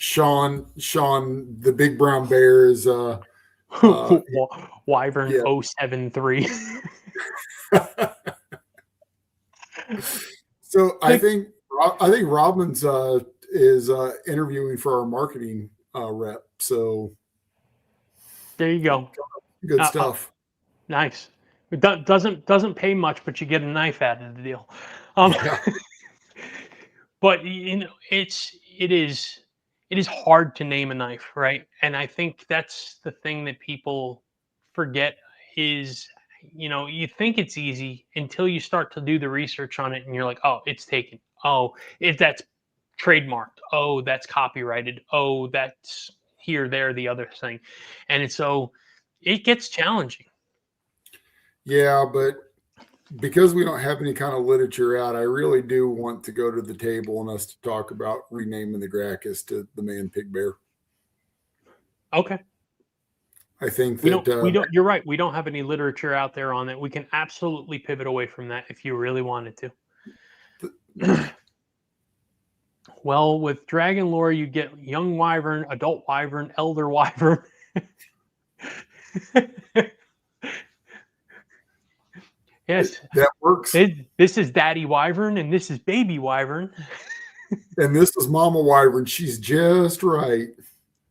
Sean, the Big Brown Bear is Wyvern 073. So I think Robin's is interviewing for our marketing rep. So there you go. Good stuff. Nice. It doesn't pay much, but you get a knife out of the deal. But it is hard to name a knife, right? And I think that's the thing that people forget is, you think it's easy until you start to do the research on it and you're like, oh, it's taken. Oh, if that's trademarked. Oh, that's copyrighted. Oh, that's here, there, the other thing. And so it gets challenging. Yeah, but because we don't have any kind of literature out, I really do want to go to the table and us to talk about renaming the Gracchus to the Man Pig Bear. Okay. I think that we don't. You're right. We don't have any literature out there on that. We can absolutely pivot away from that if you really wanted to. Well, with dragon lore, you get young wyvern, adult wyvern, elder wyvern. Yes, that works. This is Daddy Wyvern, and this is Baby Wyvern. And this is Mama Wyvern. She's just right.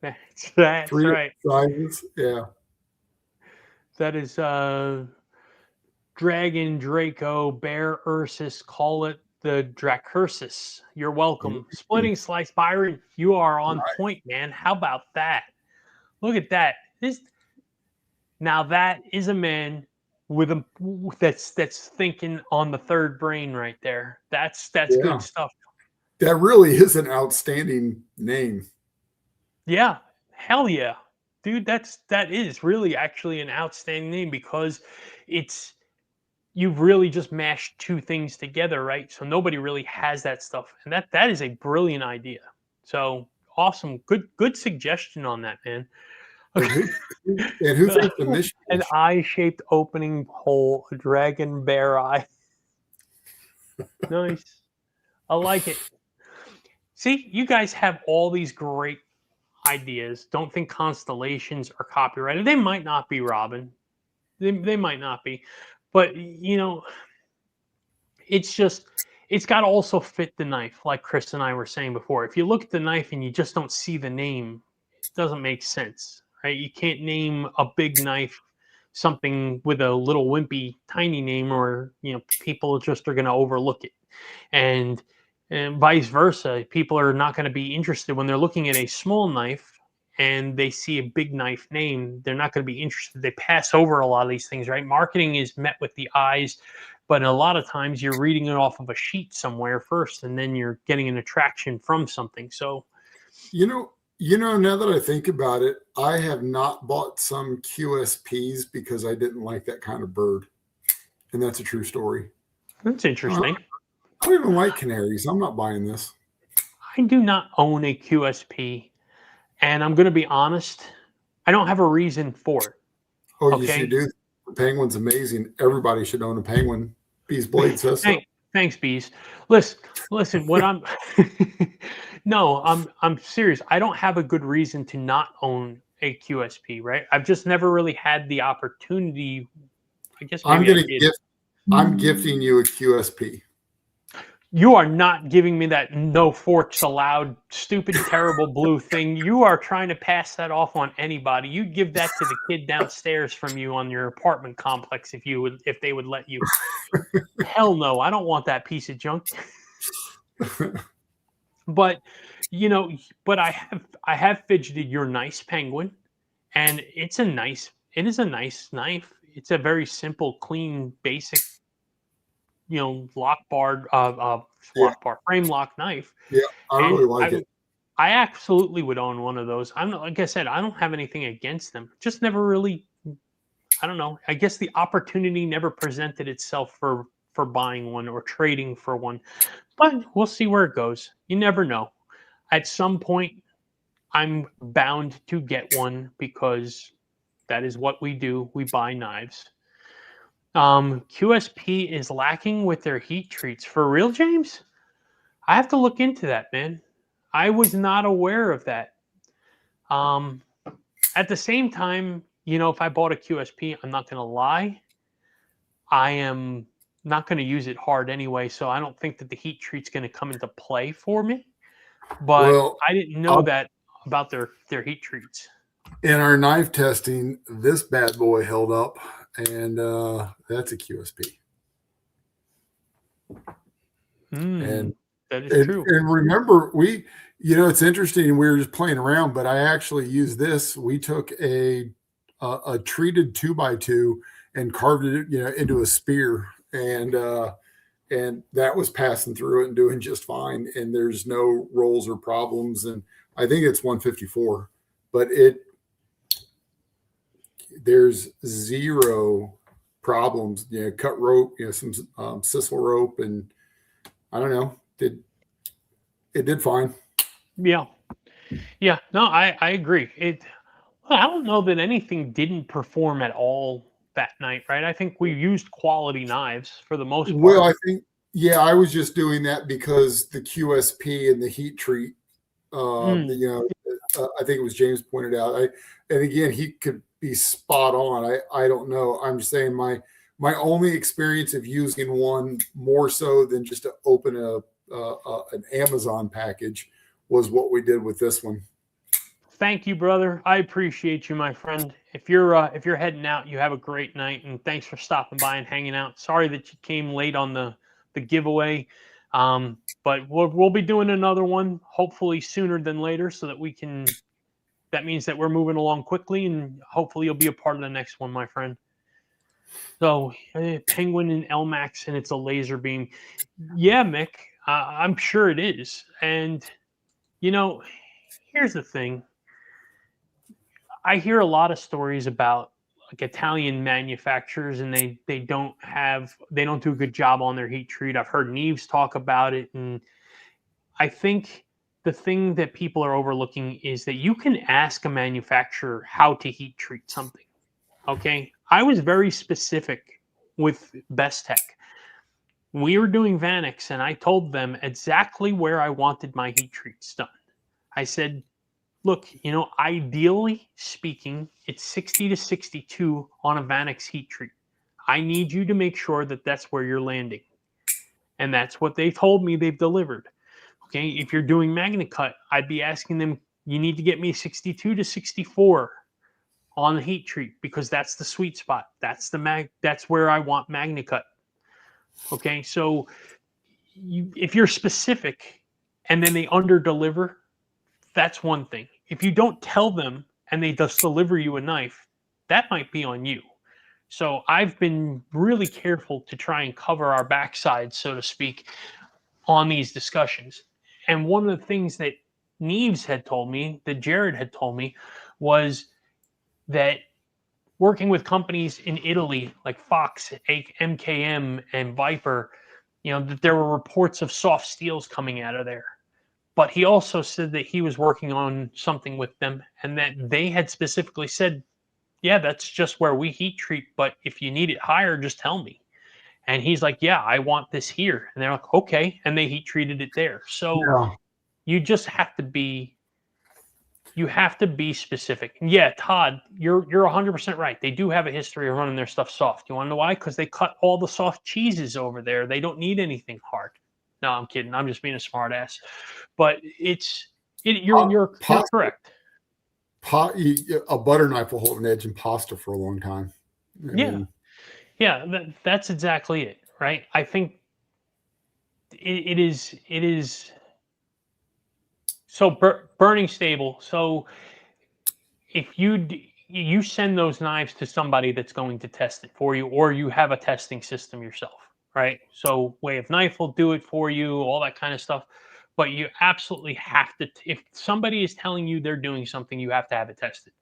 That's Three right. Sizes. Yeah. That is Dragon, Draco, Bear, Ursus. Call it the Dracursus. You're welcome. Splitting Slice Byron, you are on point, man. How about that? Look at that. Now that is a man with that's thinking on the third brain right there. That's good stuff. That really is an outstanding name. Yeah, hell yeah, dude. That is really actually an outstanding name because you've really just mashed two things together, right? So nobody really has that stuff, and that is a brilliant idea. So awesome, good suggestion on that, man. And who thinks the mission? An eye-shaped opening hole, a dragon bear eye. Nice. I like it. See, you guys have all these great ideas. Don't think constellations are copyrighted. They might not be, Robin. They might not be. But, it's got to also fit the knife, like Chris and I were saying before. If you look at the knife and you just don't see the name, it doesn't make sense. Right? You can't name a big knife something with a little wimpy tiny name, or people just are going to overlook it, and vice versa. People are not going to be interested when they're looking at a small knife and they see a big knife name. They're not going to be interested. They pass over a lot of these things, right? Marketing is met with the eyes, but a lot of times you're reading it off of a sheet somewhere first, and then you're getting an attraction from something. So now that I think about it, I have not bought some QSPs because I didn't like that kind of bird. And that's a true story. That's interesting. I don't even like canaries. I'm not buying this. I do not own a QSP. And I'm going to be honest, I don't have a reason for it. Oh, okay? Yes, you do. The penguin's amazing. Everybody should own a penguin. Bees Blade says so. Thanks, Bees. Listen, what I'm no, I'm serious. I don't have a good reason to not own a QSP, right? I've just never really had the opportunity. I guess I'm gifting you a QSP. You are not giving me that no forks allowed, stupid, terrible blue thing. You are trying to pass that off on anybody. You'd give that to the kid downstairs from you on your apartment complex if they would let you. Hell no, I don't want that piece of junk. But I have fidgeted your nice penguin, and it is a nice knife. It's a very simple, clean, basic, frame lock knife. Yeah, I And really like it. I absolutely would own one of those. I'm not, like I said, I don't have anything against them. Just never really, I don't know. I guess the opportunity never presented itself for buying one or trading for one. But we'll see where it goes. You never know. At some point, I'm bound to get one because that is what we do. We buy knives. QSP is lacking with their heat treats. For real, James? I have to look into that, man. I was not aware of that. At the same time, if I bought a QSP, I'm not going to lie. I am not going to use it hard anyway, so I don't think that the heat treat's going to come into play for me. But I didn't know that about their heat treats. In our knife testing, this bad boy held up, and that's a QSP. And that is true. And remember, it's interesting. We were just playing around, but I actually used this. We took a treated 2x2 and carved it, into a spear, and that was passing through it and doing just fine. And there's no rolls or problems. And I think it's 154, but there's zero problems. Cut rope, some sisal rope, and I don't know. It did fine. Yeah. No, I agree. I don't know that anything didn't perform at all that night, right? I think we used quality knives for the most part. Well, I think, I was just doing that because the QSP and the heat treat, I think it was James pointed out. And again, he could be spot on. I don't know. I'm just saying my only experience of using one more so than just to open an Amazon package was what we did with this one. Thank you, brother. I appreciate you, my friend. If you're heading out, you have a great night, and thanks for stopping by and hanging out. Sorry that you came late on the giveaway, but we'll be doing another one hopefully sooner than later, so that we can. That means that we're moving along quickly, and hopefully you'll be a part of the next one, my friend. So, Penguin and LMAX, and it's a laser beam. Yeah, Mick, I'm sure it is. And here's the thing. I hear a lot of stories about like Italian manufacturers, and they don't do a good job on their heat treat. I've heard Neves talk about it, and I think the thing that people are overlooking is that you can ask a manufacturer how to heat treat something. Okay, I was very specific with Bestech. We were doing Vanix, and I told them exactly where I wanted my heat treats done. I said, look, ideally speaking, it's 60 to 62 on a Vanix heat treat. I need you to make sure that that's where you're landing. And that's what they told me they've delivered. Okay, if you're doing MagnaCut, I'd be asking them, you need to get me 62 to 64 on the heat treat, because that's the sweet spot. That's where I want MagnaCut. Okay, so if you're specific and then they under deliver, that's one thing. If you don't tell them and they just deliver you a knife, that might be on you. So I've been really careful to try and cover our backside, so to speak, on these discussions. And one of the things that Neves had told me, that Jared had told me, was that working with companies in Italy like Fox, MKM, and Viper, that there were reports of soft steels coming out of there. But he also said that he was working on something with them, and that they had specifically said, yeah, that's just where we heat treat, but if you need it higher, just tell me. And he's like, yeah, I want this here. And they're like, okay. And they heat treated it there. So you just have to be specific. Yeah, Todd, you're 100% right. They do have a history of running their stuff soft. You want to know why? Because they cut all the soft cheeses over there. They don't need anything hard. No, I'm kidding. I'm just being a smart ass. But you're correct. A butter knife will hold an edge in pasta for a long time. Yeah, that's exactly it, right? I think it is so burning stable. So if you send those knives to somebody that's going to test it for you, or you have a testing system yourself, right? So Way of Knife will do it for you, all that kind of stuff. But you absolutely have to, if somebody is telling you they're doing something, you have to have it tested.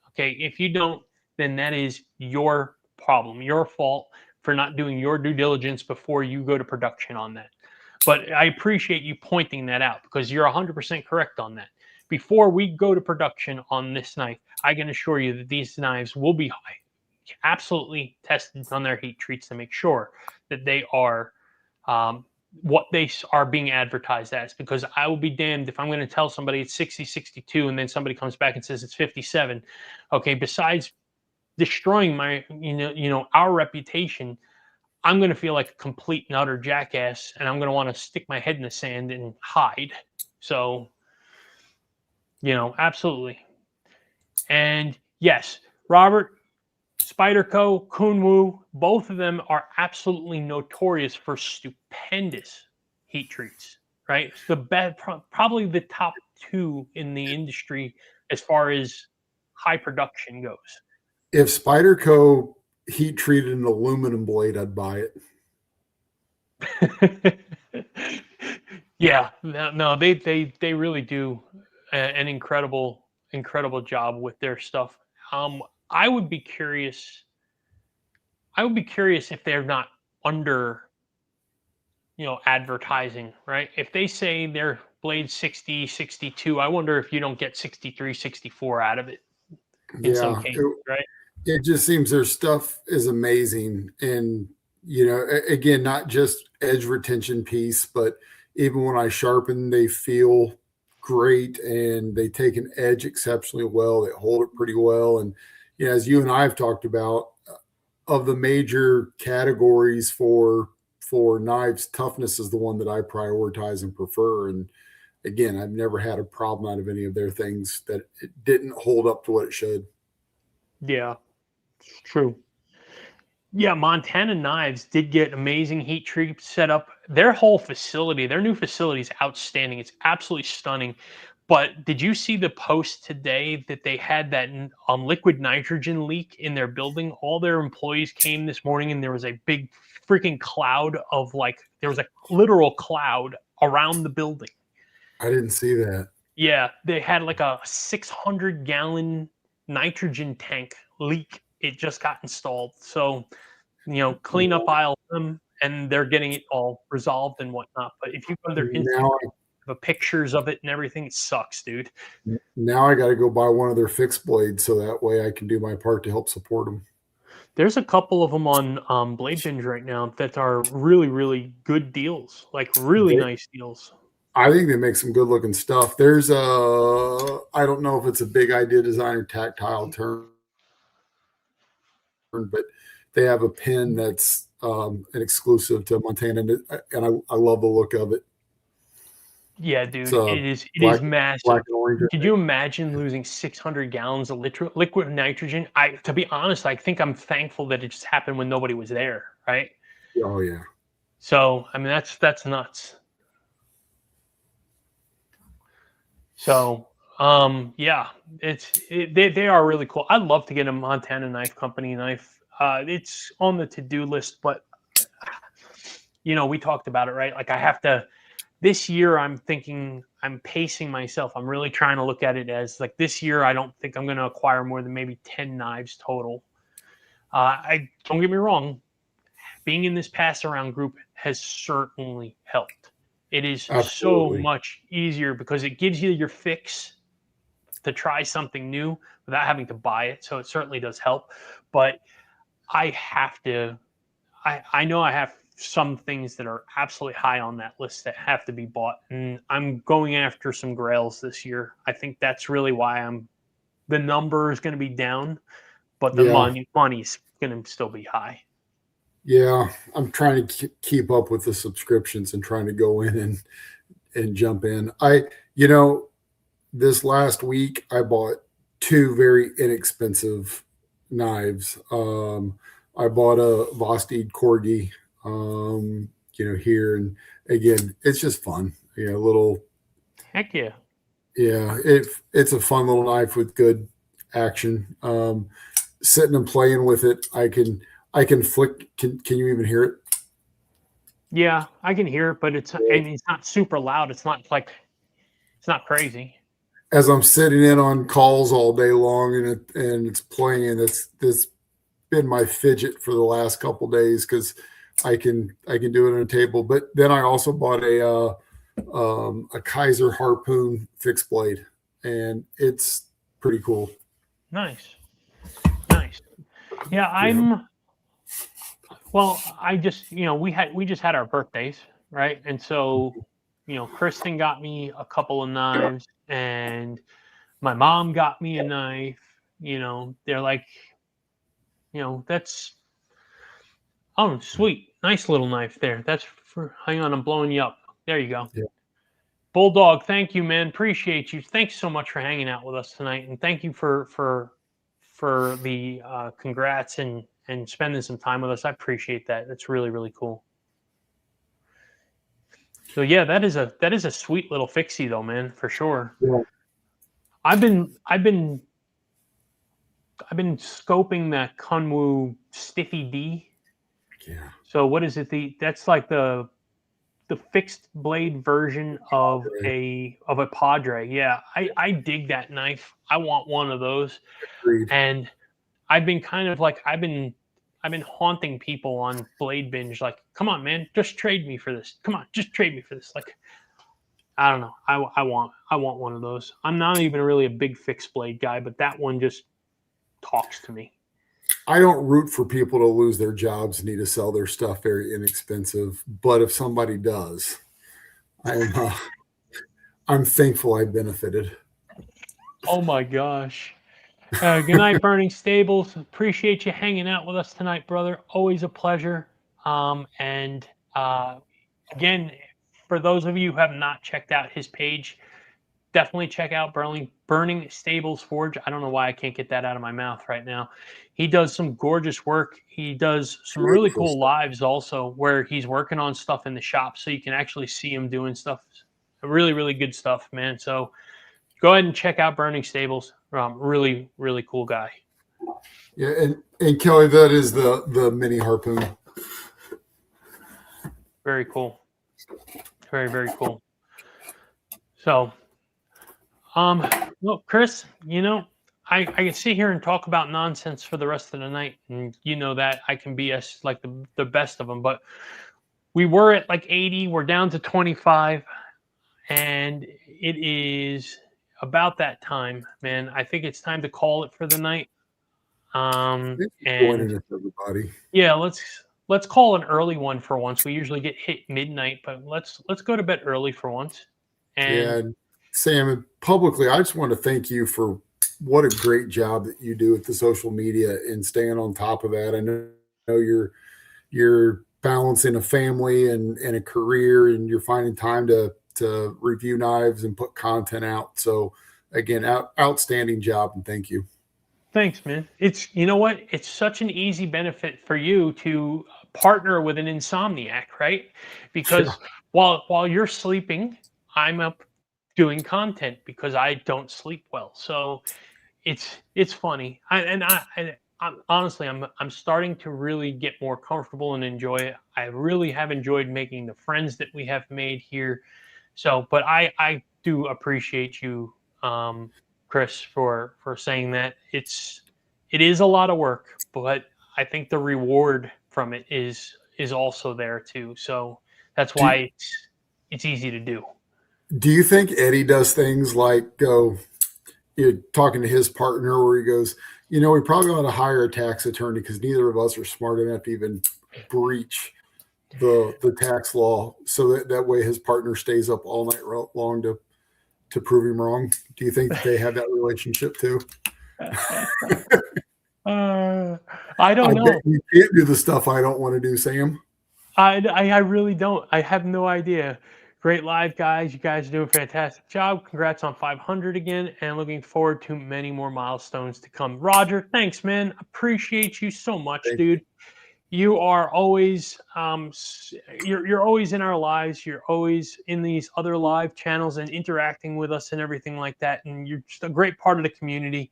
Okay, if you don't, then that is your problem, your fault for not doing your due diligence before you go to production on that. But I appreciate you pointing that out, because you're 100% correct on that. Before we go to production on this knife, I can assure you that these knives will be absolutely tested on their heat treats to make sure that they are what they are being advertised as. Because I will be damned if I'm going to tell somebody it's 60, 62, and then somebody comes back and says it's 57. Okay, besides destroying my, our reputation, I'm going to feel like a complete and utter jackass, and I'm going to want to stick my head in the sand and hide. So, absolutely. And yes, Robert, Spyderco, Kunwu, both of them are absolutely notorious for stupendous heat treats, right? It's the best, probably the top two in the industry as far as high production goes. If Spyderco heat treated an aluminum blade, I'd buy it. Yeah, no, they really do an incredible job with their stuff. I would be curious if they're not under, advertising, right? If they say their blade 60, 62, I wonder if you don't get 63, 64 out of it in some cases, right? It just seems their stuff is amazing. And, again, not just edge retention piece, but even when I sharpen, they feel great and they take an edge exceptionally well. They hold it pretty well. And, as you and I have talked about, of the major categories for knives, toughness is the one that I prioritize and prefer. And again, I've never had a problem out of any of their things that it didn't hold up to what it should. Yeah, it's true. Yeah, Montana Knives did get amazing heat treat set up. Their whole facility, their new facility is outstanding. It's absolutely stunning. But did you see the post today that they had that liquid nitrogen leak in their building? All their employees came this morning and there was a big freaking cloud of there was a literal cloud around the building. I didn't see that. Yeah, they had like a 600-gallon nitrogen tank leak. It just got installed. So, cleanup aisle them, and they're getting it all resolved and whatnot. But if you go to their Instagram, the pictures of it and everything, it sucks, dude. Now I got to go buy one of their fixed blades so that way I can do my part to help support them. There's a couple of them on Blade Binge right now that are really, really good deals, like really nice deals. I think they make some good looking stuff. There's I don't know if it's a Big Idea Design or Tactile term, but they have a pin that's an exclusive to Montana, and I love the look of it. Yeah, dude, it is massive. Could you imagine losing 600 gallons of liquid nitrogen? To be honest, I think I'm thankful that it just happened when nobody was there, right? Oh yeah. So I mean, that's nuts. So yeah, they are really cool. I'd love to get a Montana Knife Company knife. It's on the to-do list, but we talked about it, right? Like I have to. This year, I'm pacing myself. I'm really trying to look at it as like this year, I don't think I'm going to acquire more than maybe 10 knives total. I don't get me wrong. Being in this pass around group has certainly helped. It is so much easier because it gives you your fix to try something new without having to buy it. So it certainly does help. But I know I have some things that are absolutely high on that list that have to be bought, and I'm going after some grails this year. I think that's really why the number is going to be down, but the money's going to still be high. Yeah, I'm trying to keep up with the subscriptions and trying to go in and jump in. You know, this last week I bought two very inexpensive knives. I bought a Vosteed Corgi, here, and again, it's just fun. Little, Heck yeah. yeah, it's a fun little knife with good action. Sitting and playing with it, I can flick. Can you even hear it? Yeah, I can hear it, but and it's not super loud. It's not crazy. As I'm sitting in on calls all day long and it's playing, that's been my fidget for the last couple days because I can do it on a table. But then I also bought a Kaiser harpoon fixed blade, and it's pretty cool. Nice. Yeah, well, I just we just had our birthdays, right? And so Kristen got me a couple of knives, and my mom got me a knife. They're like, that's sweet, nice little knife there. That's for. Hang on, I'm blowing you up. There you go. Yeah. Bulldog, thank you, man. Appreciate you. Thanks so much for hanging out with us tonight, and thank you for the congrats and spending some time with us. I appreciate that. That's really, really cool. So yeah, that is a sweet little fixie though, man, for sure. Yeah. I've been scoping that Kunwu Stiffy D. Yeah. So what is it? That's like the fixed blade version of a Padre. Yeah, I dig that knife. I want one of those. Agreed. And I've been kind of like I've been haunting people on Blade Binge, like, come on, man, just trade me for this. Come on, just trade me for this. Like, I don't know. I want one of those. I'm not even really a big fixed blade guy, but that one just talks to me. I don't root for people to lose their jobs and need to sell their stuff very inexpensive. But if somebody does, I'm thankful I benefited. Oh my gosh. Good night, Burning Stables. Appreciate you hanging out with us tonight, brother. Always a pleasure. And again, for those of you who have not checked out his page, definitely check out Burning Stables Forge. I don't know why I can't get that out of my mouth right now. He does some gorgeous work. He does some really cool lives also where he's working on stuff in the shop, so you can actually see him doing stuff. Really, really good stuff, man. So go ahead and check out Burning Stables. Really, really cool guy. Yeah, and Kelly, that is the mini harpoon. Very cool. Very, very cool. So, look, Chris, I can sit here and talk about nonsense for the rest of the night, and that I can be like the best of them. But we were at like 80, we're down to 25, and it is about that time, man. I think it's time to call it for the night. And everybody. Yeah, let's call an early one for once. We usually get hit midnight, but let's go to bed early for once. And Sam, publicly, I just want to thank you for what a great job that you do with the social media and staying on top of that. I know you're balancing a family and a career, and you're finding time to review knives and put content out. So again, outstanding job, and thank you. Thanks, man. It's what? It's such an easy benefit for you to partner with an insomniac, right? Because while you're sleeping, I'm up doing content because I don't sleep well. So it's funny. I'm honestly, I'm starting to really get more comfortable and enjoy it. I really have enjoyed making the friends that we have made here. So, but I do appreciate you, Chris, for saying that. It is a lot of work, but I think the reward from it is also there too. So that's why it's easy to do. Do you think Eddie does things like you're talking to his partner where he goes, we probably ought to hire a tax attorney because neither of us are smart enough to even breach the tax law, so that way his partner stays up all night long to prove him wrong? Do you think they have that relationship too? I I don't know. Bet you can't do the stuff I don't want to do, Sam. I really don't. I have no idea. Great live, guys. You guys are doing a fantastic job. Congrats on 500 again, and looking forward to many more milestones to come. Roger, thanks, man. Appreciate you so much, dude. You are always you're always in our lives. You're always in these other live channels and interacting with us and everything like that. And you're just a great part of the community.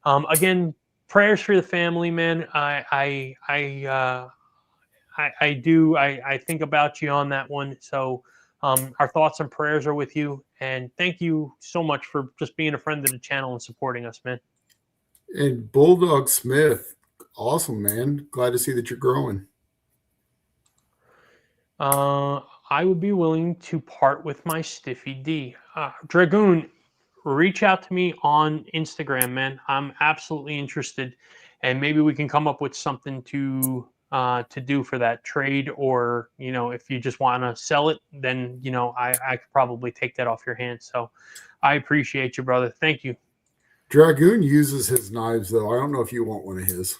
Again, prayers for the family, man. I think about you on that one. So our thoughts and prayers are with you. And thank you so much for just being a friend of the channel and supporting us, man. And Bulldog Smith, awesome, man. Glad to see that you're growing. I would be willing to part with my Stiffy D. Dragoon, reach out to me on Instagram, man. I'm absolutely interested. And maybe we can come up with something to do for that trade, or if you just want to sell it, then I could probably take that off your hands. So I appreciate you, brother. Thank you. Dragoon uses his knives, though. I don't know if you want one of his.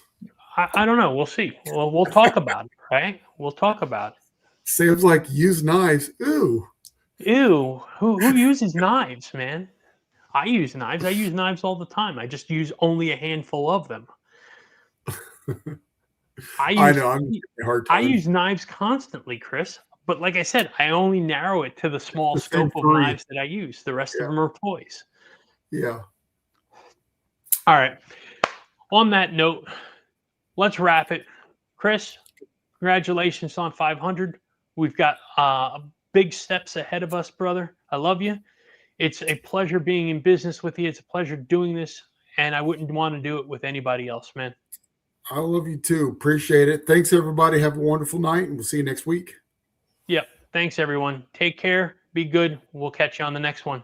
I don't know. We'll see. Well, we'll talk about it, right? We'll talk about it. Sam's like, use knives. Ooh. Who uses knives, man? I use knives. I use knives all the time. I just use only a handful of them. I know. I'm hard time. I use knives constantly, Chris. But like I said, I only narrow it to the small scope of knives that I use. The rest of them are toys. Yeah. All right. On that note, let's wrap it. Chris, congratulations on 500. We've got big steps ahead of us, brother. I love you. It's a pleasure being in business with you. It's a pleasure doing this, and I wouldn't want to do it with anybody else, man. I love you too. Appreciate it. Thanks, everybody. Have a wonderful night, and we'll see you next week. Yep. Thanks, everyone. Take care. Be good. We'll catch you on the next one.